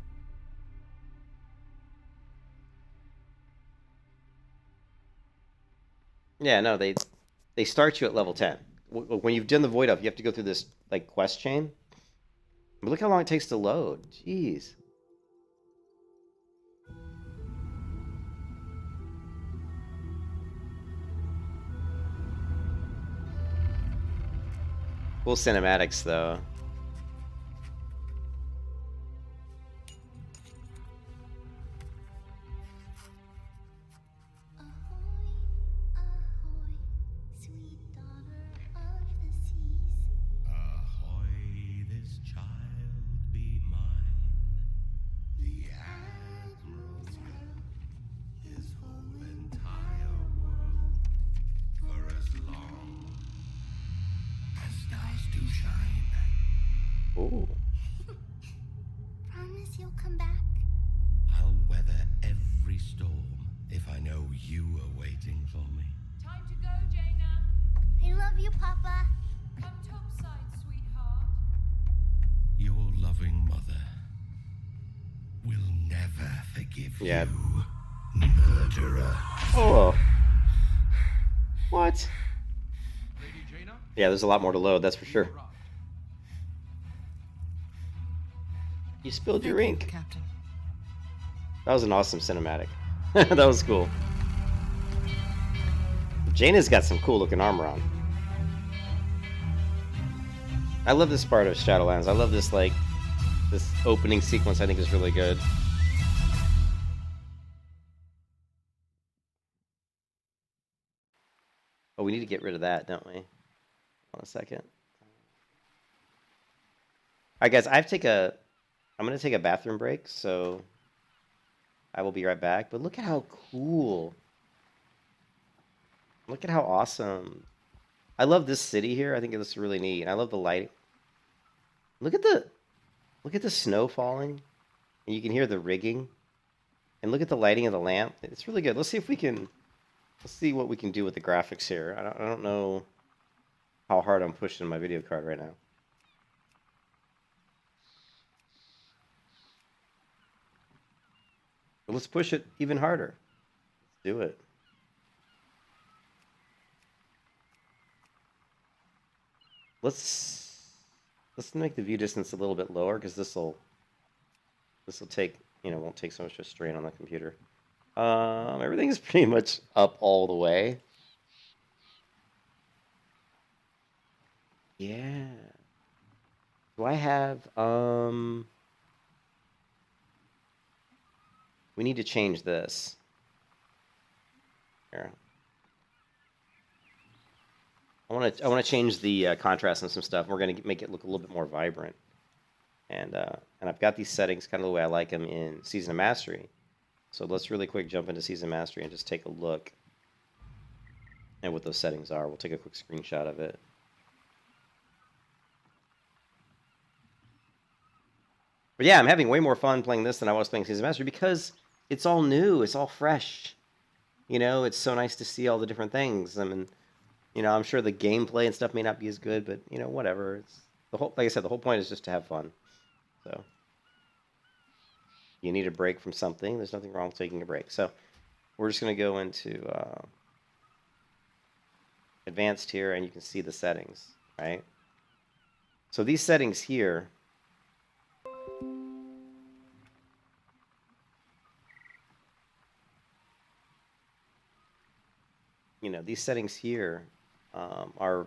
Yeah, no, they start you at level 10. When you've done the Void Elf, you have to go through this like quest chain. But look how long it takes to load. Jeez. Cool cinematics, though. Ahoy, this child be mine. The Admiral's girl, his whole entire world, for as long as stars do shine. Ooh. Promise you'll come back? I'll weather every storm if I know you are waiting for me. Time to go, Jaina. I love you, Papa. Come topside, sweetheart. Your loving mother will never forgive Yeah. you, murderer. Oh. What? Lady Jaina? Yeah, there's a lot more to load, that's for sure. You spilled your ink. Captain. That was an awesome cinematic. That was cool. Jaina's got some cool looking armor on. I love this part of Shadowlands. I love this this opening sequence. I think is really good. Oh, we need to get rid of that, don't we? Hold on a second. Alright guys, I'm gonna take a bathroom break, so I will be right back. But look at how cool. Look at how awesome. I love this city here. I think it looks really neat. I love the lighting. Look at the snow falling. And you can hear the rigging. And look at the lighting of the lamp. It's really good. Let's see what we can do with the graphics here. I don't know how hard I'm pushing my video card right now. But let's push it even harder. Let's do it. let's make the view distance a little bit lower because this will take, won't take so much of a strain on the computer. Everything's pretty much up all the way. Yeah. Do I have we need to change this. Here. I want to change the contrast and some stuff. We're going to make it look a little bit more vibrant. And I've got these settings kind of the way I like them in Season of Mastery. So let's really quick jump into Season of Mastery and just take a look at what those settings are. We'll take a quick screenshot of it. But yeah, I'm having way more fun playing this than I was playing Season of Mastery because it's all new. It's all fresh. It's so nice to see all the different things. I mean, I'm sure the gameplay and stuff may not be as good, but whatever. It's like I said, the whole point is just to have fun. So you need a break from something. There's nothing wrong with taking a break. So we're just going to go into advanced here, and you can see the settings, right? So these settings here, these settings here are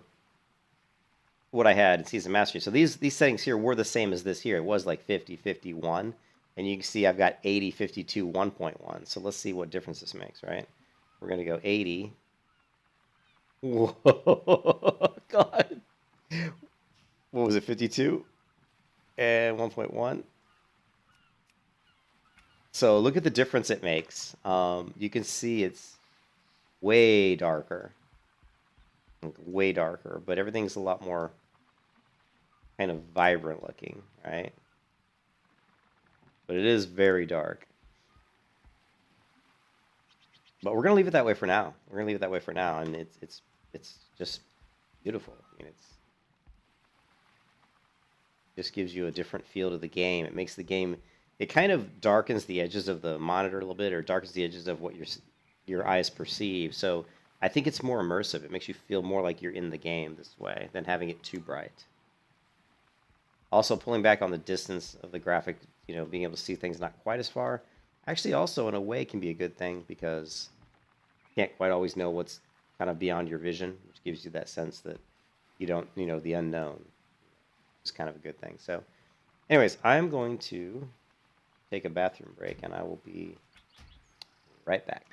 what I had in Season Mastery. So these settings here were the same as this here. It was like 50, 51. And you can see I've got 80, 52, 1.1. So let's see what difference this makes, right? We're going to go 80. Whoa, God. What was it, 52? And 1.1. So look at the difference it makes. You can see it's way darker. Way darker. But everything's a lot more kind of vibrant looking, right? But it is very dark. But we're gonna leave it that way for now. We're gonna leave it that way for now, and it's just beautiful. I mean, just gives you a different feel to the game. It makes the game. It kind of darkens the edges of the monitor a little bit, or darkens the edges of what your eyes perceive. So I think it's more immersive. It makes you feel more like you're in the game this way than having it too bright. Also, pulling back on the distance of the graphic, being able to see things not quite as far, actually also in a way can be a good thing because you can't quite always know what's kind of beyond your vision, which gives you that sense that you don't, the unknown. It's kind of a good thing. So anyways, I'm going to take a bathroom break and I will be right back.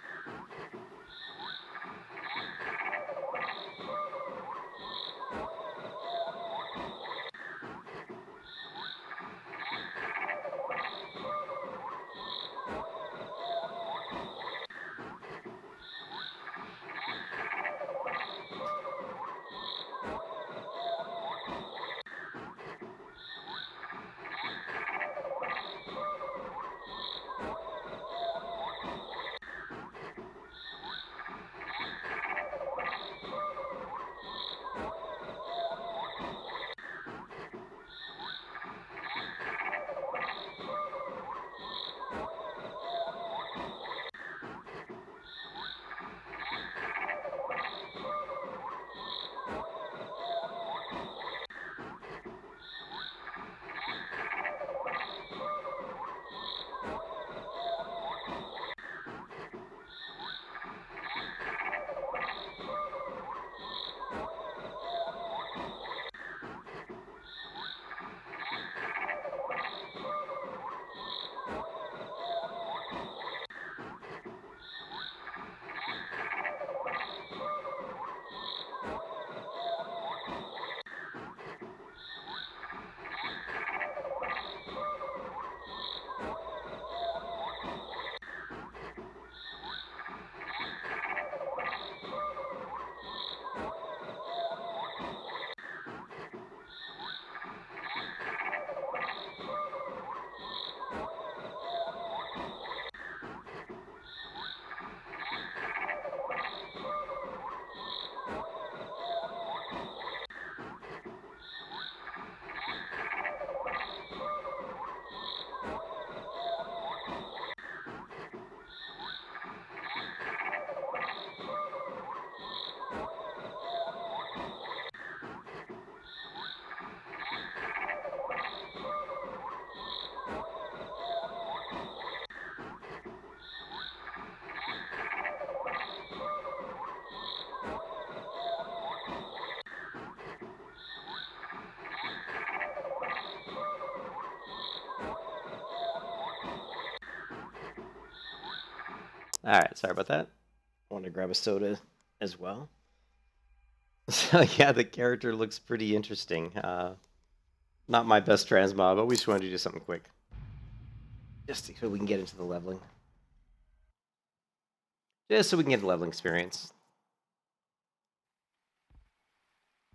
Alright, sorry about that. I wanted to grab a soda as well. So yeah, the character looks pretty interesting. Not my best transmog, but we just wanted to do something quick. Just so we can get into the leveling. Just so we can get the leveling experience.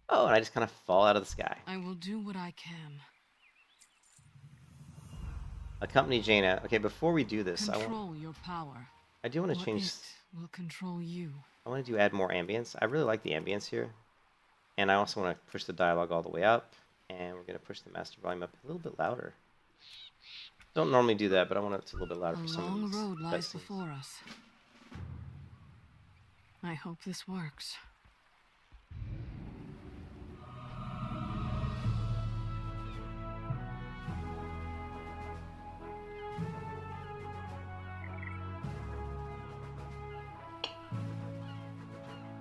Oh, and I just kind of fall out of the sky. I will do what I can. Accompany Jaina. Okay, before we do this, Control your power. I do want to change. It will control you. I want to add more ambience. I really like the ambience here, and I also want to push the dialogue all the way up, and we're going to push the master volume up a little bit louder. Don't normally do that, but I want it to a little bit louder for some of these. A long road lies cutscenes. before us. I hope this works.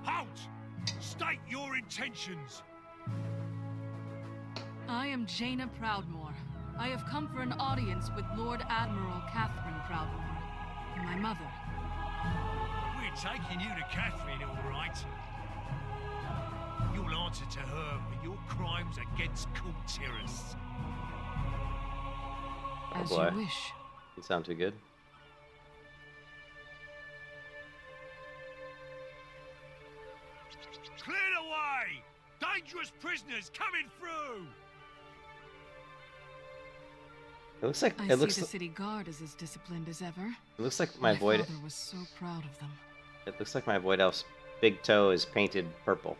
Halt! State your intentions. I am Jaina Proudmoore. I have come for an audience with Lord Admiral Catherine Proudmoore, my mother. We're taking you to Catherine, all right. You'll answer to her for your crimes against Kultiris. Oh As boy. you wish. Didn't sound too good. Clear the way! Dangerous prisoners coming through! It looks like I see the city guard is as disciplined as ever. It looks like my void. father was so proud of them. It looks like my void elf's big toe is painted purple.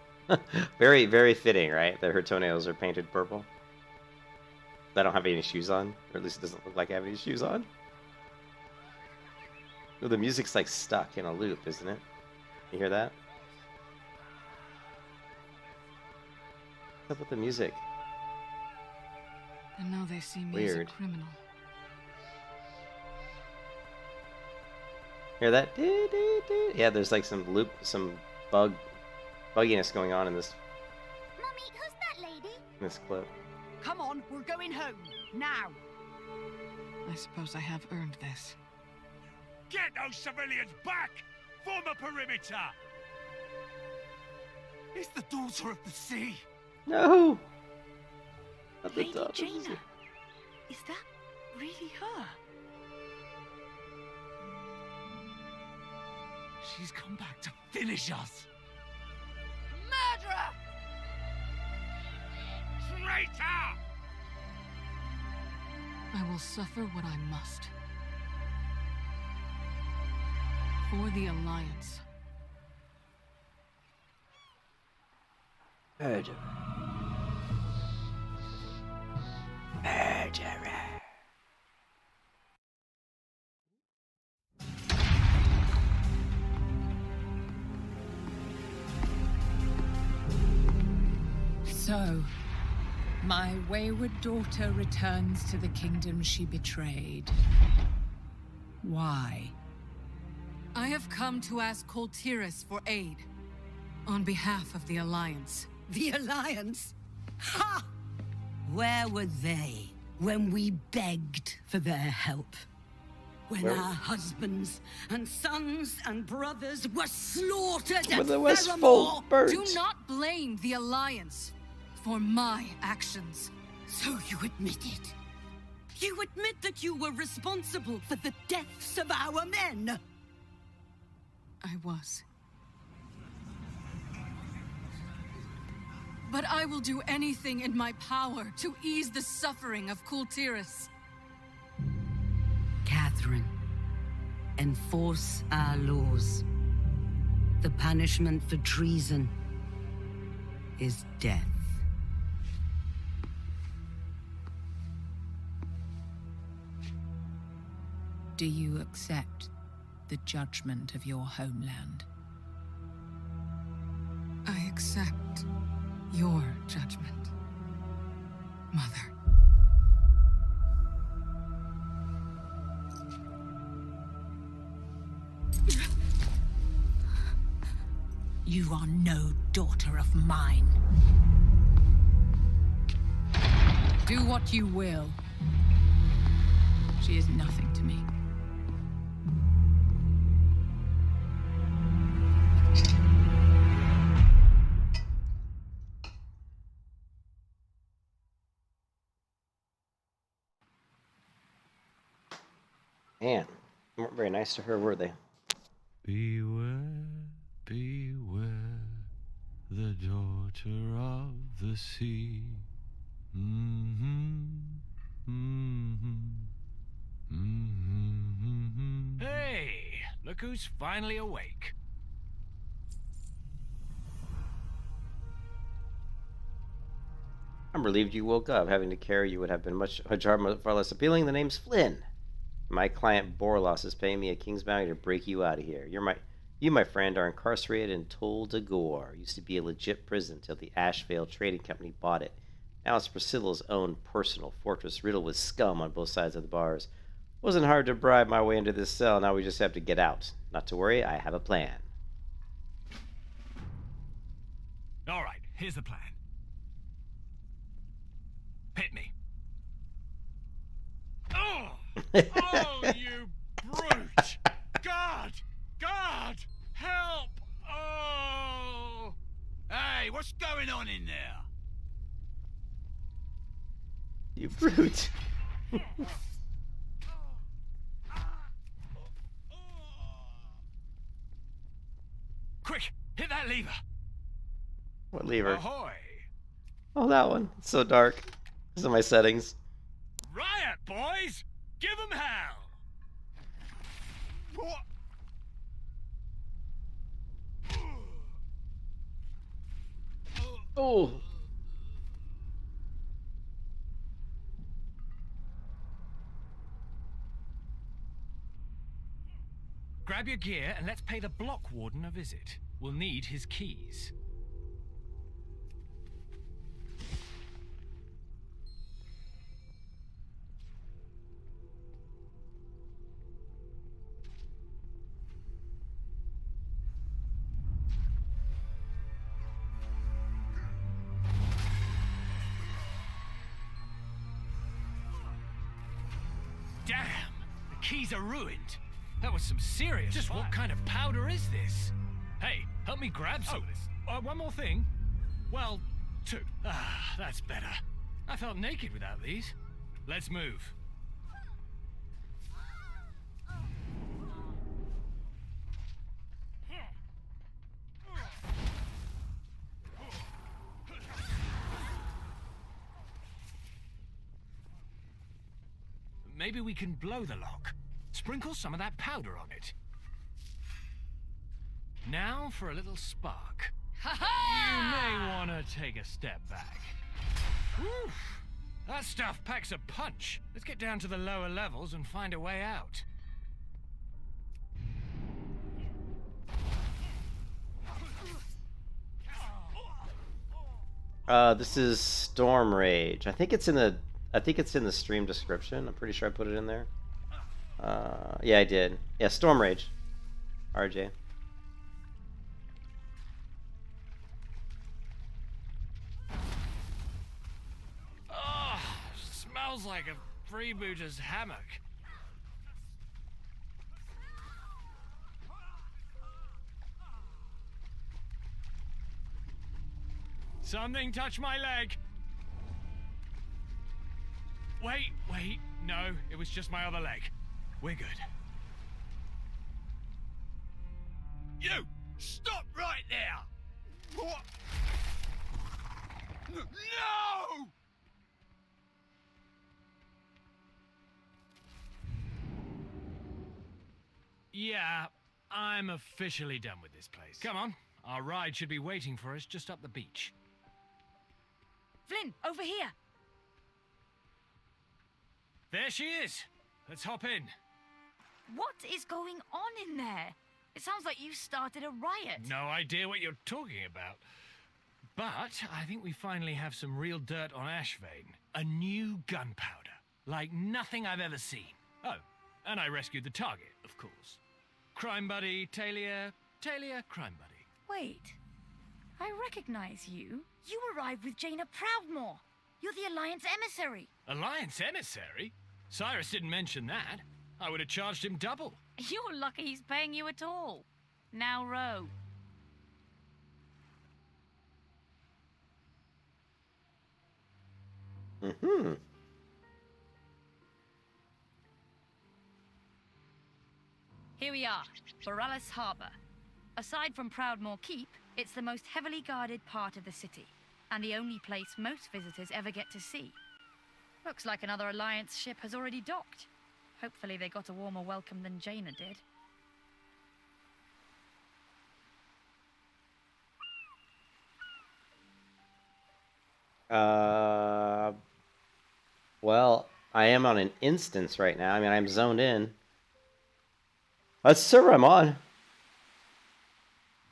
Very, very fitting, right? That her toenails are painted purple. I don't have any shoes on, or at least it doesn't look like I have any shoes on. Oh, the music's like stuck in a loop, isn't it? You hear that? What's up with the music? And now they see me as a Weird. criminal. Hear that? Doo, doo, doo. Yeah, there's like some loop, some bugginess going on in this Mummy, who's that lady? clip. Come on, we're going home. Now. I suppose I have earned this. Get those civilians back! Form a perimeter! It's the daughter of the sea. No! Not the Lady daughter of the Jaina. sea. Is that really her? She's come back to finish us. Murderer! Traitor! I will suffer what I must. For the Alliance. Murderer. Murderer. So, my wayward daughter returns to the kingdom she betrayed. Why? I have come to ask Kultiris for aid. On behalf of the Alliance. The Alliance? Ha! Where were they when we begged for their help? When Where- our husbands and sons and brothers were slaughtered When at the West Theramore? Fold burnt. Do not blame the Alliance for my actions. So you admit it? You admit that you were responsible for the deaths of our men? I was. But I will do anything in my power to ease the suffering of Kultiris. Catherine, enforce our laws. The punishment for treason is death. Do you accept the judgment of your homeland? I accept your judgment, Mother. You are no daughter of mine. Do what you will. She is nothing to me. Man, they weren't very nice to her, were they? Beware, beware, the daughter of the sea. Hey, look who's finally awake. I'm relieved you woke up. Having to carry you would have been much far less appealing. The name's Flynn. My client Borlos is paying me a king's bounty to break you out of here. You, my friend, are incarcerated in Tol de Gore. Used to be a legit prison till the Ashvale Trading Company bought it. Now it's Priscilla's own personal fortress, riddled with scum on both sides of the bars. Wasn't hard to bribe my way into this cell. Now we just have to get out. Not to worry, I have a plan. All right, here's the plan. Hit me. Oh! Oh, you brute! God! God! Help! Oh! Hey, what's going on in there? You brute. Quick, hit that lever. What lever? Ahoy! Oh, that one. It's so dark. These are my settings. Riot, boys! Give 'em hell! What? Oh. Grab your gear and let's pay the block warden a visit. We'll need his keys. Damn! The keys are ruined. That was some serious Just fun. What kind of powder is this? Hey, help me grab some of this. One more thing. Well, two. Ah, that's better. I felt naked without these. Let's move. Maybe we can blow the lock. Sprinkle some of that powder on it. Now for a little spark. You may want to take a step back. Whew. That stuff packs a punch. Let's get down to the lower levels and find a way out. This is Storm Rage. I think it's in the stream description. I'm pretty sure I put it in there. Yeah, I did. Yeah, Storm Rage. RJ. Oh, smells like a freebooter's hammock. Something touched my leg. Wait, no, it was just my other leg. We're good. You! Stop right there! What? No! Yeah, I'm officially done with this place. Come on, our ride should be waiting for us just up the beach. Flynn, over here. There she is. Let's hop in. What is going on in there? It sounds like you started a riot. No idea what you're talking about. But I think we finally have some real dirt on Ashvane. A new gunpowder. Like nothing I've ever seen. Oh, and I rescued the target, of course. Crime buddy, Talia, crime buddy. Wait. I recognize you. You arrived with Jaina Proudmoore. You're the Alliance emissary. Alliance emissary? Cyrus didn't mention that. I would have charged him double. You're lucky he's paying you at all. Now row. Here we are, Borealis Harbor. Aside from Proudmoor Keep, it's the most heavily guarded part of the city, and the only place most visitors ever get to see. Looks like another Alliance ship has already docked. Hopefully they got a warmer welcome than Jaina did. Well, I am on an instance right now. I mean, I'm zoned in. That's the server I'm on.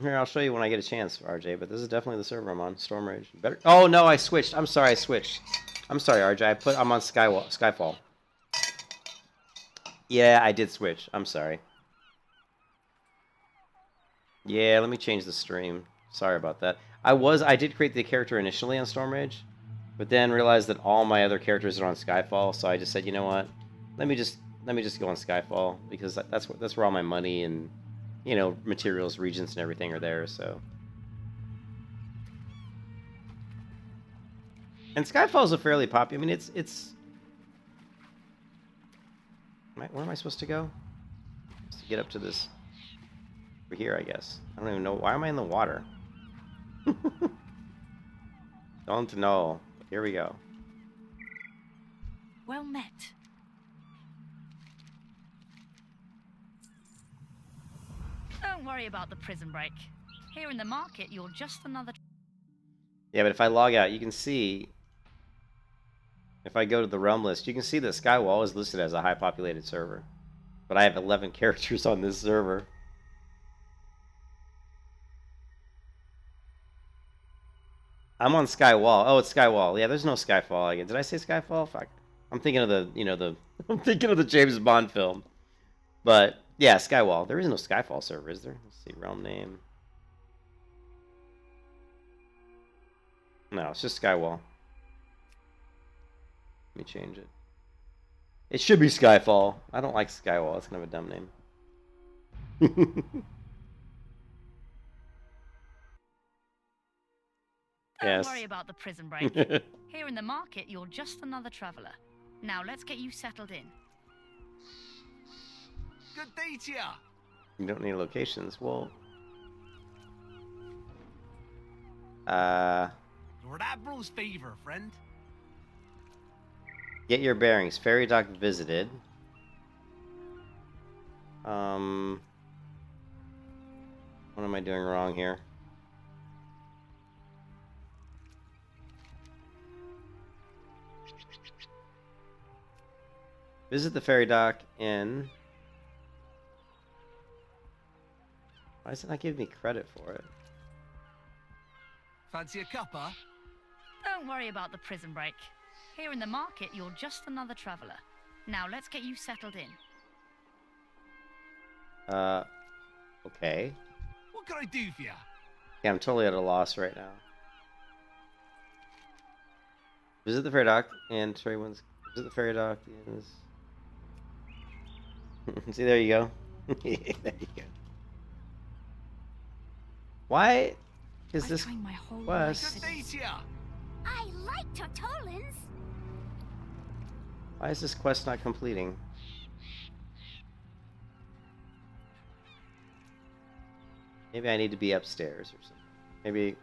Here, I'll show you when I get a chance, RJ, but this is definitely the server I'm on. Storm Rage. Better. Oh, no, I switched. I'm sorry, I switched. I'm sorry, RJ. I'm on Skyfall. Yeah, I did switch. I'm sorry. Yeah, let me change the stream. Sorry about that. I did create the character initially on Storm Rage, but then realized that all my other characters are on Skyfall, so I just said, you know what? Let me just go on Skyfall, because that's where all my money and, you know, materials, regions, and everything are there. So, and Skyfall is a fairly popular. I mean, it's. Where am I supposed to go? To get up to this. Over here, I guess. I don't even know. Why am I in the water? Don't know. Here we go. Well met. Don't worry about the prison break. Here in the market, you're just another... Yeah, but if I log out, you can see... If I go to the realm list, you can see that Skywall is listed as a high-populated server. But I have 11 characters on this server. I'm on Skywall. Oh, it's Skywall. Yeah, there's no Skyfall. Did I say Skyfall? Fuck. I'm thinking of I'm thinking of the James Bond film. But yeah, Skywall. There is no Skyfall server, is there? Let's see, realm name. No, it's just Skywall. Let me change it. It should be Skyfall. I don't like Skywall. It's kind of a dumb name. Don't worry about the prison break. Here in the market, you're just another traveler. Now let's get you settled in. Good day to ya. You don't need locations. Well, Lord Admiral's favor, friend. Get your bearings. Ferry dock visited. What am I doing wrong here? Visit the ferry dock in... Why does it not give me credit for it? Fancy a cuppa? Don't worry about the prison break. Here in the market, you're just another traveler. Now let's get you settled in. Okay. What can I do for ya? Yeah, I'm totally at a loss right now. Visit the ferry dock and visit the ferry dock is... See, there you go. There you go. Why is this quest? I like Tortolans. Why is this quest not completing? Maybe I need to be upstairs or something.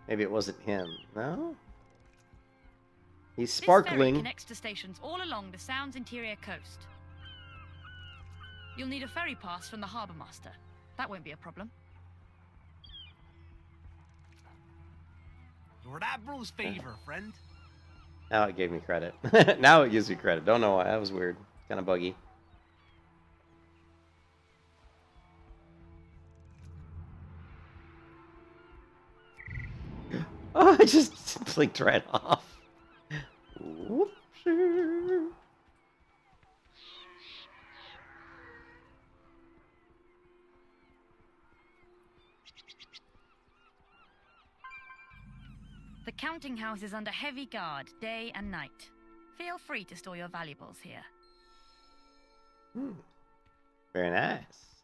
Maybe it wasn't him. No? He's sparkling. This ferry connects to stations all along the Sound's interior coast. You'll need a ferry pass from the harbour master. That won't be a problem. Lord Admiral's favor, friend. Now it gave me credit. Now it gives me credit. Don't know why. That was weird. Kind of buggy. Oh, I just blinked right off. Whoops. The counting house is under heavy guard, day and night. Feel free to store your valuables here. Very nice.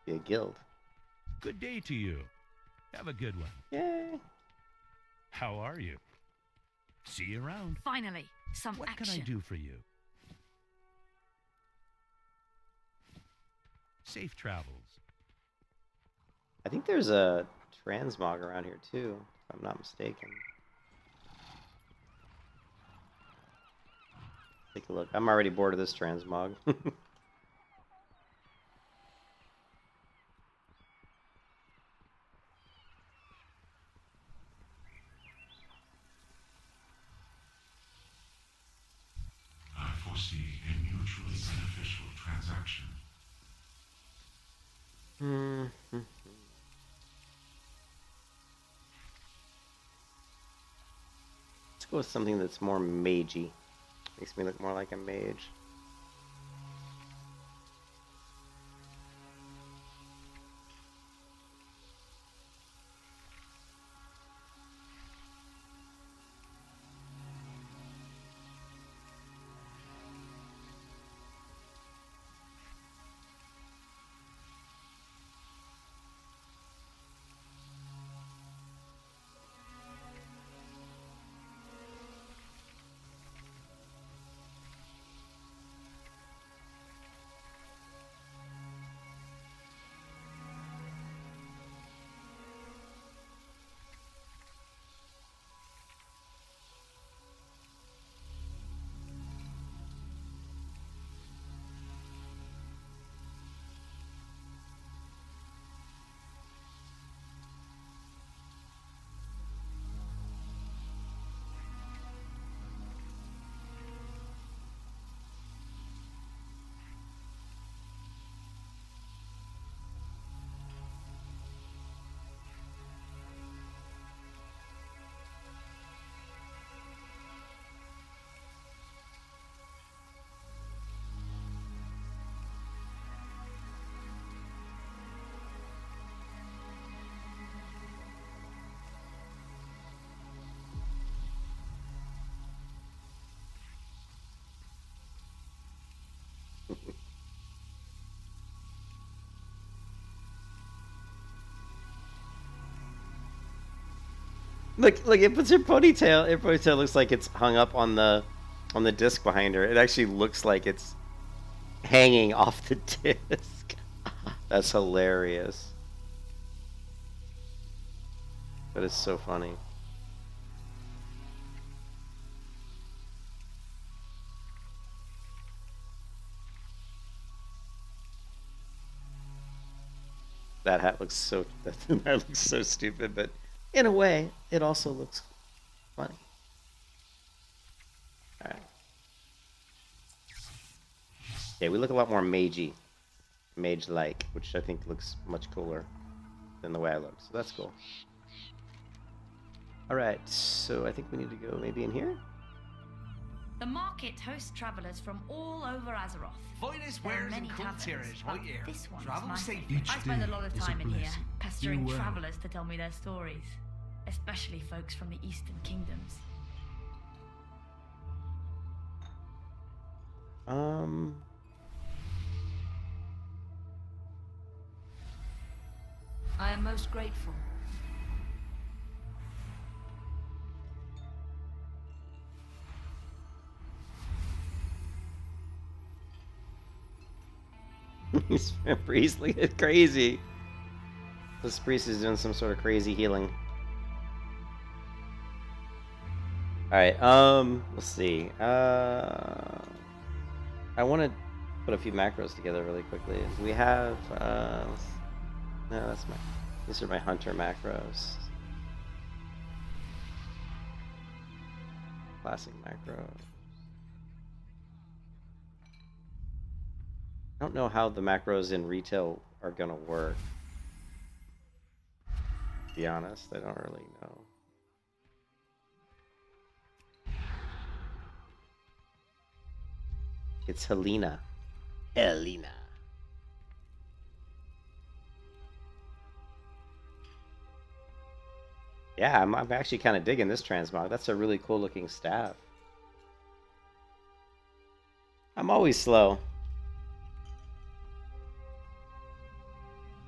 Be a guild. Good day to you. Have a good one. Yay. How are you? See you around. Finally, some What action. can I do for you? Safe travels. I think there's a transmog around here too, if I'm not mistaken. Take a look. I'm already bored of this transmog. I foresee a mutually beneficial transaction. Let's go with something that's more magey. Makes me look more like a mage. Look, it puts her ponytail. Her ponytail looks like it's hung up on the disc behind her. It actually looks like it's hanging off the disc. That's hilarious. That is so funny. That hat looks so that looks so stupid, but in a way, it also looks funny. All right. Yeah, we look a lot more magey, mage-like, which I think looks much cooler than the way I look. So that's cool. All right, so I think we need to go maybe in here. The market hosts travelers from all over Azeroth. Finest There are wares many and cool taverns, terrace but right here. this one's Travel my safe. favorite. I spend a day lot of is a time in here, blessing. pestering Farewell. travelers to tell me their stories, especially folks from the Eastern Kingdoms. I am most grateful. This priest, look at crazy. This priest is doing some sort of crazy healing. Alright, let's see. I want to put a few macros together really quickly. We have, no, that's my, these are my hunter macros. Classic macro. I don't know how the macros in retail are gonna work. To be honest, I don't really know. It's Helena. Helena. Yeah, I'm actually kind of digging this transmog. That's a really cool looking staff. I'm always slow.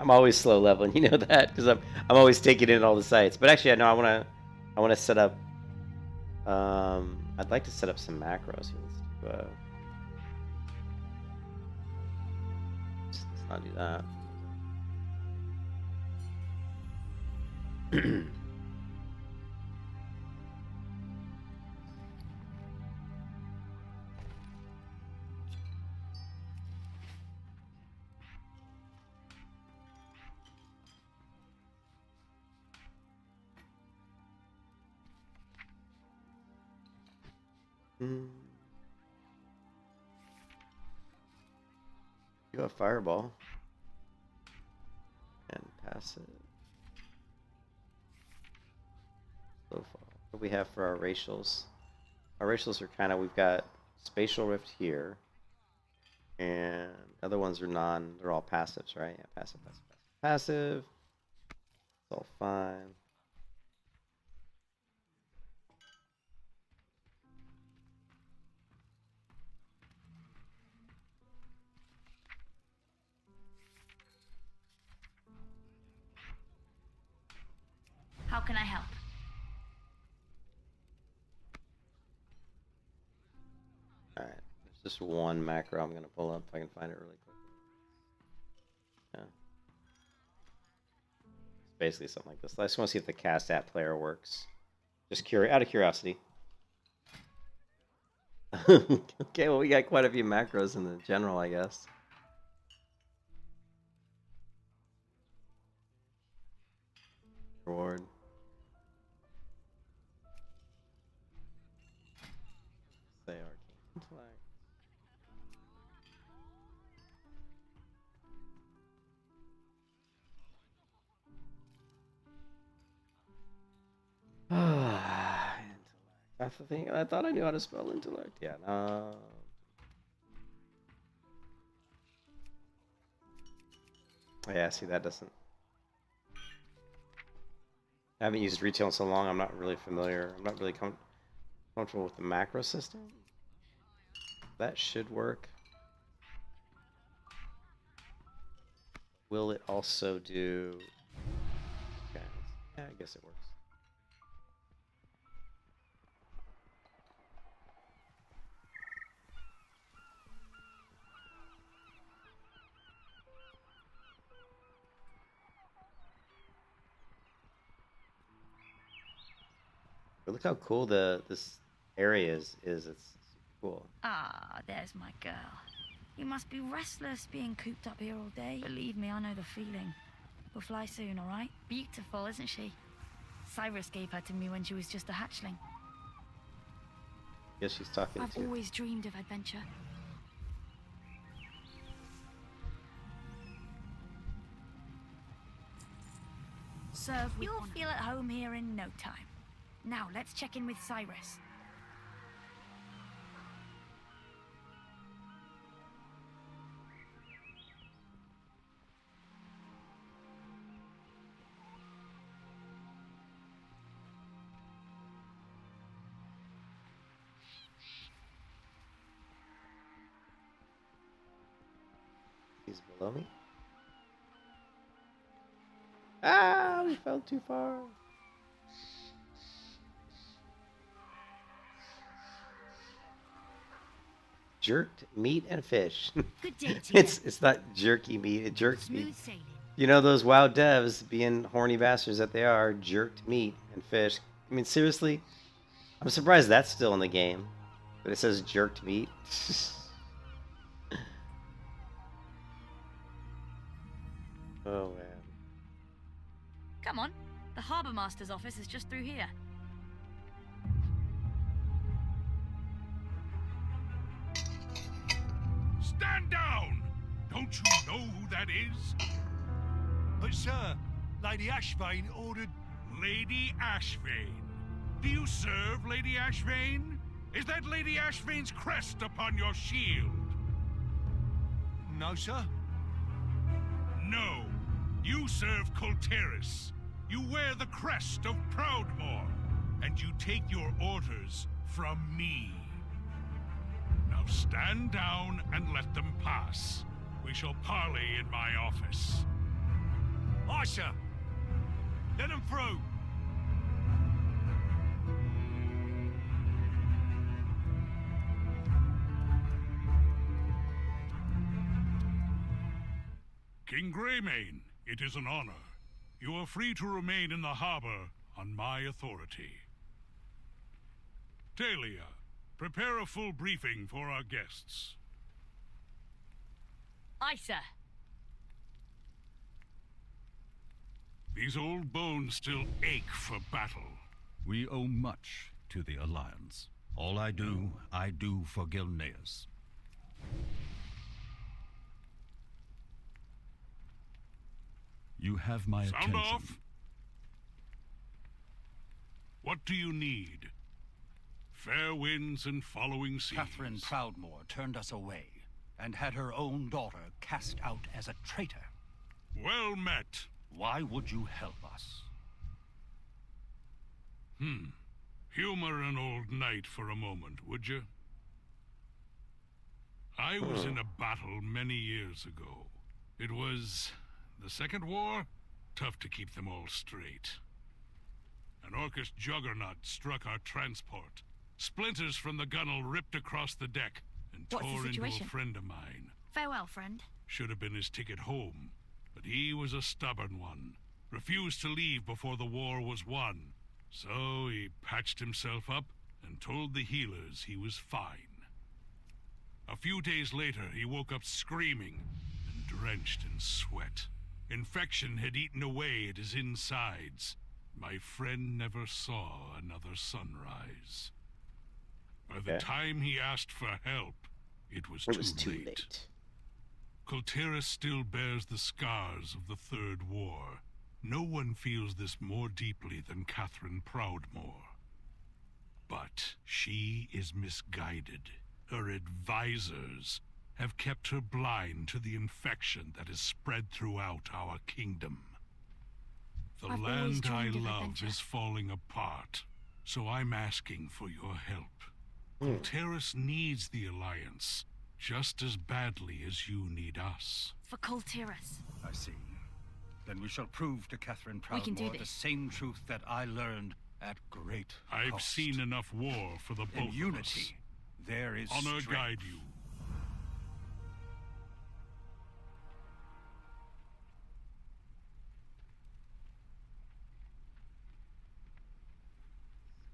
I'm always slow leveling, you know that, because I'm always taking in all the sites. But actually, I know I wanna set up. I'd like to set up some macros. Let's do, let's not do that. You have fireball and passive. So far, what do we have for our racials? Our racials are kind of, we've got spatial rift here, and other ones are they're all passives, right? Yeah, passive, passive, passive, passive. It's all fine. How can I help? Alright, there's just one macro I'm going to pull up if I can find it really quick. Yeah. It's basically something like this. I just want to see if the cast at player works. Just out of curiosity. Okay, well, we got quite a few macros in the general, I guess. Reward. Say arcane intellect. That's the thing. I thought I knew how to spell intellect. Yeah, no. Yeah, see, that doesn't. I haven't used retail in so long. I'm not really familiar. I'm not really comfortable with the macro system. That should work. Will it also do? Okay. Yeah, I guess it works. But look how cool this area is. It's cool. Ah, there's my girl. You must be restless being cooped up here all day. Believe me, I know the feeling. We'll fly soon, all right? Beautiful, isn't she? Cyrus gave her to me when she was just a hatchling. Guess she's talking I've to. always dreamed of adventure. Serve with You'll feel at home here in no time. Now, let's check in with Cyrus. He's below me. Ah, we fell too far. Jerked meat and fish. Good day to it's not jerky meat, it's jerked meat. sailing. You know those WoW devs, being horny bastards that they are, jerked meat and fish. I mean, seriously? I'm surprised that's still in the game. But it says jerked meat. Oh, man. Come on. The Harbour Master's office is just through here. Stand down! Don't you know who that is? But sir, Lady Ashvane ordered... Lady Ashvane. Do you serve Lady Ashvane? Is that Lady Ashvane's crest upon your shield? No, sir. No. You serve Colteris. You wear the crest of Proudmoore. And you take your orders from me. Now stand down and let them pass. We shall parley in my office. Aye, sir. Let them through. King Greymane, it is an honor. You are free to remain in the harbor on my authority. Talia, prepare a full briefing for our guests. Aye, sir. These old bones still ache for battle. We owe much to the Alliance. All I do for Gilneas. You have my Sound attention. off. What do you need? Fair winds and following seas. Catherine Proudmoore turned us away and had her own daughter cast out as a traitor. Well met. Why would you help us? Humor an old knight for a moment, would you? I was in a battle many years ago. It was the Second War? Tough to keep them all straight. An Orcish juggernaut struck our transport. Splinters from the gunnel ripped across the deck and What's the tore into a situation? friend of mine. Farewell, friend. Should have been his ticket home, but he was a stubborn one. Refused to leave before the war was won. So he patched himself up and told the healers he was fine. A few days later, he woke up screaming and drenched in sweat. Infection had eaten away at his insides. My friend never saw another sunrise. By the time he asked for help, it was too late. Kultiris still bears the scars of the Third War. No one feels this more deeply than Catherine Proudmoore. But she is misguided. Her advisors have kept her blind to the infection that is spread throughout our kingdom. The I've always land I dreamed of love adventure. is falling apart, so I'm asking for your help. Kultiris needs the Alliance just as badly as you need us. For Kultiris. I see. Then we shall prove to Catherine We can do Proudmoore the this. same truth that I learned at great I've cost. seen enough war for the both In of us. unity, there is Honor strength. guide you.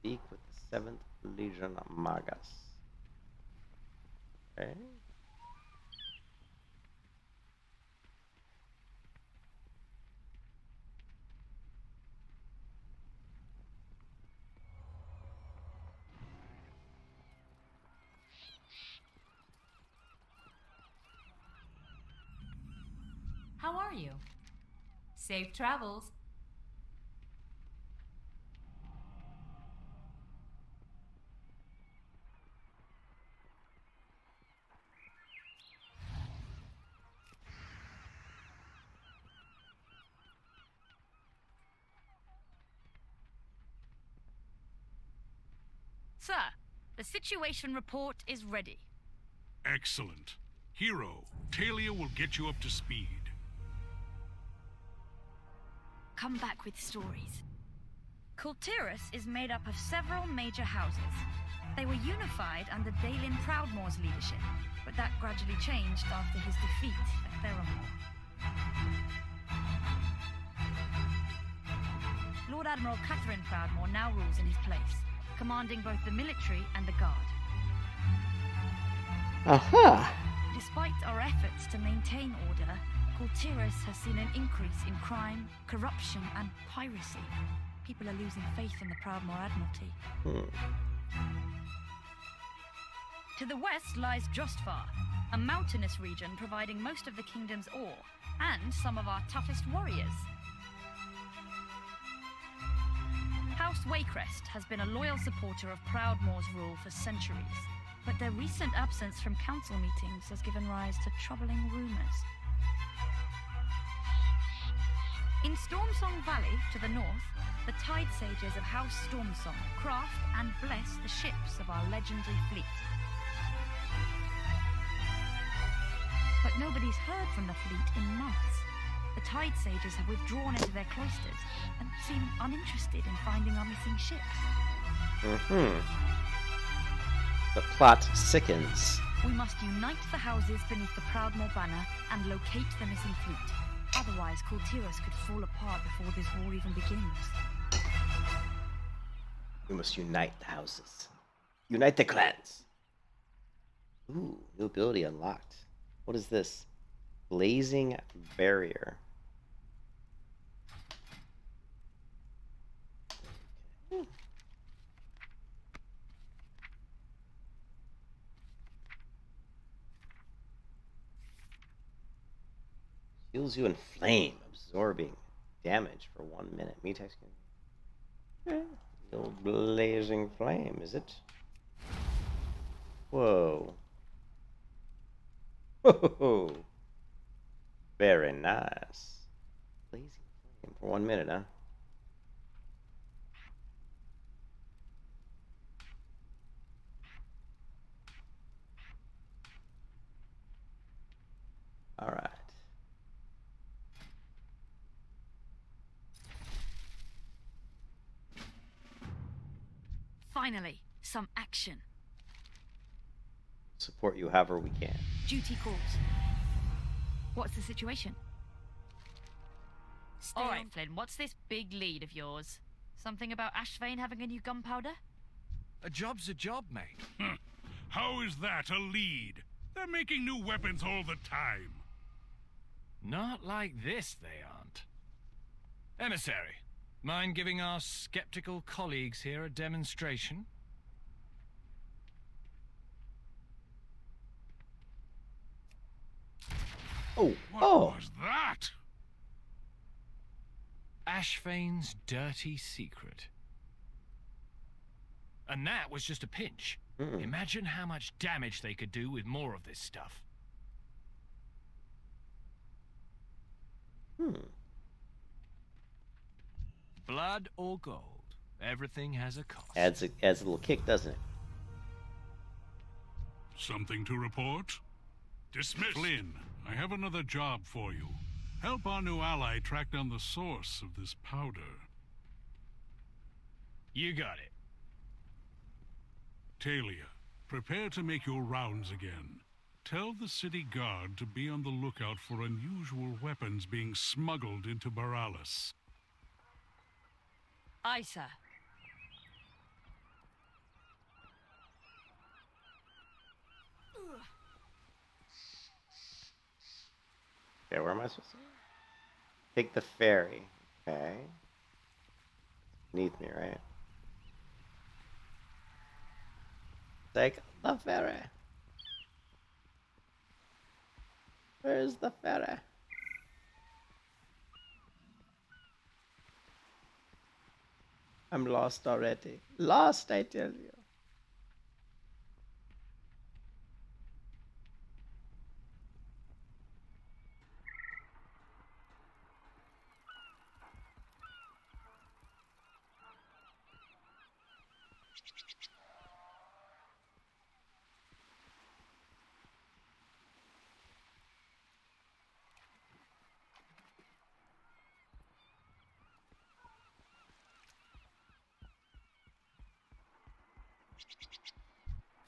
Speak with the 7th Legion Magus. Okay. How are you? Safe travels. Sir, the situation report is ready. Excellent. Hero, Talia will get you up to speed. Come back with stories. Kultiris is made up of several major houses. They were unified under Dalin Proudmoore's leadership, but that gradually changed after his defeat at Theramore. Lord Admiral Catherine Proudmoore now rules in his place, commanding both the military and the guard. Aha! Despite our efforts to maintain order, Kultiris has seen an increase in crime, corruption, and piracy. People are losing faith in the Proudmoore Admiralty. To the west lies Jostvar, a mountainous region providing most of the kingdom's ore, and some of our toughest warriors. House Waycrest has been a loyal supporter of Proudmoore's rule for centuries, but their recent absence from council meetings has given rise to troubling rumors. In Stormsong Valley, to the north, the Tide Sages of House Stormsong craft and bless the ships of our legendary fleet. But nobody's heard from the fleet in months. The Tide Sages have withdrawn into their cloisters and seem uninterested in finding our missing ships. The plot sickens. We must unite the houses beneath the Proudmoore banner and locate the missing fleet. Otherwise, Kultiras could fall apart before this war even begins. We must unite the houses. Unite the clans. Ooh, new ability unlocked. What is this? Blazing Barrier. Heals you in flame, absorbing damage for 1 minute. Me text you. Little blazing flame, is it? Whoa. Whoa. Very nice. Blazing flame for 1 minute, huh? All right. Finally, some action. Support you however we can. Duty calls. What's the situation? All right, Flynn, what's this big lead of yours? Something about Ashvane having a new gunpowder? A job's a job, mate. How is that a lead? They're making new weapons all the time. Not like this, they aren't. Emissary, mind giving our skeptical colleagues here a demonstration? Oh, what was that? Ashvane's dirty secret. And that was just a pinch. Imagine how much damage they could do with more of this stuff. Blood or gold, everything has a cost. Adds a little kick, doesn't it? Something to report? Dismiss. Flynn, I have another job for you. Help our new ally track down the source of this powder. You got it. Talia, prepare to make your rounds again. Tell the city guard to be on the lookout for unusual weapons being smuggled into Baralis. Aye, sir. Okay, where am I supposed to go? Take the ferry. Okay. Beneath me, right? Take the ferry. Where's the ferry? I'm lost already. Lost, I tell you.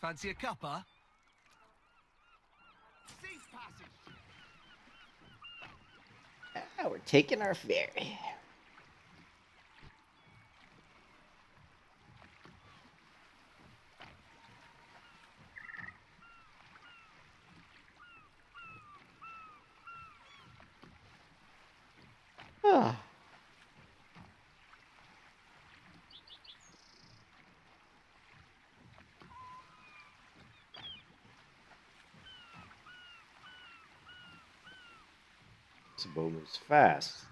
Fancy a cuppa? Ah, we're taking our ferry. Ah. This boat moves fast.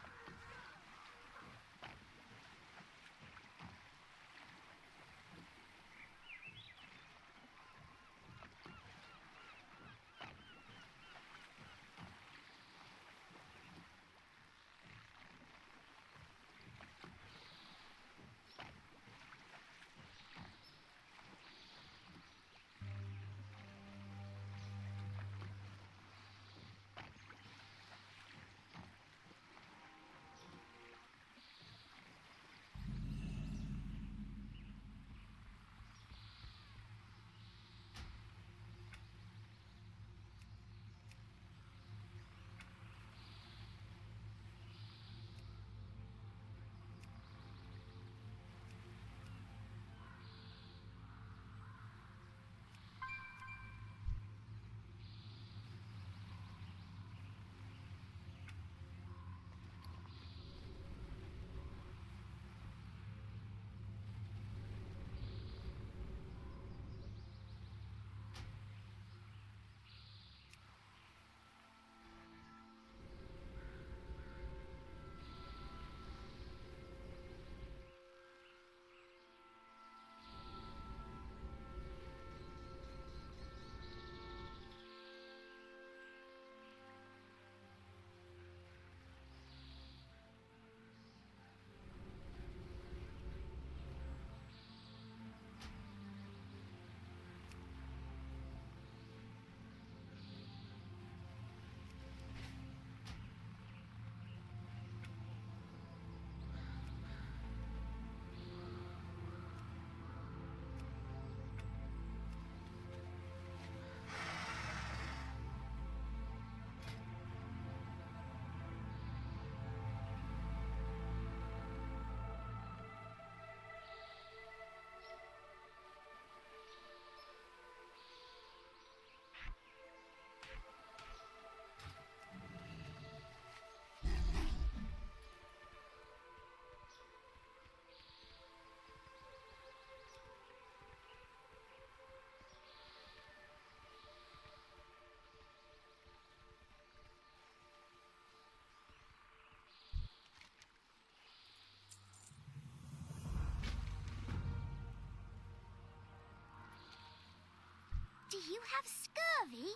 Do you have scurvy?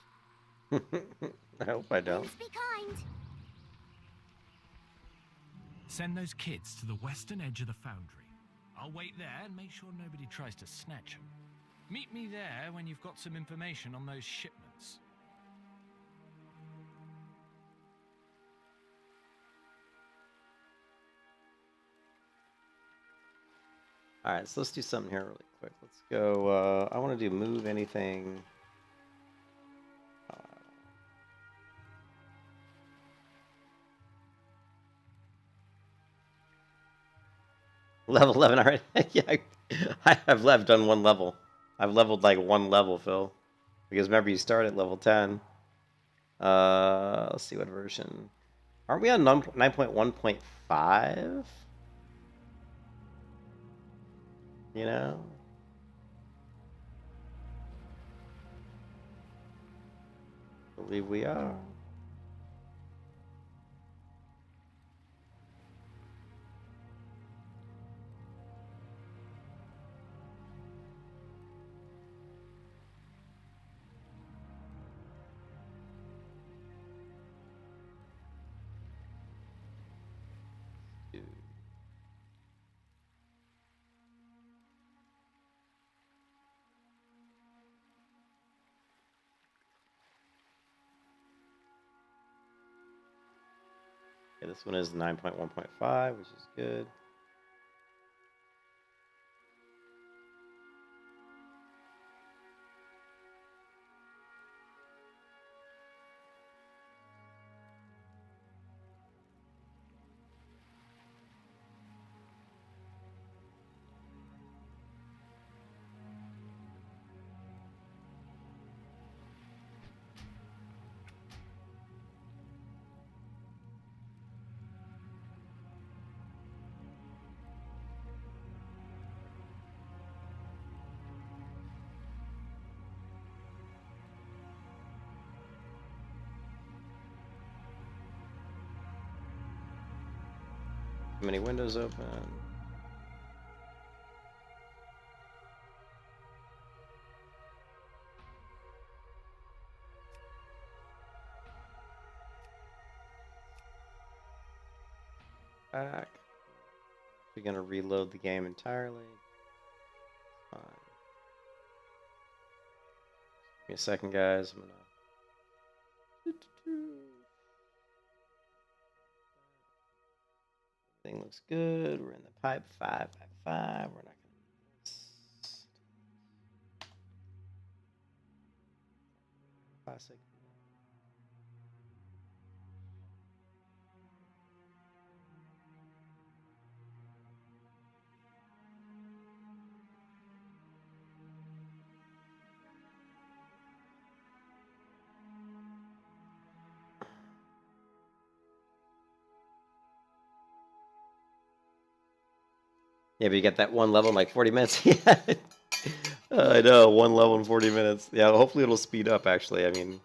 I hope I don't. Please be kind. Send those kids to the western edge of the foundry. I'll wait there and make sure nobody tries to snatch them. Meet me there when you've got some information on those shipments. All right, so let's do something here really quick. Let's go. I want to do move anything. Level 11 already. Yeah, I've done one level. I've leveled like one level, Phil. Because remember, you start at level 10. Let's see what version. Aren't we on 9.1.5? You know? I believe we are. Okay, this one is 9.1.5, which is good. Too many windows open. Back. We're gonna reload the game entirely. Fine. Give me a second, guys. I'm gonna. Everything looks good. We're in the pipe. 555. We're not gonna. Classic. Yeah, but you get that one level in like 40 minutes. Yeah. I know, one level in 40 minutes. Yeah, hopefully it'll speed up, actually. I mean,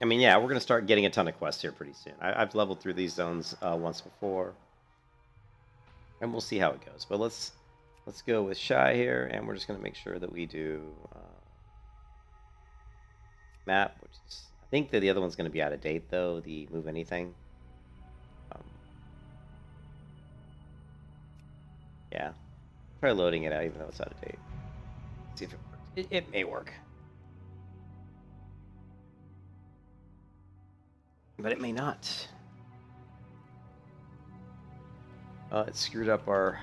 yeah, we're going to start getting a ton of quests here pretty soon. I've leveled through these zones once before. And we'll see how it goes. But let's go with Shy here, and we're just going to make sure that we do map, which is... I think that the other one's going to be out of date, though, the move anything. Yeah. Try loading it out, even though it's out of date. See if it works. It may work. But it may not. It screwed up our...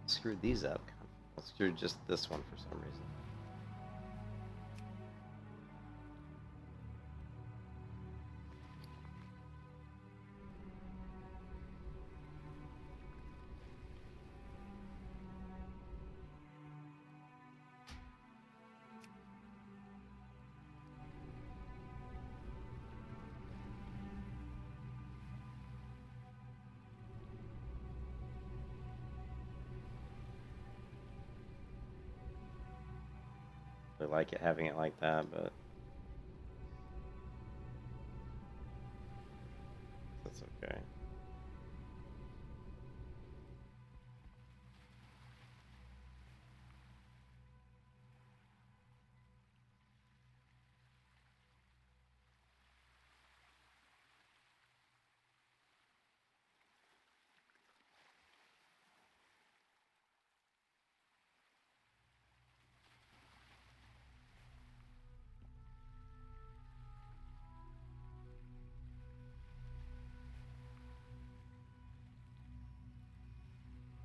Screwed these up. It screwed just this one for some reason. Like it having it like that, but that's okay.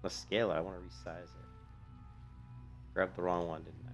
to scale it. I want to resize it. Grabbed the wrong one, didn't I?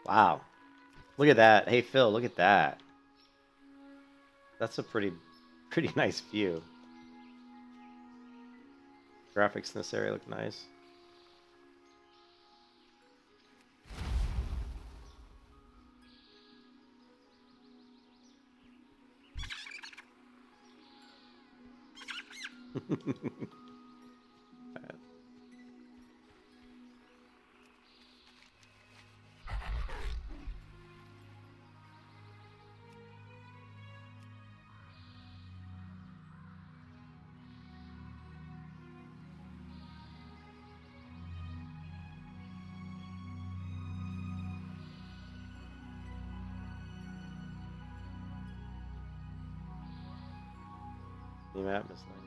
Wow. Look at that. Hey, Phil, look at that. That's a pretty nice view. Graphics in this area look nice. New map miscellaneous.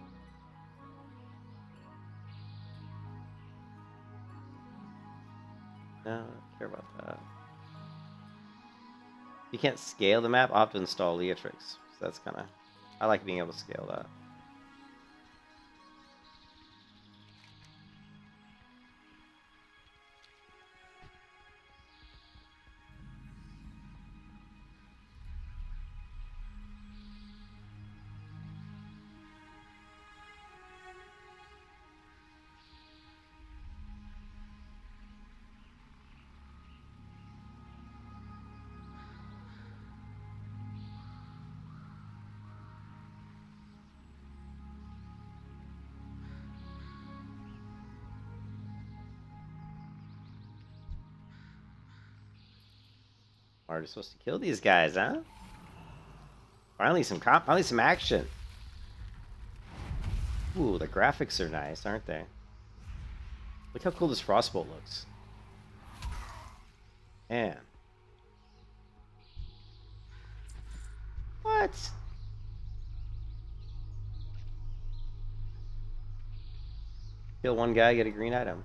No, I don't care about that. You can't scale the map. I'll have to install Leatrix. So that's kind of... I like being able to scale that. Are we supposed to kill these guys, huh? Finally some action. Ooh, the graphics are nice, aren't they? Look how cool this frostbolt looks. Man. What? Kill one guy, get a green item.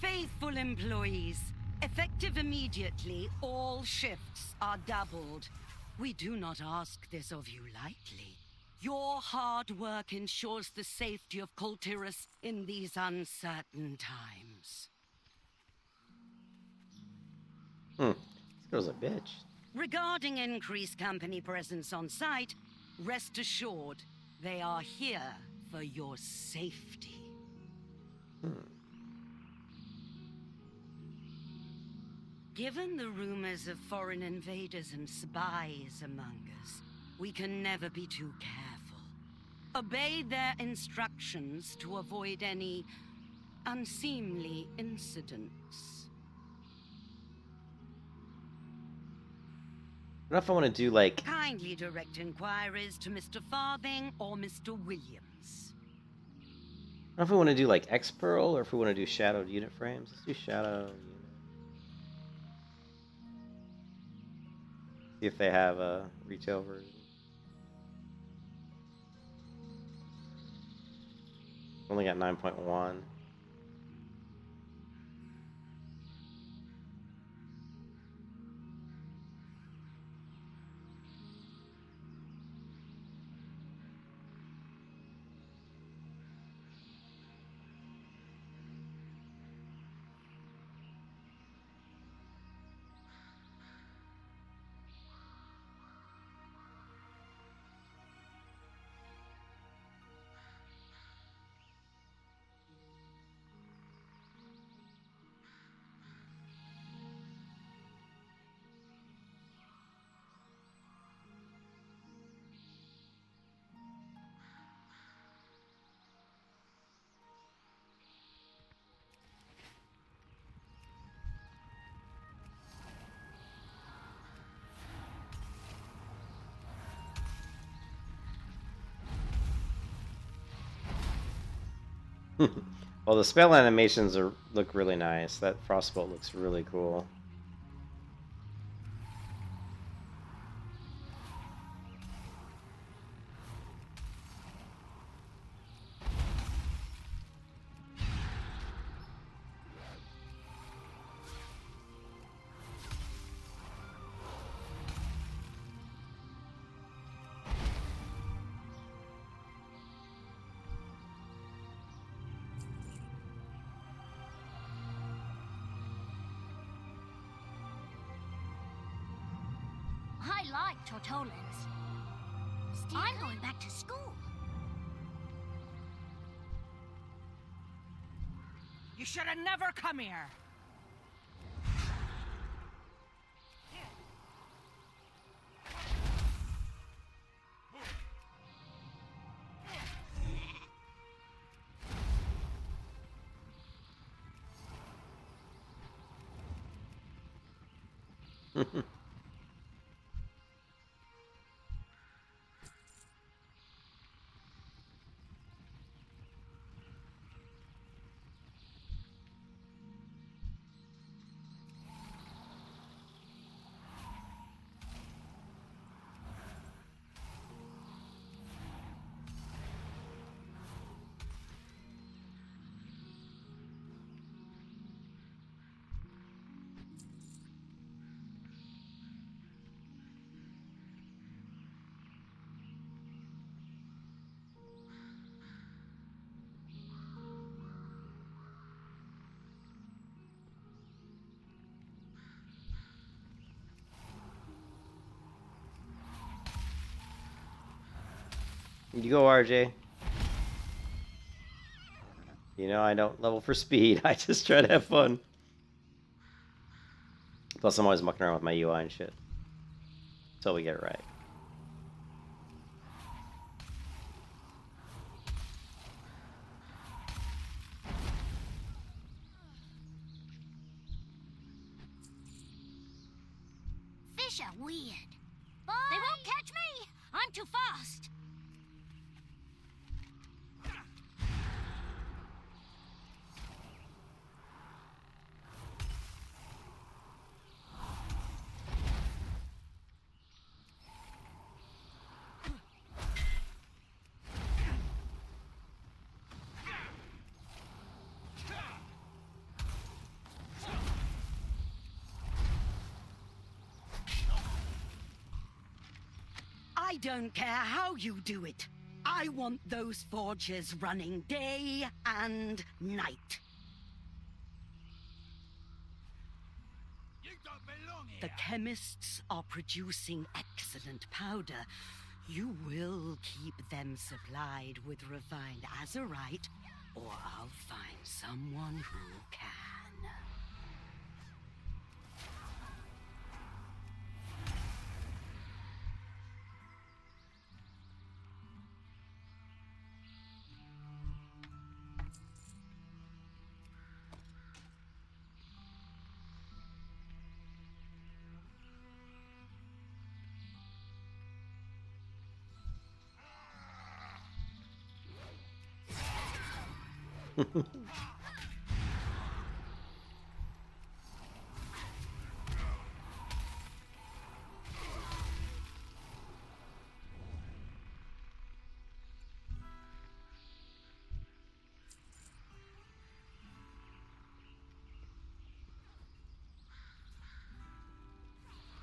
Faithful employees, effective immediately, all shifts are doubled. We do not ask this of you lightly. Your hard work ensures the safety of Coltyrus in these uncertain times. This girl's a bitch. Regarding increased company presence on site, rest assured, they are here for your safety. Given the rumors of foreign invaders and spies among us, we can never be too careful. Obey their instructions to avoid any unseemly incidents. What if I want to do like... Kindly direct inquiries to Mr. Farthing or Mr. Williams. What if we want to do like X-Pearl or if we want to do shadowed unit frames? Let's do shadowed unit. See if they have a retail version. Only got 9.1. Well, the spell animations look really nice. That frostbolt looks really cool. I like Tortolans. I'm going back to school. You should have never come here. You go, RJ. You know, I don't level for speed. I just try to have fun. Plus, I'm always mucking around with my UI and shit. Until we get it right. Fish are weird. Bye. They won't catch me. I'm too fast. I don't care how you do it. I want those forges running day and night. You don't belong here. The chemists are producing excellent powder. You will keep them supplied with refined azurite, or I'll find someone who can.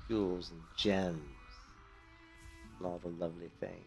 Jewels and gems. And all the lovely things.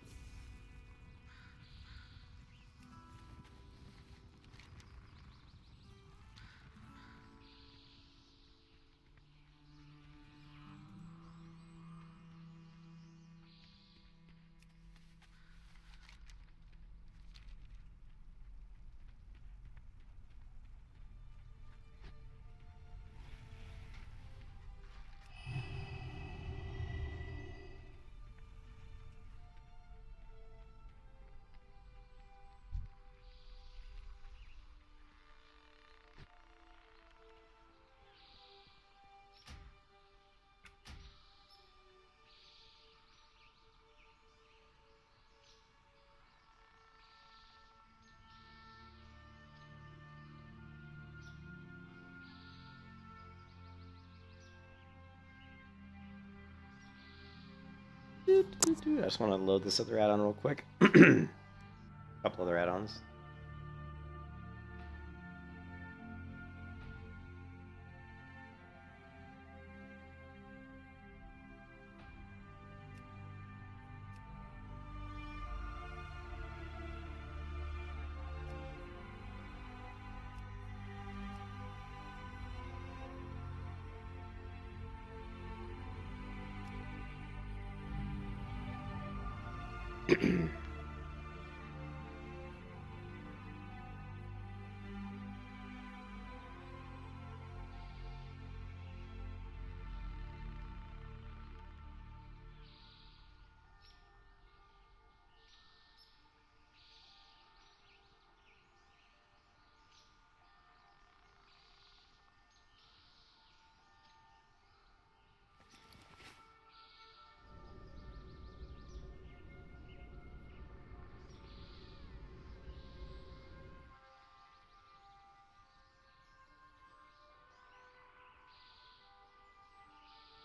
I just want to load this other add-on real quick. Couple other add-ons.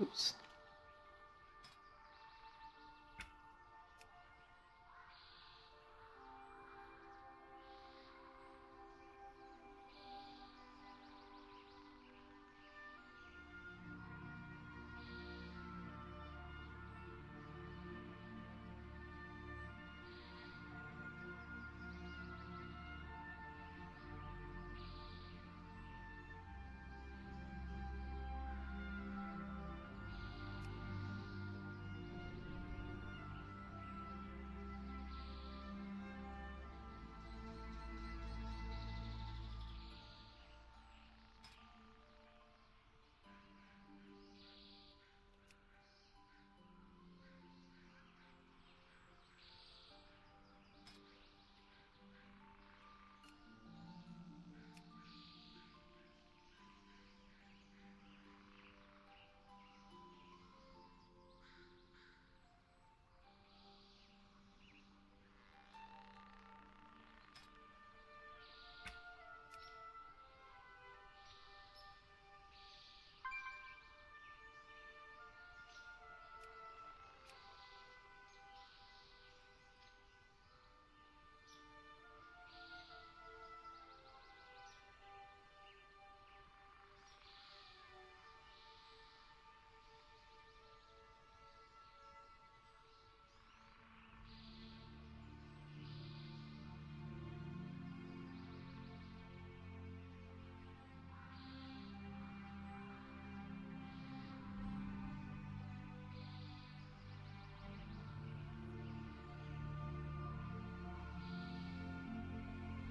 Oops.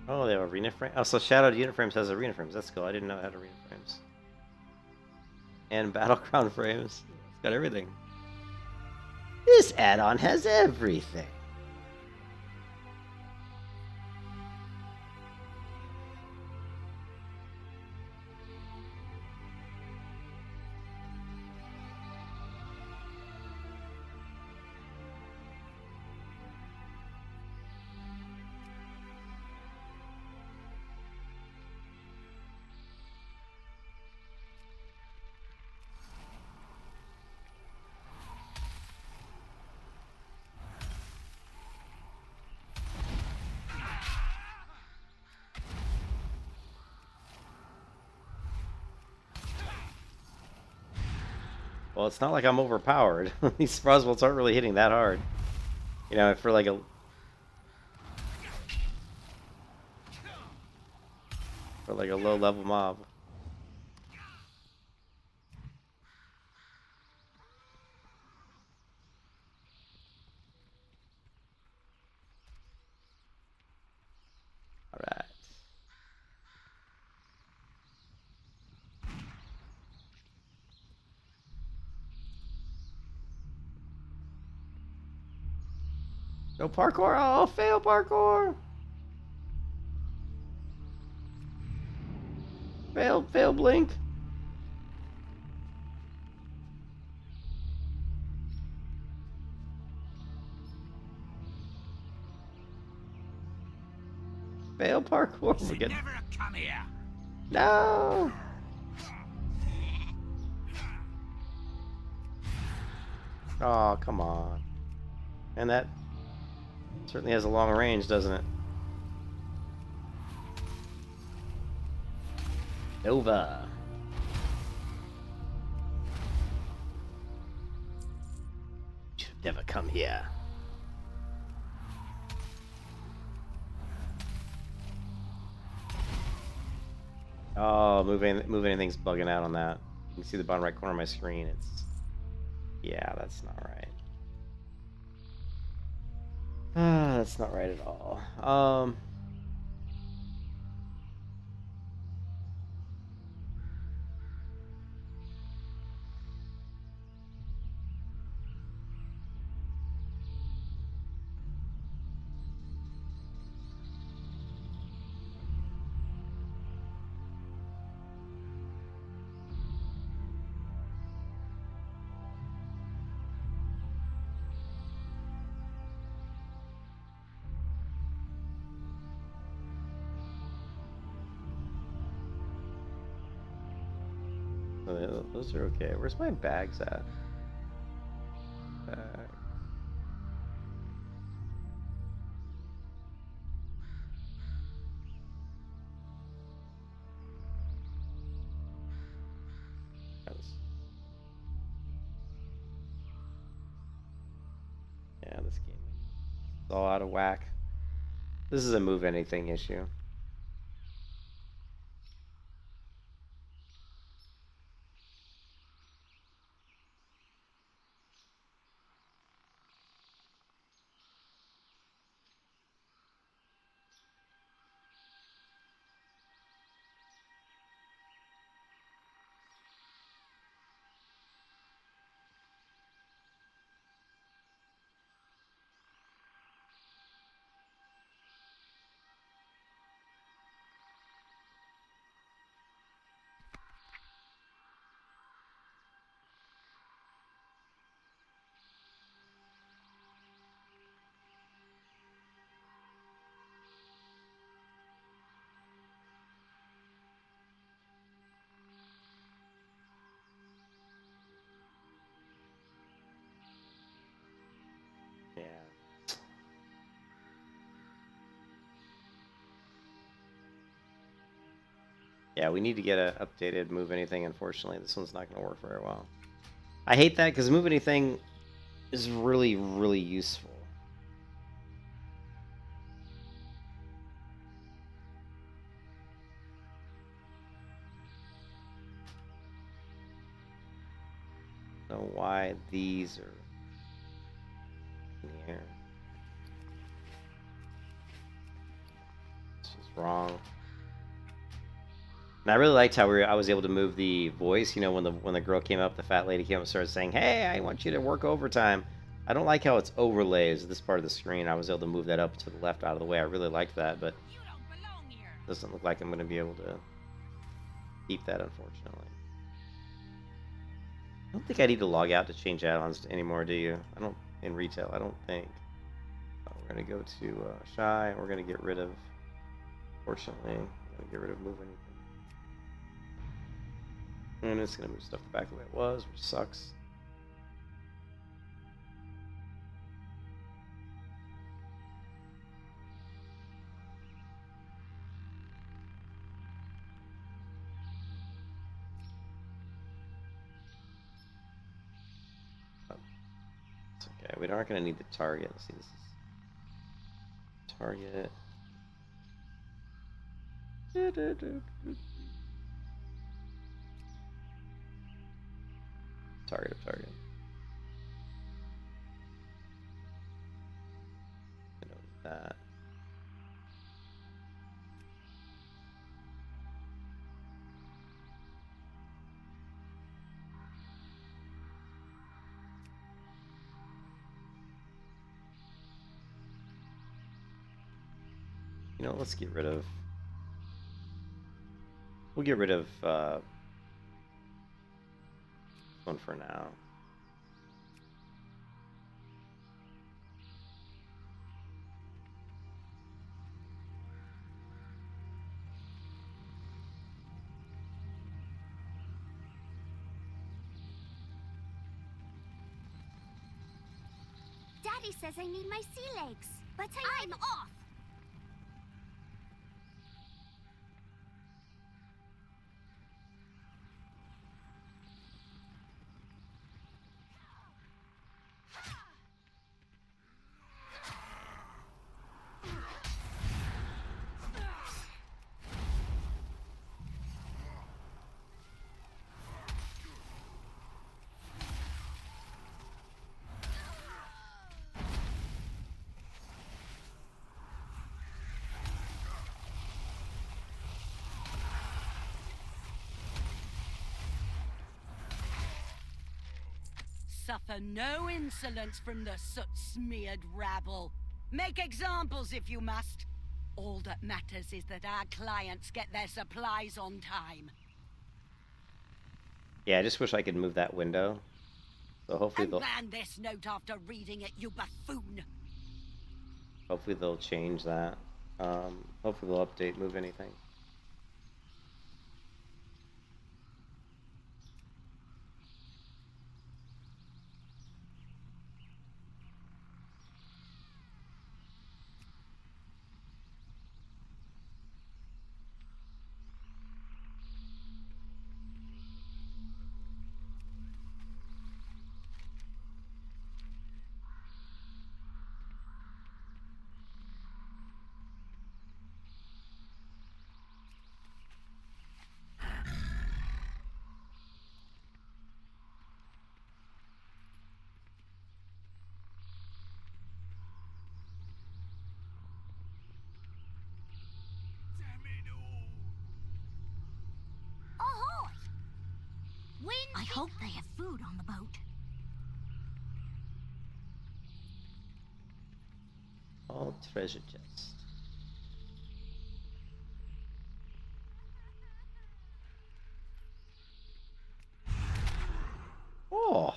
Oh, they have arena frame. Oh, so Shadowed Unit Frames has arena frames. That's cool. I didn't know it had arena frames. And Battleground frames. It's got everything. This add-on has everything. Well, it's not like I'm overpowered. These Frostbolts aren't really hitting that hard. You know, for like a low-level mob. All right. No parkour! Oh, fail parkour! Fail blink! Fail parkour! We're getting... Never come here. No! Oh, come on. And that certainly has a long range, doesn't it? Nova. Should have never come here. Oh, move anything's bugging out on that. You can see the bottom right corner of my screen. It's, yeah, that's not right. That's not right at all. Those are okay. Where's my bags at? Bag. Yeah, this game is all out of whack. This is a move anything issue. Yeah, we need to get a updated move anything. Unfortunately, this one's not going to work very well. I hate that because move anything is really, really useful. I don't know why these are in here. This is wrong. And I really liked how I was able to move the voice. You know, when the girl came up, the fat lady came up and started saying, "Hey, I want you to work overtime." I don't like how it's overlays this part of the screen. I was able to move that up to the left out of the way. I really liked that, but it doesn't look like I'm going to be able to keep that, unfortunately. I don't think I need to log out to change add-ons anymore, do you? I don't, in retail, I don't think. We're going to go to Shy, and we're going to get rid of, fortunately, we're going to get rid of move anything. And it's going to move stuff back the way it was, which sucks. It's okay. We aren't going to need the target. Let's see, this is target. Target of target. I know that. You know, let's get rid of. We'll get rid of this one for now. Daddy, Daddy says I need my sea legs, but I'm off. Suffer no insolence from the soot-smeared rabble. Make examples if you must. All that matters is that our clients get their supplies on time. Yeah, I just wish I could move that window. So hopefully And they'll ban this note after reading it, you buffoon. hopefully they'll change that. Hopefully they'll update, move anything. Ahoy! I hope they have food on the boat. All treasure chest. Oh.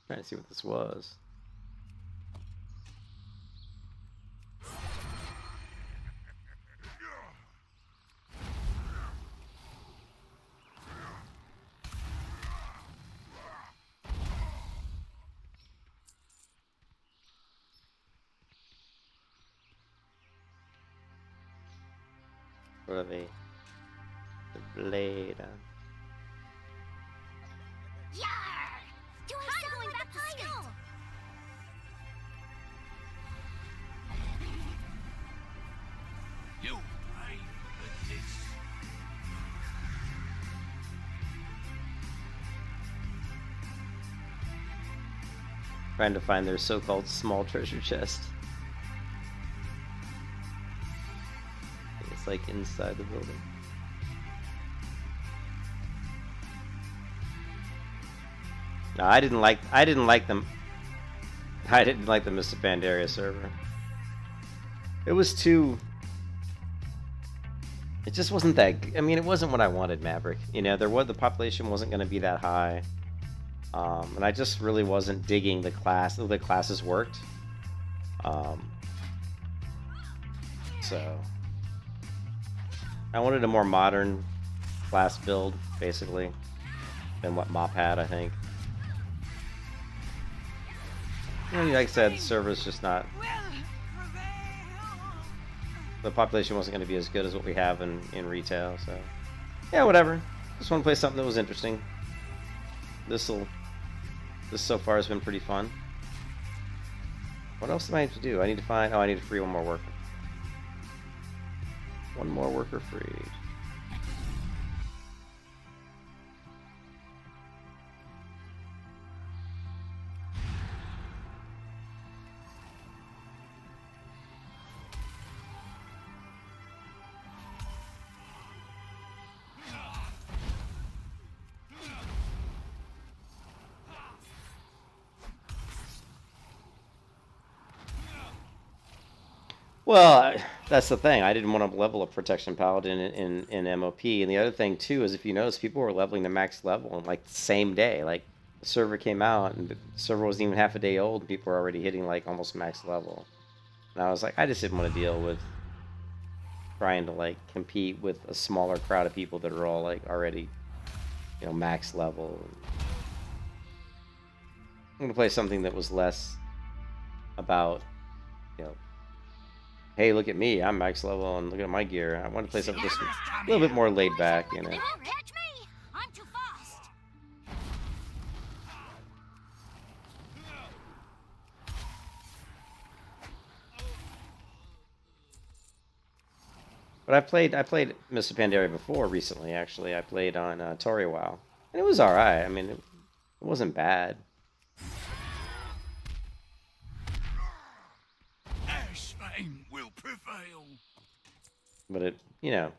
Trying to see what this was. What are they? The blade. Yarr! Do I sound going back to school? You brave for this. Trying to find their so-called small treasure chest. It's like inside the building. No, I didn't like them. I didn't like the Mr. Pandaria server. It was too. It just wasn't that. I mean, it wasn't what I wanted, Maverick. You know, the population wasn't going to be that high, and I just really wasn't digging the class. The classes worked, so I wanted a more modern class build, basically, than what Mop had, I think. And like I said, the server's just not. The population wasn't going to be as good as what we have in retail, so yeah, whatever. Just want to play something that was interesting. This so far has been pretty fun. What else do I have to do? I need to find. Oh, I need to free one more worker. One more worker freed. Well, that's the thing. I didn't want to level up Protection Paladin in MOP. And the other thing, too, is if you notice, people were leveling to max level in, like, the same day. Like, the server came out, and the server wasn't even half a day old, and people were already hitting, like, almost max level. And I was like, I just didn't want to deal with trying to, like, compete with a smaller crowd of people that are all, like, already, you know, max level. I'm going to play something that was less about, you know, hey, look at me, I'm max level, and look at my gear. I want to play something just a little bit more laid back, you know. They won't catch me. I'm too fast. But I played Mr. Pandaria before recently, actually. I played on Toriwao. And it was alright. I mean, it wasn't bad. Ashbane will prevail. But it, you know,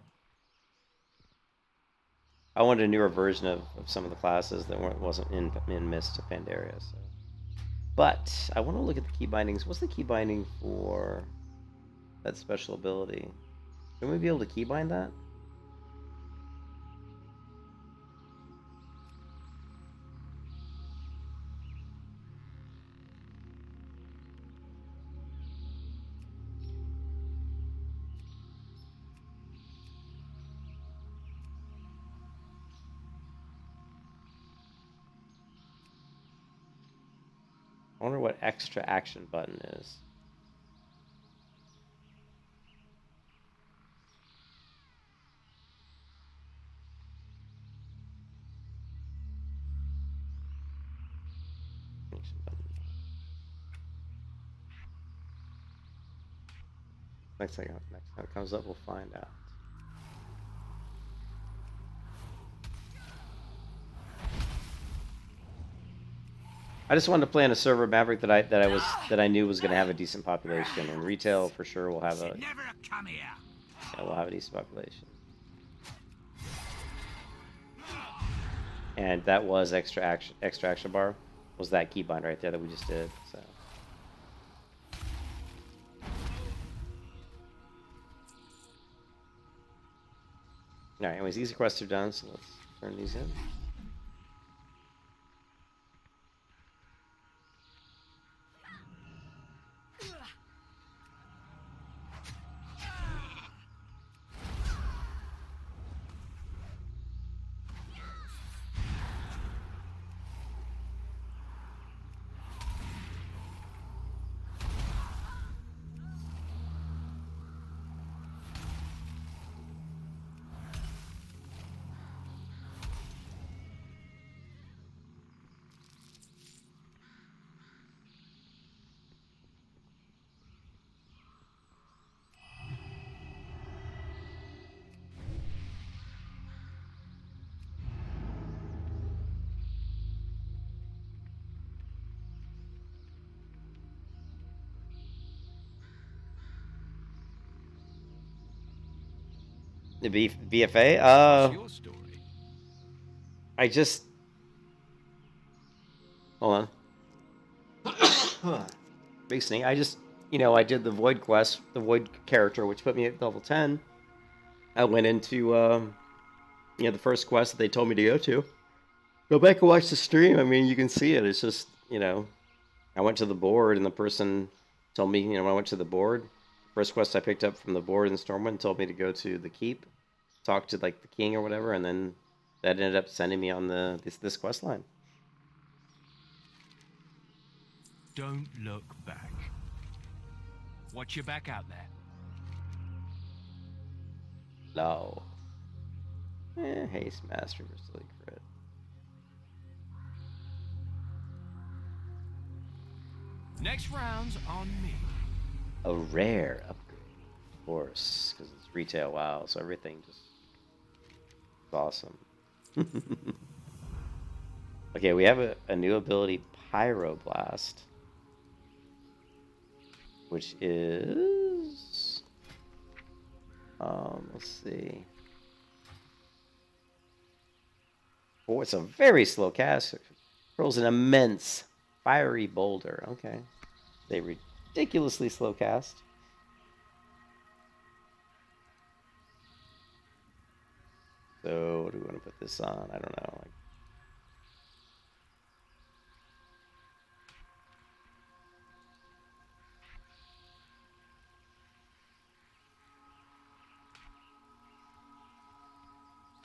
I wanted a newer version of some of the classes that wasn't in Mr. Pandaria. So. But I want to look at the key bindings. What's the key binding for that special ability? Shouldn't we be able to keybind that? I wonder what extra action button is. Next time it comes up, we'll find out. I just wanted to play on a server Maverick that I knew was going to have a decent population, and retail for sure will have a we'll have a decent population. And that was extra action bar was that keybind right there that we just did. So. Alright, anyways, these quests are done, so let's turn these in. The BFA? What's your story? I just... Hold on. Big sneak. I just, you know, I did the Void quest, the Void character, which put me at level 10. I went into, you know, the first quest that they told me to go to. Go back and watch the stream. I mean, you can see it. It's just, you know, I went to the board and the person told me, you know, when I went to the board, first quest I picked up from the board in Stormwind told me to go to the keep, talk to like the king or whatever, and then that ended up sending me on this quest line. Don't look back. Watch your back out there. No. Haste mastery for silly crit. Next round's on me. A rare upgrade, of course, because it's retail. Wow, so everything just is awesome. Okay, we have a new ability, Pyroblast, which is let's see. Oh, it's a very slow cast. It rolls an immense fiery boulder. Okay, they ridiculously slow cast. So what do we want to put this on? I don't know.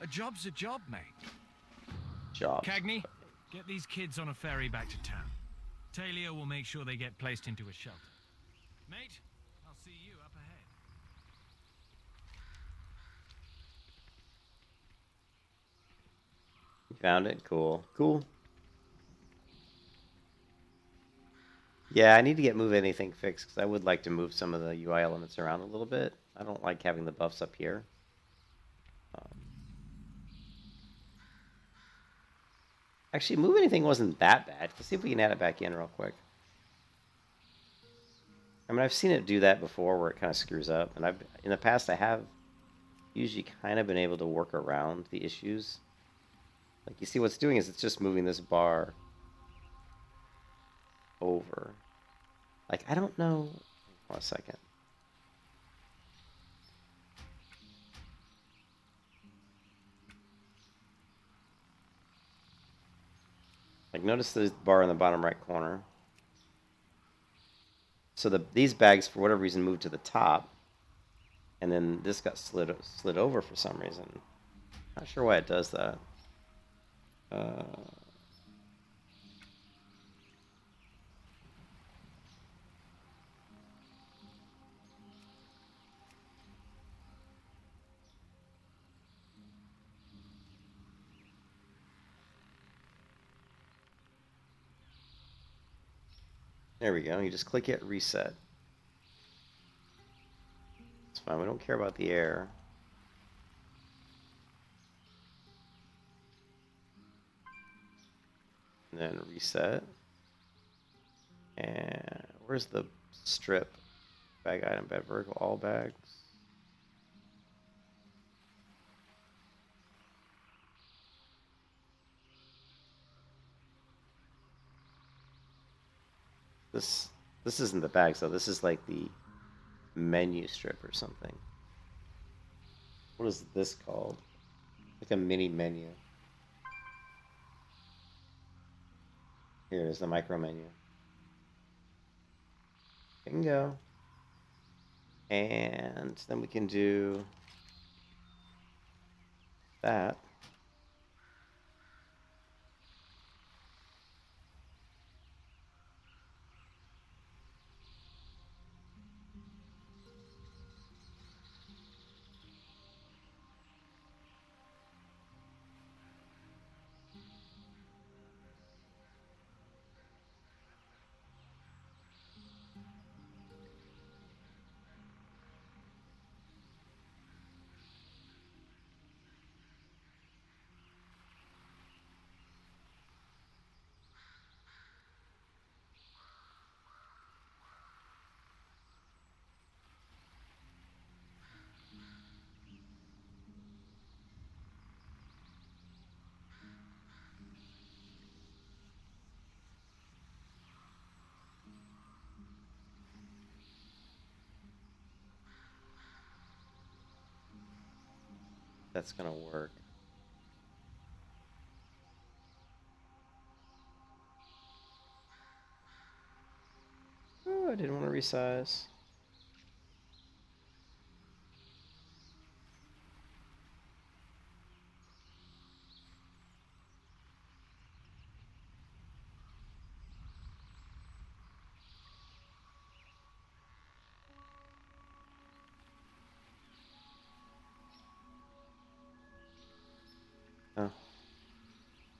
A job's a job, mate. Job. Cagney, get these kids on a ferry back to town. Talia will make sure they get placed into a shelter. Mate, I'll see you up ahead. You found it? Cool. Cool. Yeah, I need to get Move Anything fixed because I would like to move some of the UI elements around a little bit. I don't like having the buffs up here. Actually, Move Anything wasn't that bad. Let's see if we can add it back in real quick. I mean, I've seen it do that before where it kind of screws up. And in the past, I have usually kind of been able to work around the issues. Like, you see what's doing is it's just moving this bar over. Like, I don't know. Hold on a second. Like, notice the bar in the bottom right corner. So these bags, for whatever reason, moved to the top. And then this got slid over for some reason. Not sure why it does that. There we go. You just click it, reset. It's fine. We don't care about the air. And then reset. And where's the strip? Bag item, bed vertical, all bags. This isn't the bags though. This is like the menu strip or something. What is this called? Like a mini menu. Here is the micro menu. Bingo. And then we can do that. That's gonna work. Oh, I didn't want to resize. Oh.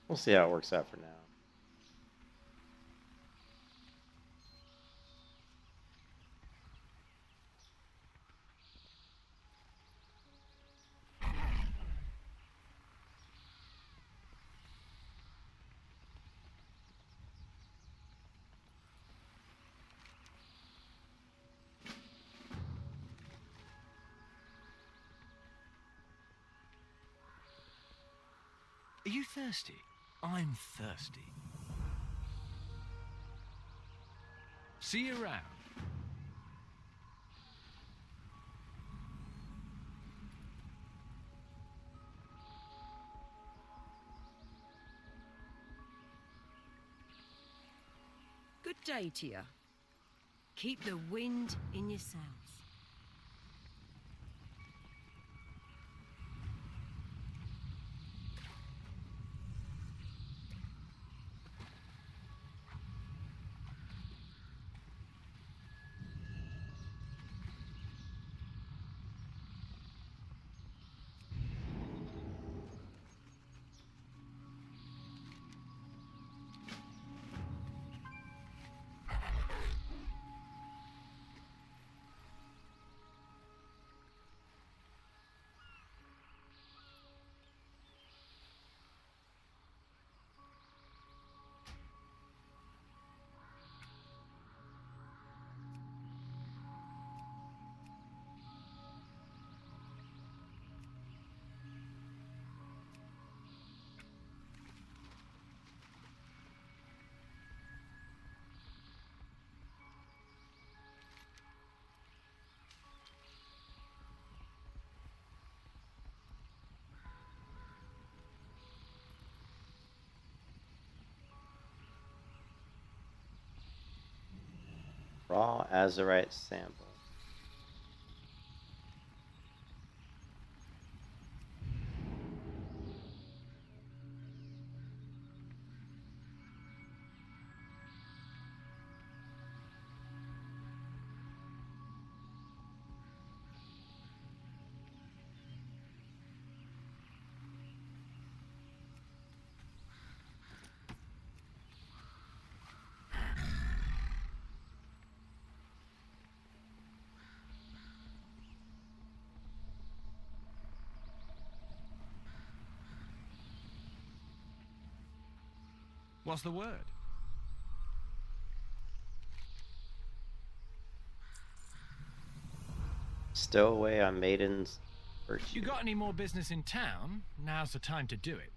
We'll see how it works out for now. Are you thirsty? I'm thirsty. See you around. Good day to you. Keep the wind in your sails. Raw azurite sample. What's the word? Stow away on Maiden's virtue. You got any more business in town? Now's the time to do it.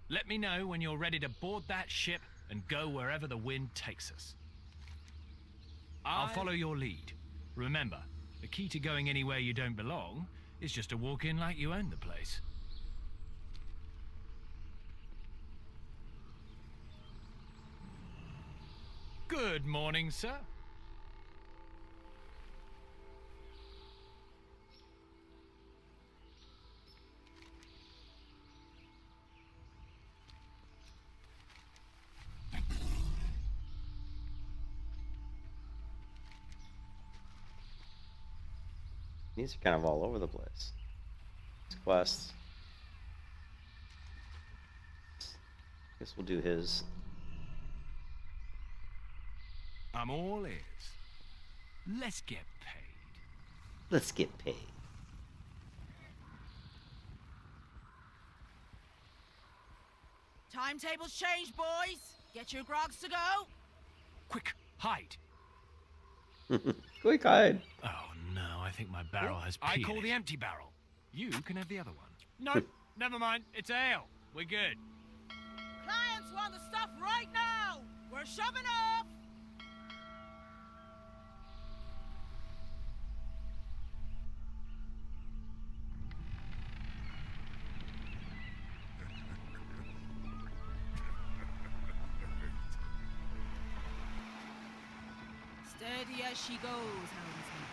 Let me know when you're ready to board that ship and go wherever the wind takes us. I'll follow your lead. Remember, the key to going anywhere you don't belong is just to walk in like you own the place. Good morning, sir. These are kind of all over the place. These quests. Guess we'll do his. I'm all ears. Let's get paid. Let's get paid. Timetables change, boys. Get your grogs to go. Quick, hide. Quick, hide. Oh no, I think my barrel has pee. I call the empty barrel. You can have the other one. No, never mind. It's ale. We're good. Clients want the stuff right now. We're shoving off. Steady as she goes, houndsman.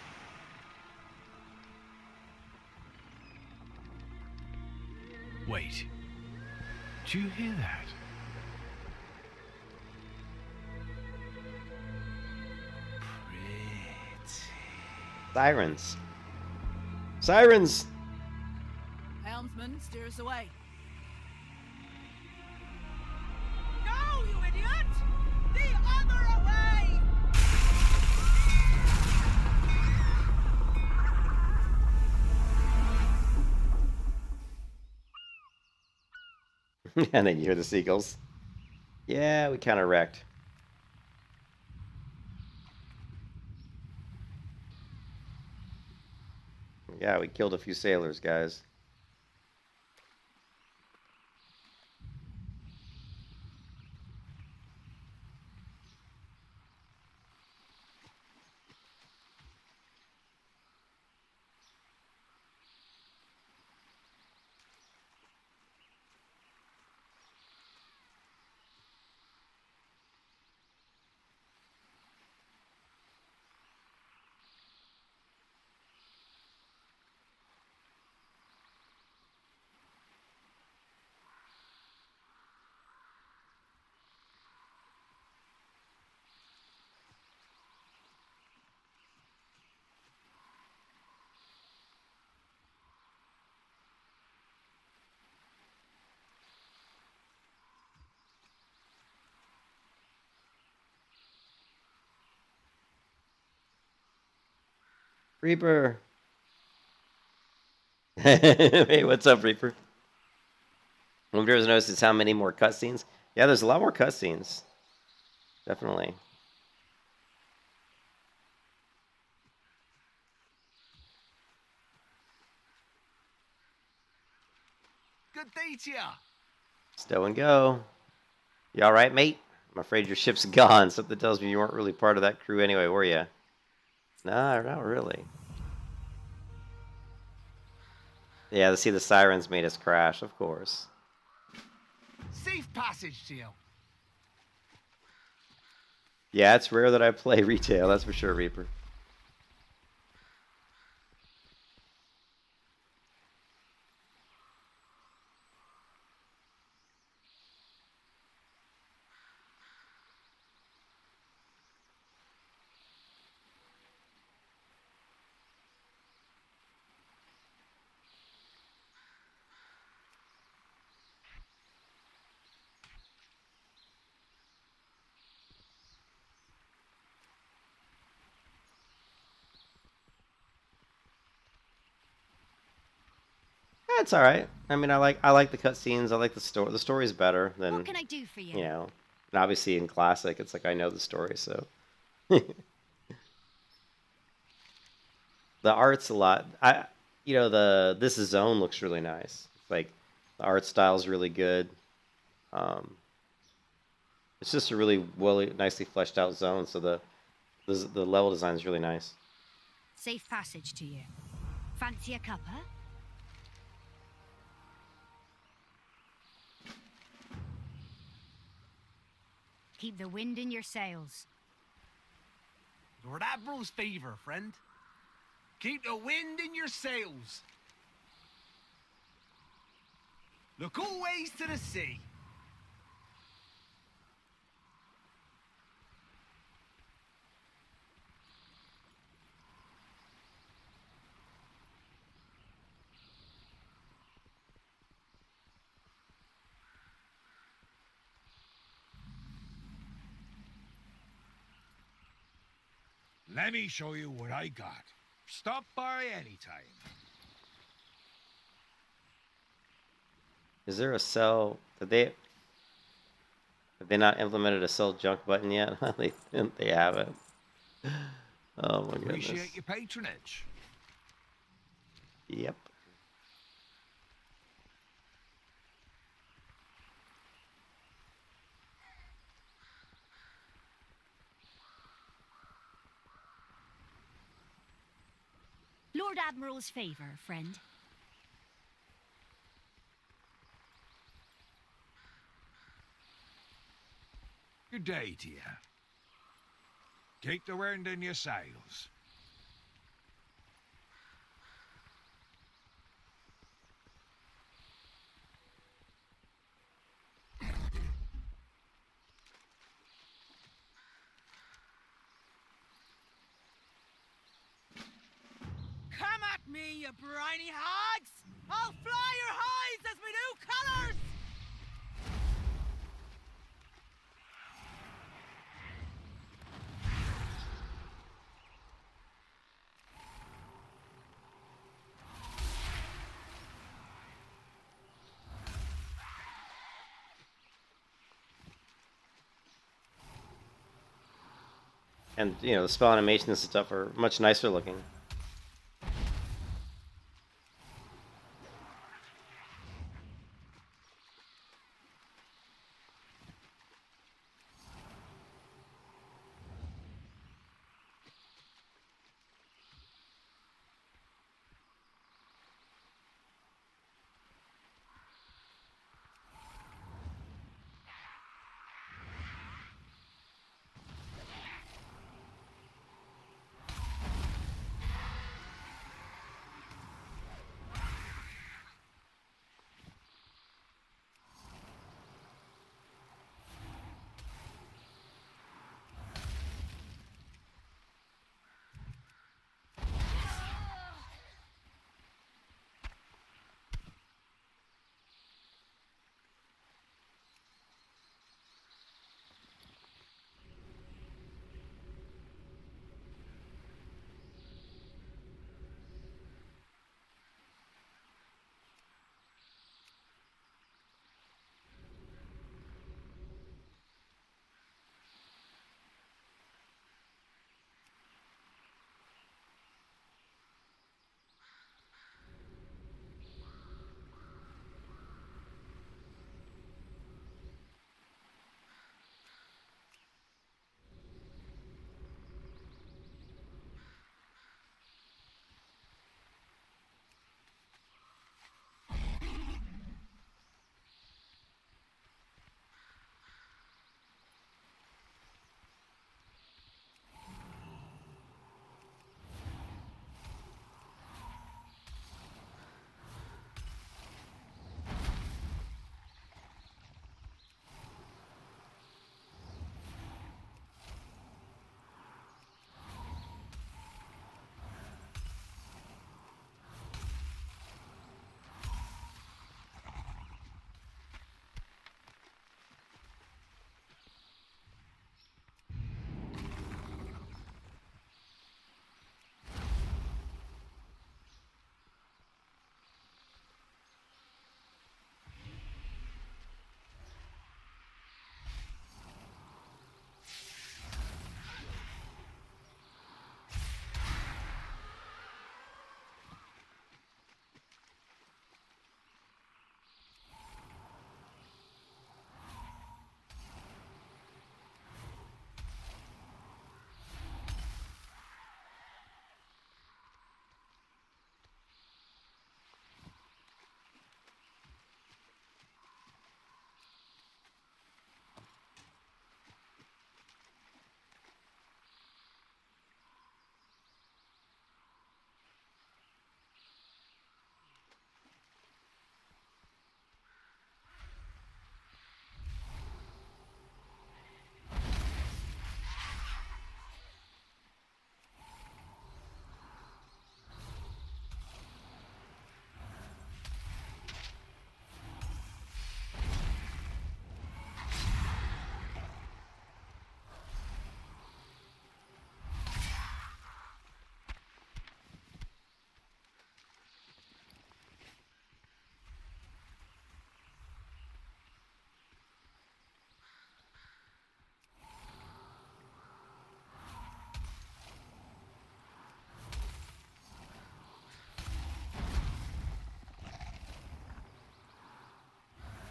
Wait. Do you hear that? Sirens. Sirens! Helmsman, steer us away. No, you idiot! The other way! And then you hear the seagulls. Yeah, we kind of wrecked. Yeah, we killed a few sailors, guys. Reaper. Hey, what's up, Reaper? One of you noticed how many more cutscenes? Yeah, there's a lot more cutscenes. Definitely. Good day to ya. Stow and go. You all right, mate? I'm afraid your ship's gone. Something tells me you weren't really part of that crew anyway, were you? Nah, not really. Yeah, to see the sirens made us crash, of course. Safe passage to you. Yeah, it's rare that I play retail, that's for sure, Reaper. That's all right. I mean, I like the cutscenes. I like the story. The story's better than What can I do for you? you know. And obviously in classic, it's like I know the story, so the art's a lot. This zone looks really nice. Like the art style's really good. It's just a really nicely fleshed out zone. So the level design is really nice. Safe passage to you. Fancy a cuppa? Keep the wind in your sails. Lord Admiral's favor, friend. Keep the wind in your sails. Look always to the sea. Let me show you what I got. Stop by anytime. Is there a sell? Have they not implemented a sell junk button yet? They haven't. Oh my goodness. Appreciate your patronage. Yep. Lord Admiral's favor, friend. Good day to you. Keep the wind in your sails. Come at me, you briny hags! I'll fly your hides as my new colours! And the spell animations and stuff are much nicer looking.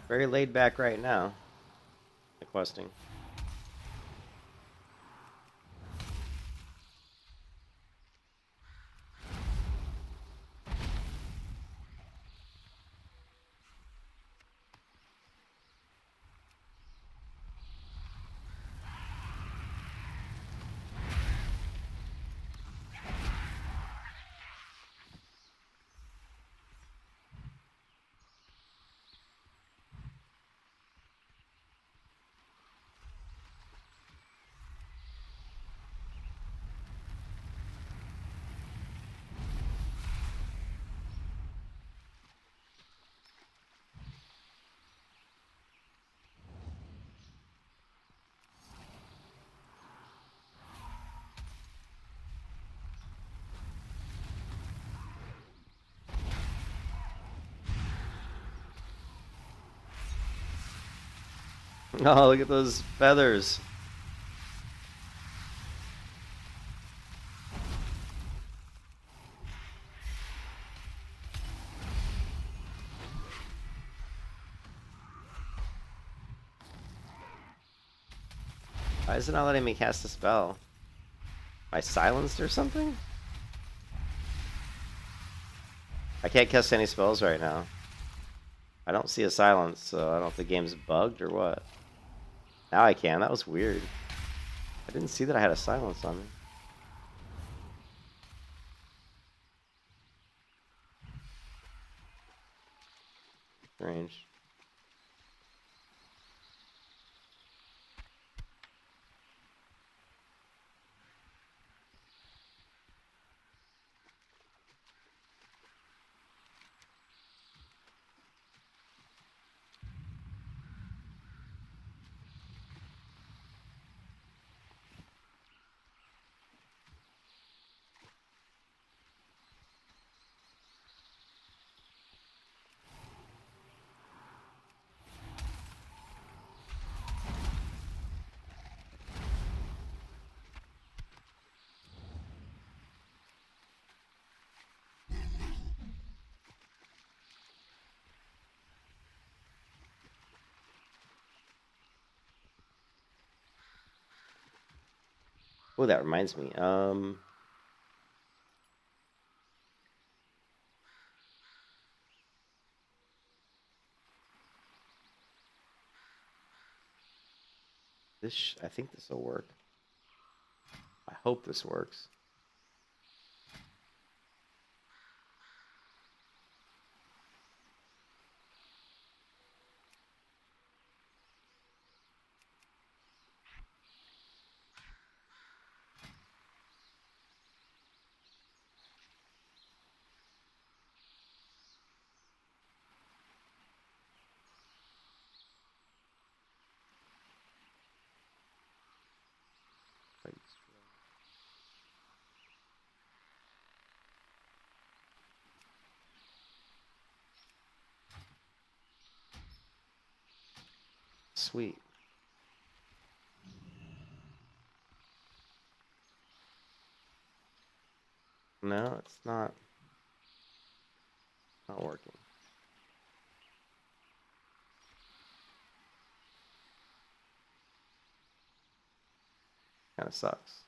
Very laid back right now. The questing. Oh, look at those feathers. Why is it not letting me cast a spell? Am I silenced or something? I can't cast any spells right now. I don't see a silence, so I don't know if the game's bugged or what. Now I can. That was weird. I didn't see that I had a silence on me. Strange. Oh, that reminds me. I think this will work. I hope this works. Sweet. No, it's not. Not working. Kind of sucks.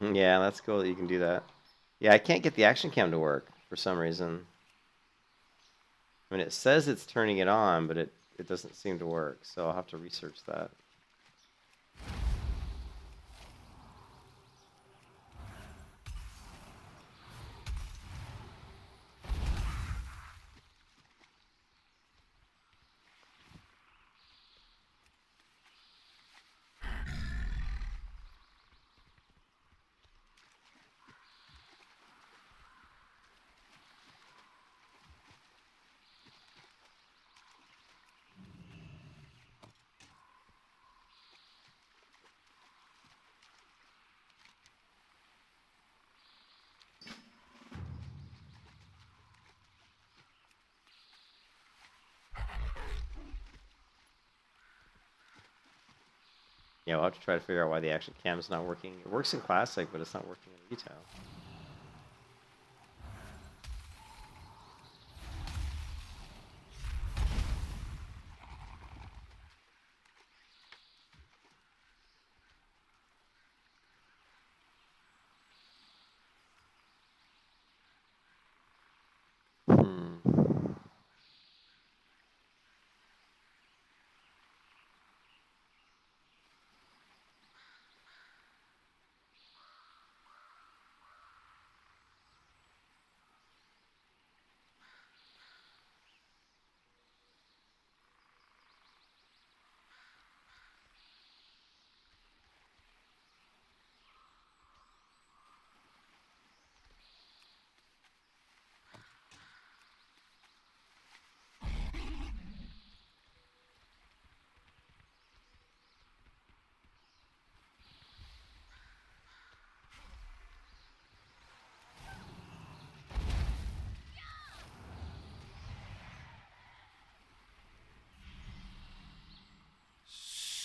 Yeah, that's cool that you can do that. Yeah, I can't get the action cam to work for some reason. I mean, it says it's turning it on, but it doesn't seem to work, so I'll have to research that. Yeah, I'll have to try to figure out why the action cam is not working. It works in Classic, but it's not working in retail.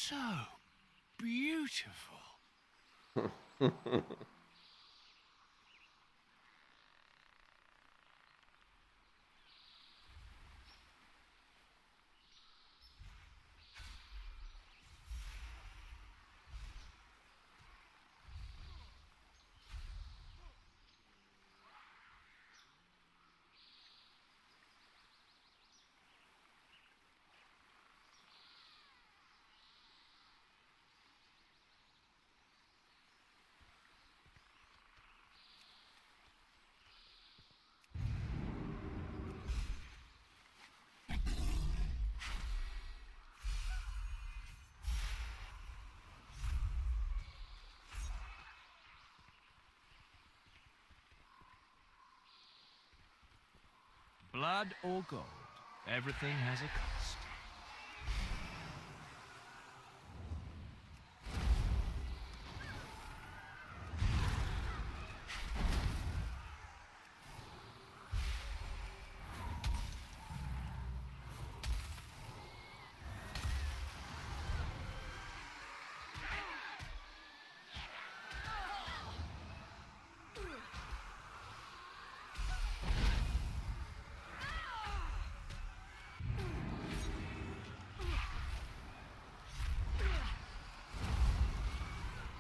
So beautiful. Blood or gold, everything has a cost.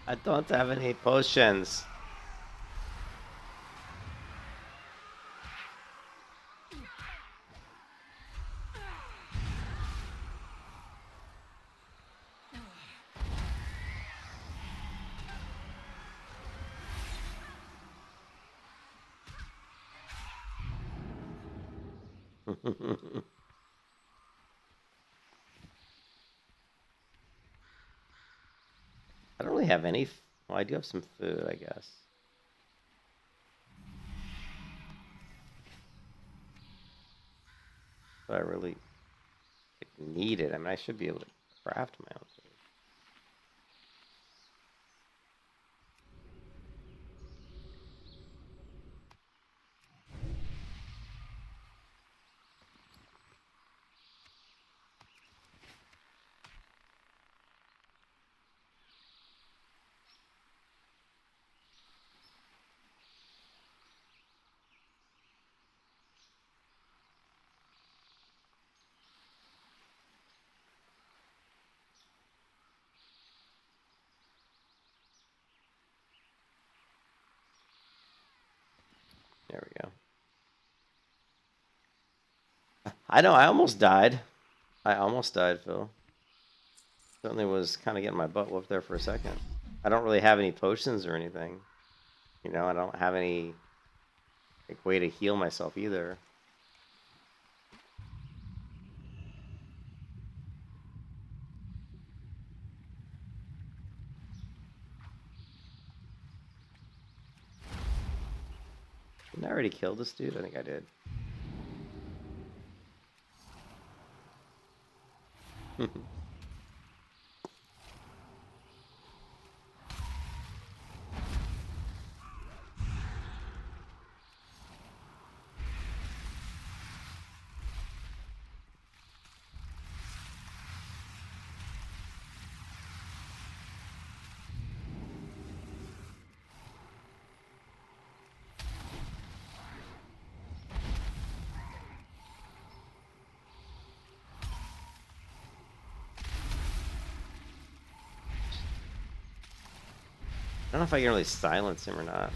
I don't have any potions. I don't really have any. Well, I do have some food, I guess. But I really need it. I mean, I should be able to craft my own food. There we go. I know, I almost died. I almost died, Phil. Certainly was kind of getting my butt whooped there for a second. I don't really have any potions or anything. You know, I don't have any way to heal myself either. Didn't I already kill this dude? I think I did. don't know if I can really silence him or not.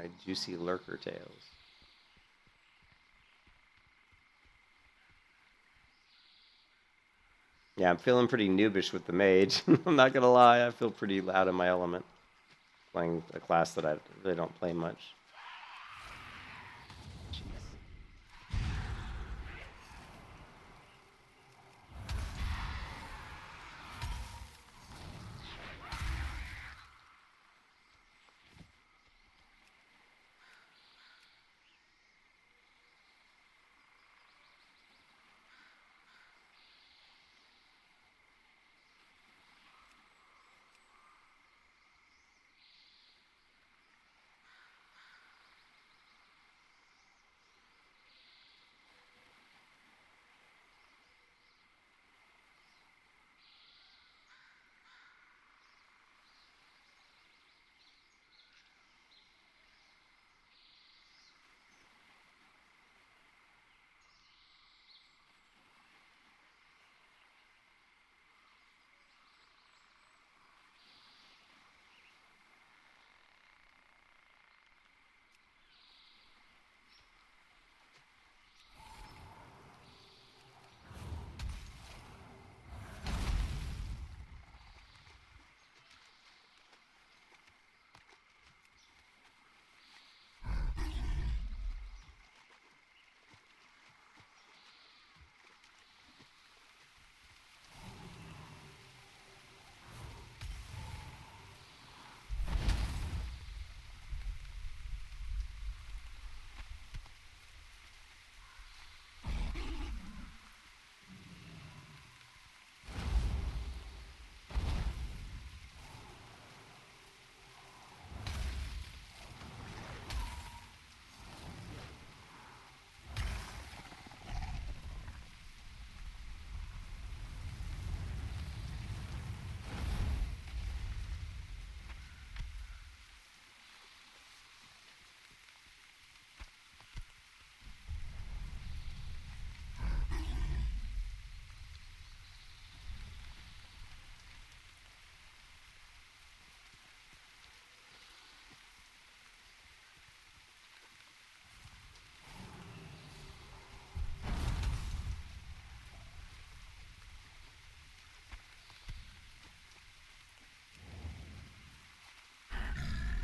My juicy lurker tails. Yeah, I'm feeling pretty noobish with the mage. I'm not gonna lie, I feel pretty out of my element playing a class that I really don't play much.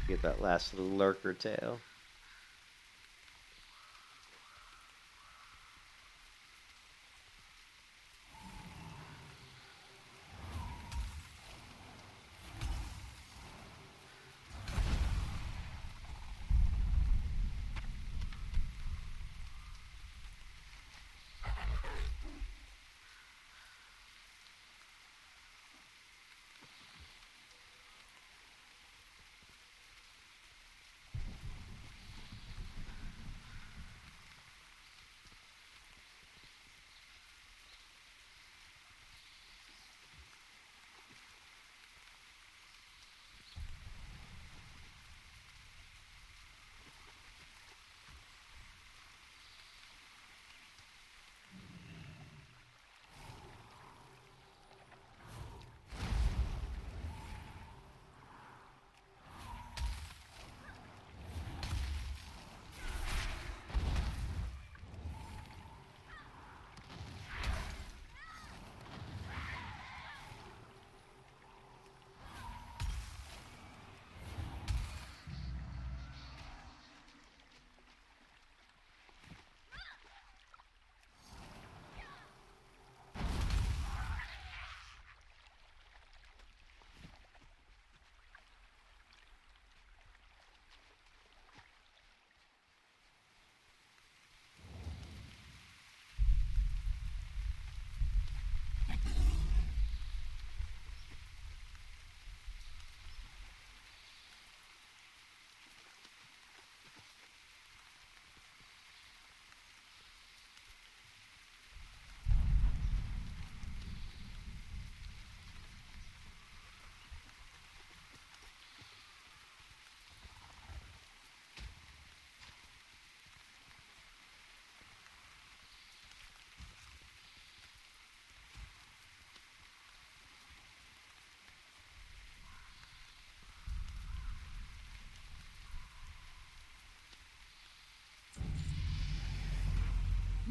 Get that last little lurker tail.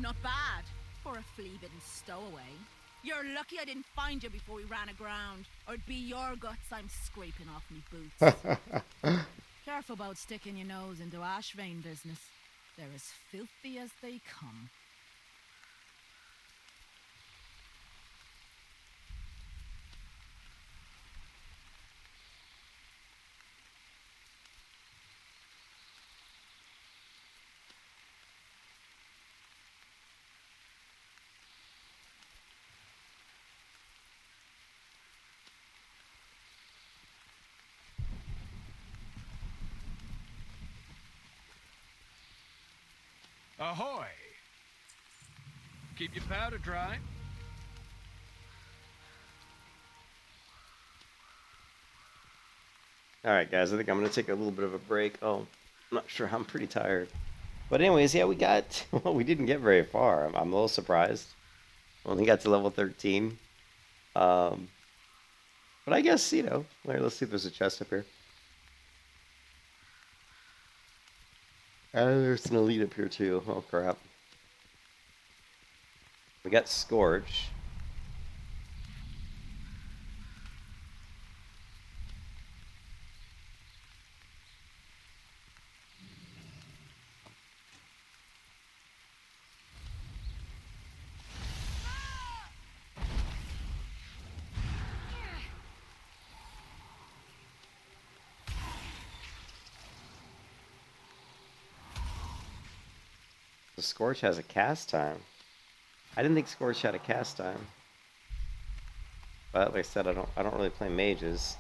Not bad for a flea-bitten stowaway. You're lucky I didn't find you before we ran aground, or it'd be your guts I'm scraping off me boots. Careful about sticking your nose into Ashvane business. They're as filthy as they come. Ahoy! Keep your powder dry. All right, guys, I think I'm going to take a little bit of a break. Oh, I'm not sure. I'm pretty tired. But anyways, yeah, we got, well, we didn't get very far. I'm a little surprised. Only got to level 13. But I guess, you know, let's see if there's a chest up here. There's an elite up here, too. Oh, crap. We got Scorch. The Scorch has a cast time. I didn't think Scorch had a cast time. But like I said, I don't really play mages.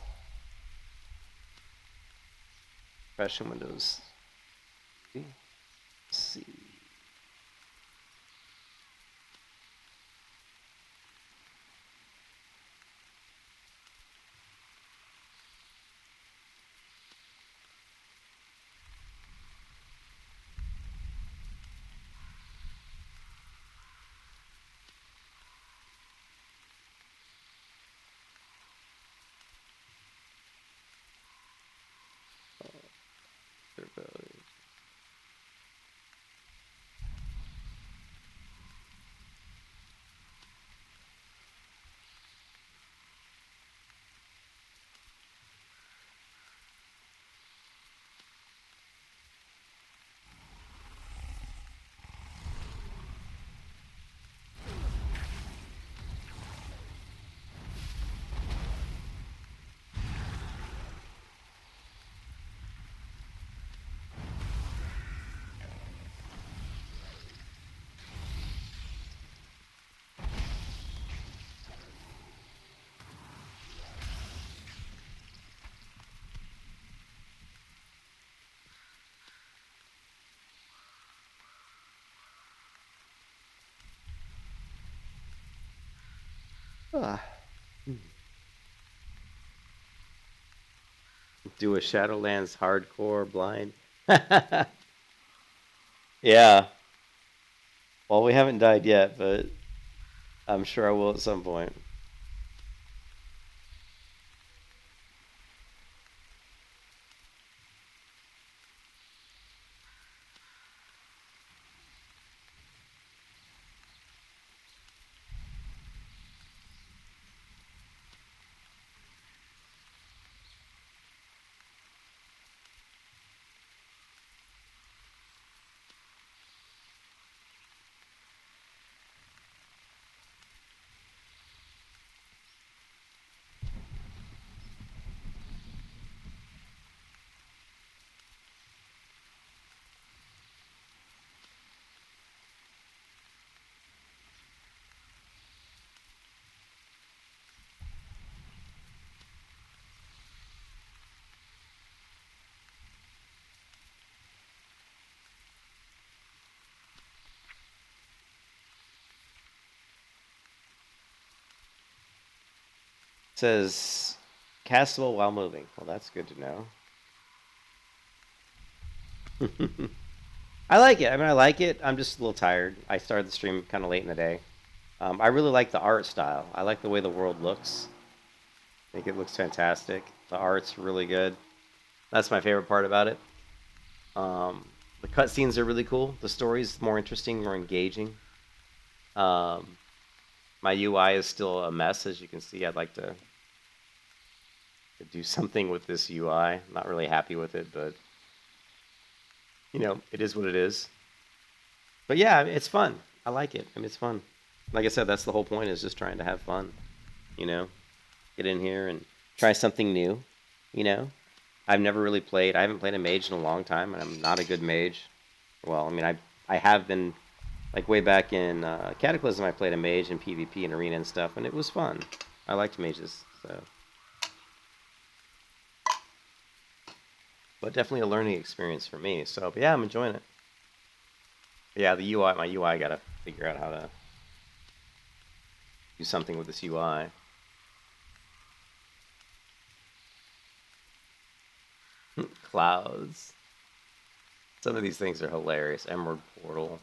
Fashion windows. Let's see. Do a Shadowlands hardcore blind. Yeah. Well, we haven't died yet, but I'm sure I will at some point. Says castable while moving. Well, that's good to know. I like it. I mean, I like it. I'm just a little tired. I started the stream kind of late in the day. I really like the art style. I like the way the world looks. I think it looks fantastic. The art's really good. That's my favorite part about it. The cutscenes are really cool. The story's more interesting, more engaging. My UI is still a mess, as you can see. I'd like to do something with this UI. Not really happy with it, but you know, it is what it is. But yeah, it's fun. I like it. I mean, it's fun. Like I said, that's the whole point, is just trying to have fun. You know, get in here and try something new. You know, I haven't played a mage in a long time, and I'm not a good mage. Well, I mean, I have been, like way back in Cataclysm, I played a mage in PvP and arena and stuff, and it was fun. I liked mages, so. But definitely a learning experience for me. So, but yeah, I'm enjoying it. But yeah, the UI, my UI, gotta figure out how to do something with this UI. Clouds. Some of these things are hilarious. Emerald Portal.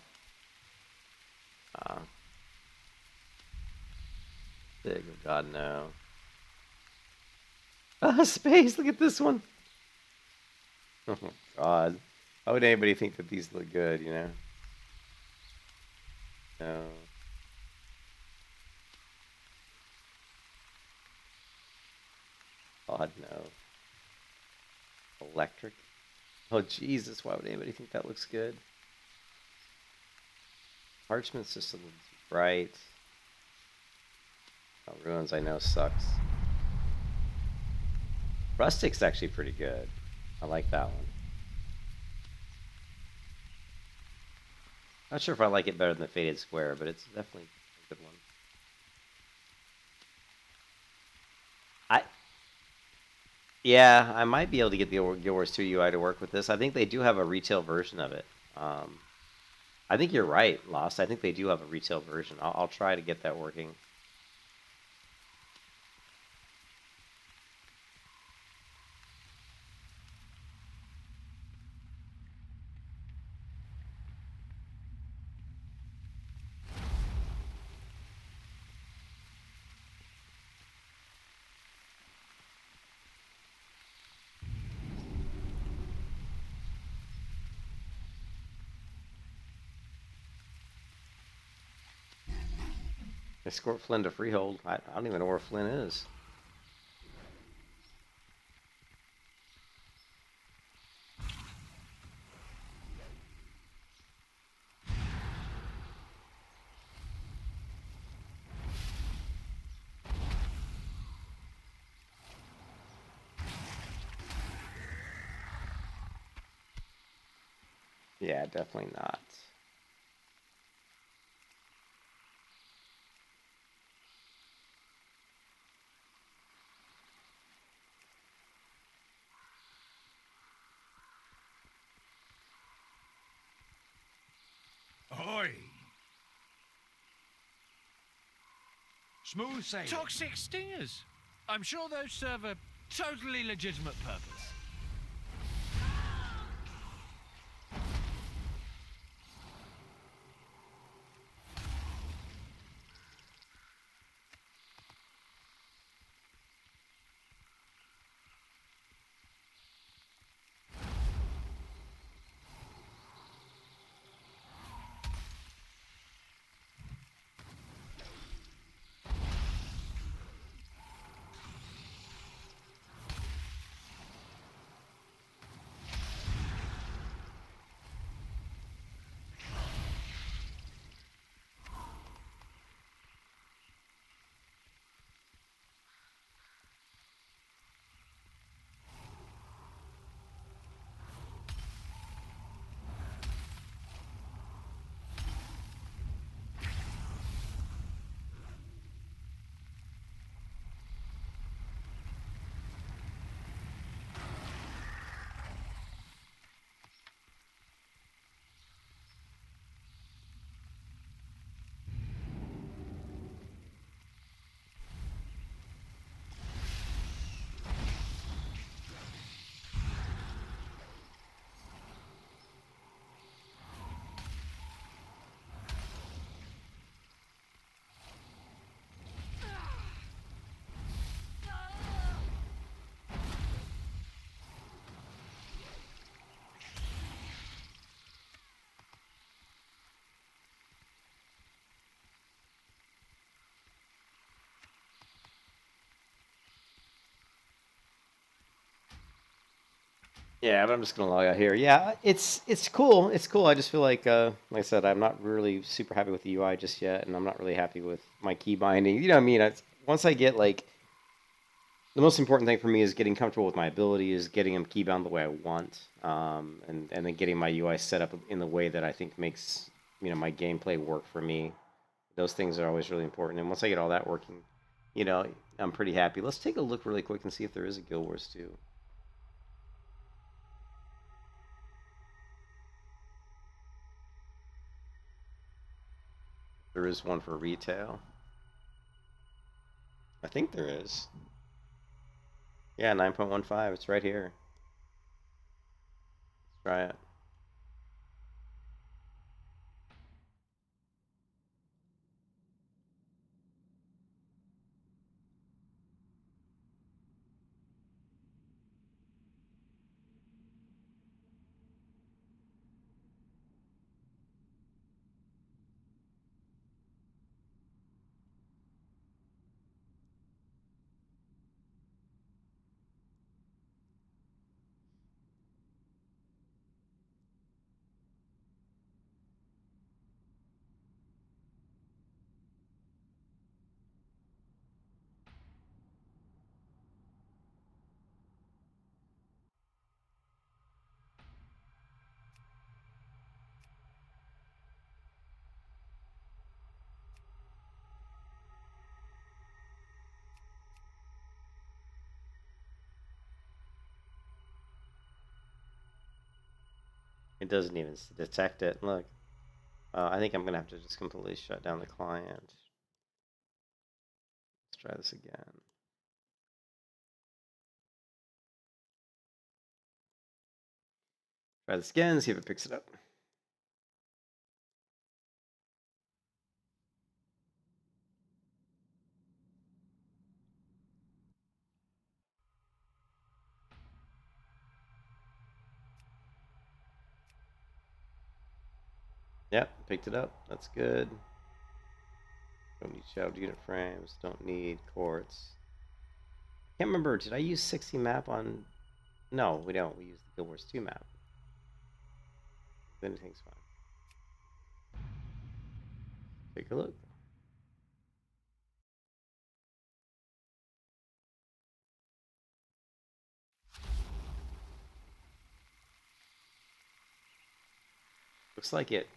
Big God, no. Space, look at this one. Oh my God. How would anybody think that these look good, you know? No. God, no. Electric. Oh, Jesus, why would anybody think that looks good? Parchment's just a little too bright. Oh, Ruins, I know, sucks. Rustic's actually pretty good. I like that one. Not sure if I like it better than the Faded Square, but it's definitely a good one. Yeah, I might be able to get the Guild Wars 2 UI to work with this. I think they do have a retail version of it. I think you're right, Lost. I think they do have a retail version. I'll try to get that working. Escort Flynn to Freehold. I don't even know where Flynn is. Yeah, definitely not. Ahoy! Smooth sailing. Toxic stingers. I'm sure those serve a totally legitimate purpose. Yeah, but I'm just gonna log out here. Yeah, it's cool. It's cool. I just feel like I said, I'm not really super happy with the UI just yet, and I'm not really happy with my key binding. You know what I mean? Once I get like the most important thing for me is getting comfortable with my abilities, getting them keybound the way I want, and then getting my UI set up in the way that I think makes my gameplay work for me. Those things are always really important. And once I get all that working, I'm pretty happy. Let's take a look really quick and see if there is a Guild Wars 2. There is one for retail. I think there is. Yeah, 9.15. It's right here. Let's try it. It doesn't even detect it. Look. I think I'm going to have to just completely shut down the client. Let's try this again. Try this again, see if it picks it up. Yep, picked it up. That's good. Don't need shelved unit frames. Don't need quartz. Can't remember. Did I use 60 map on? No, we don't. We use the Guild Wars 2 map. Anything's fine. Take a look. Looks like it.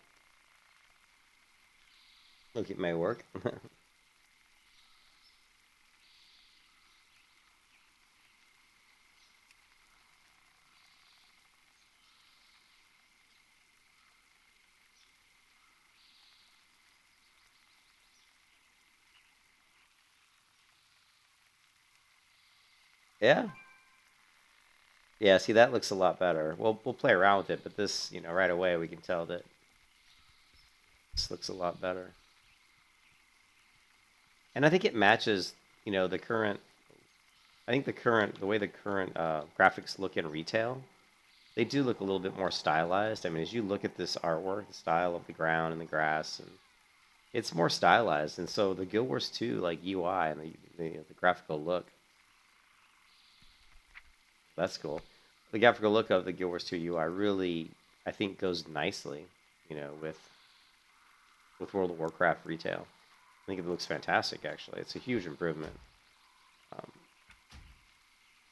Look, it may work. Yeah. Yeah, see, that looks a lot better. We'll play around with it, but this, right away we can tell that this looks a lot better. And I think it matches, the current. I think the way the current graphics look in retail, they do look a little bit more stylized. I mean, as you look at this artwork, the style of the ground and the grass, and it's more stylized. And so the Guild Wars 2 like UI and the graphical look, that's cool. The graphical look of the Guild Wars 2 UI really, I think, goes nicely, with World of Warcraft retail. I think it looks fantastic, actually. It's a huge improvement.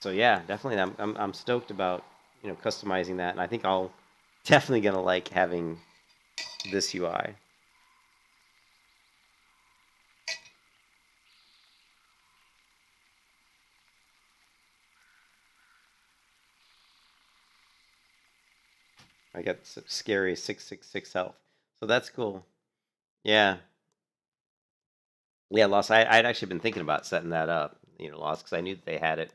So yeah, definitely, I'm stoked about customizing that, and I think I'll definitely gonna like having this UI. I got scary 666 health, so that's cool. Yeah. Yeah, Lost. I'd actually been thinking about setting that up, Lost, because I knew that they had it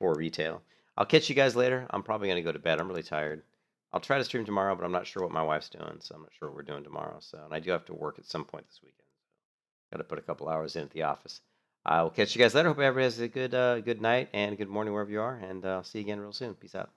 for retail. I'll catch you guys later. I'm probably going to go to bed. I'm really tired. I'll try to stream tomorrow, but I'm not sure what my wife's doing, so I'm not sure what we're doing tomorrow. So, and I do have to work at some point this weekend. Got to put a couple hours in at the office. I will catch you guys later. Hope everybody has a good night and good morning wherever you are, and I'll see you again real soon. Peace out.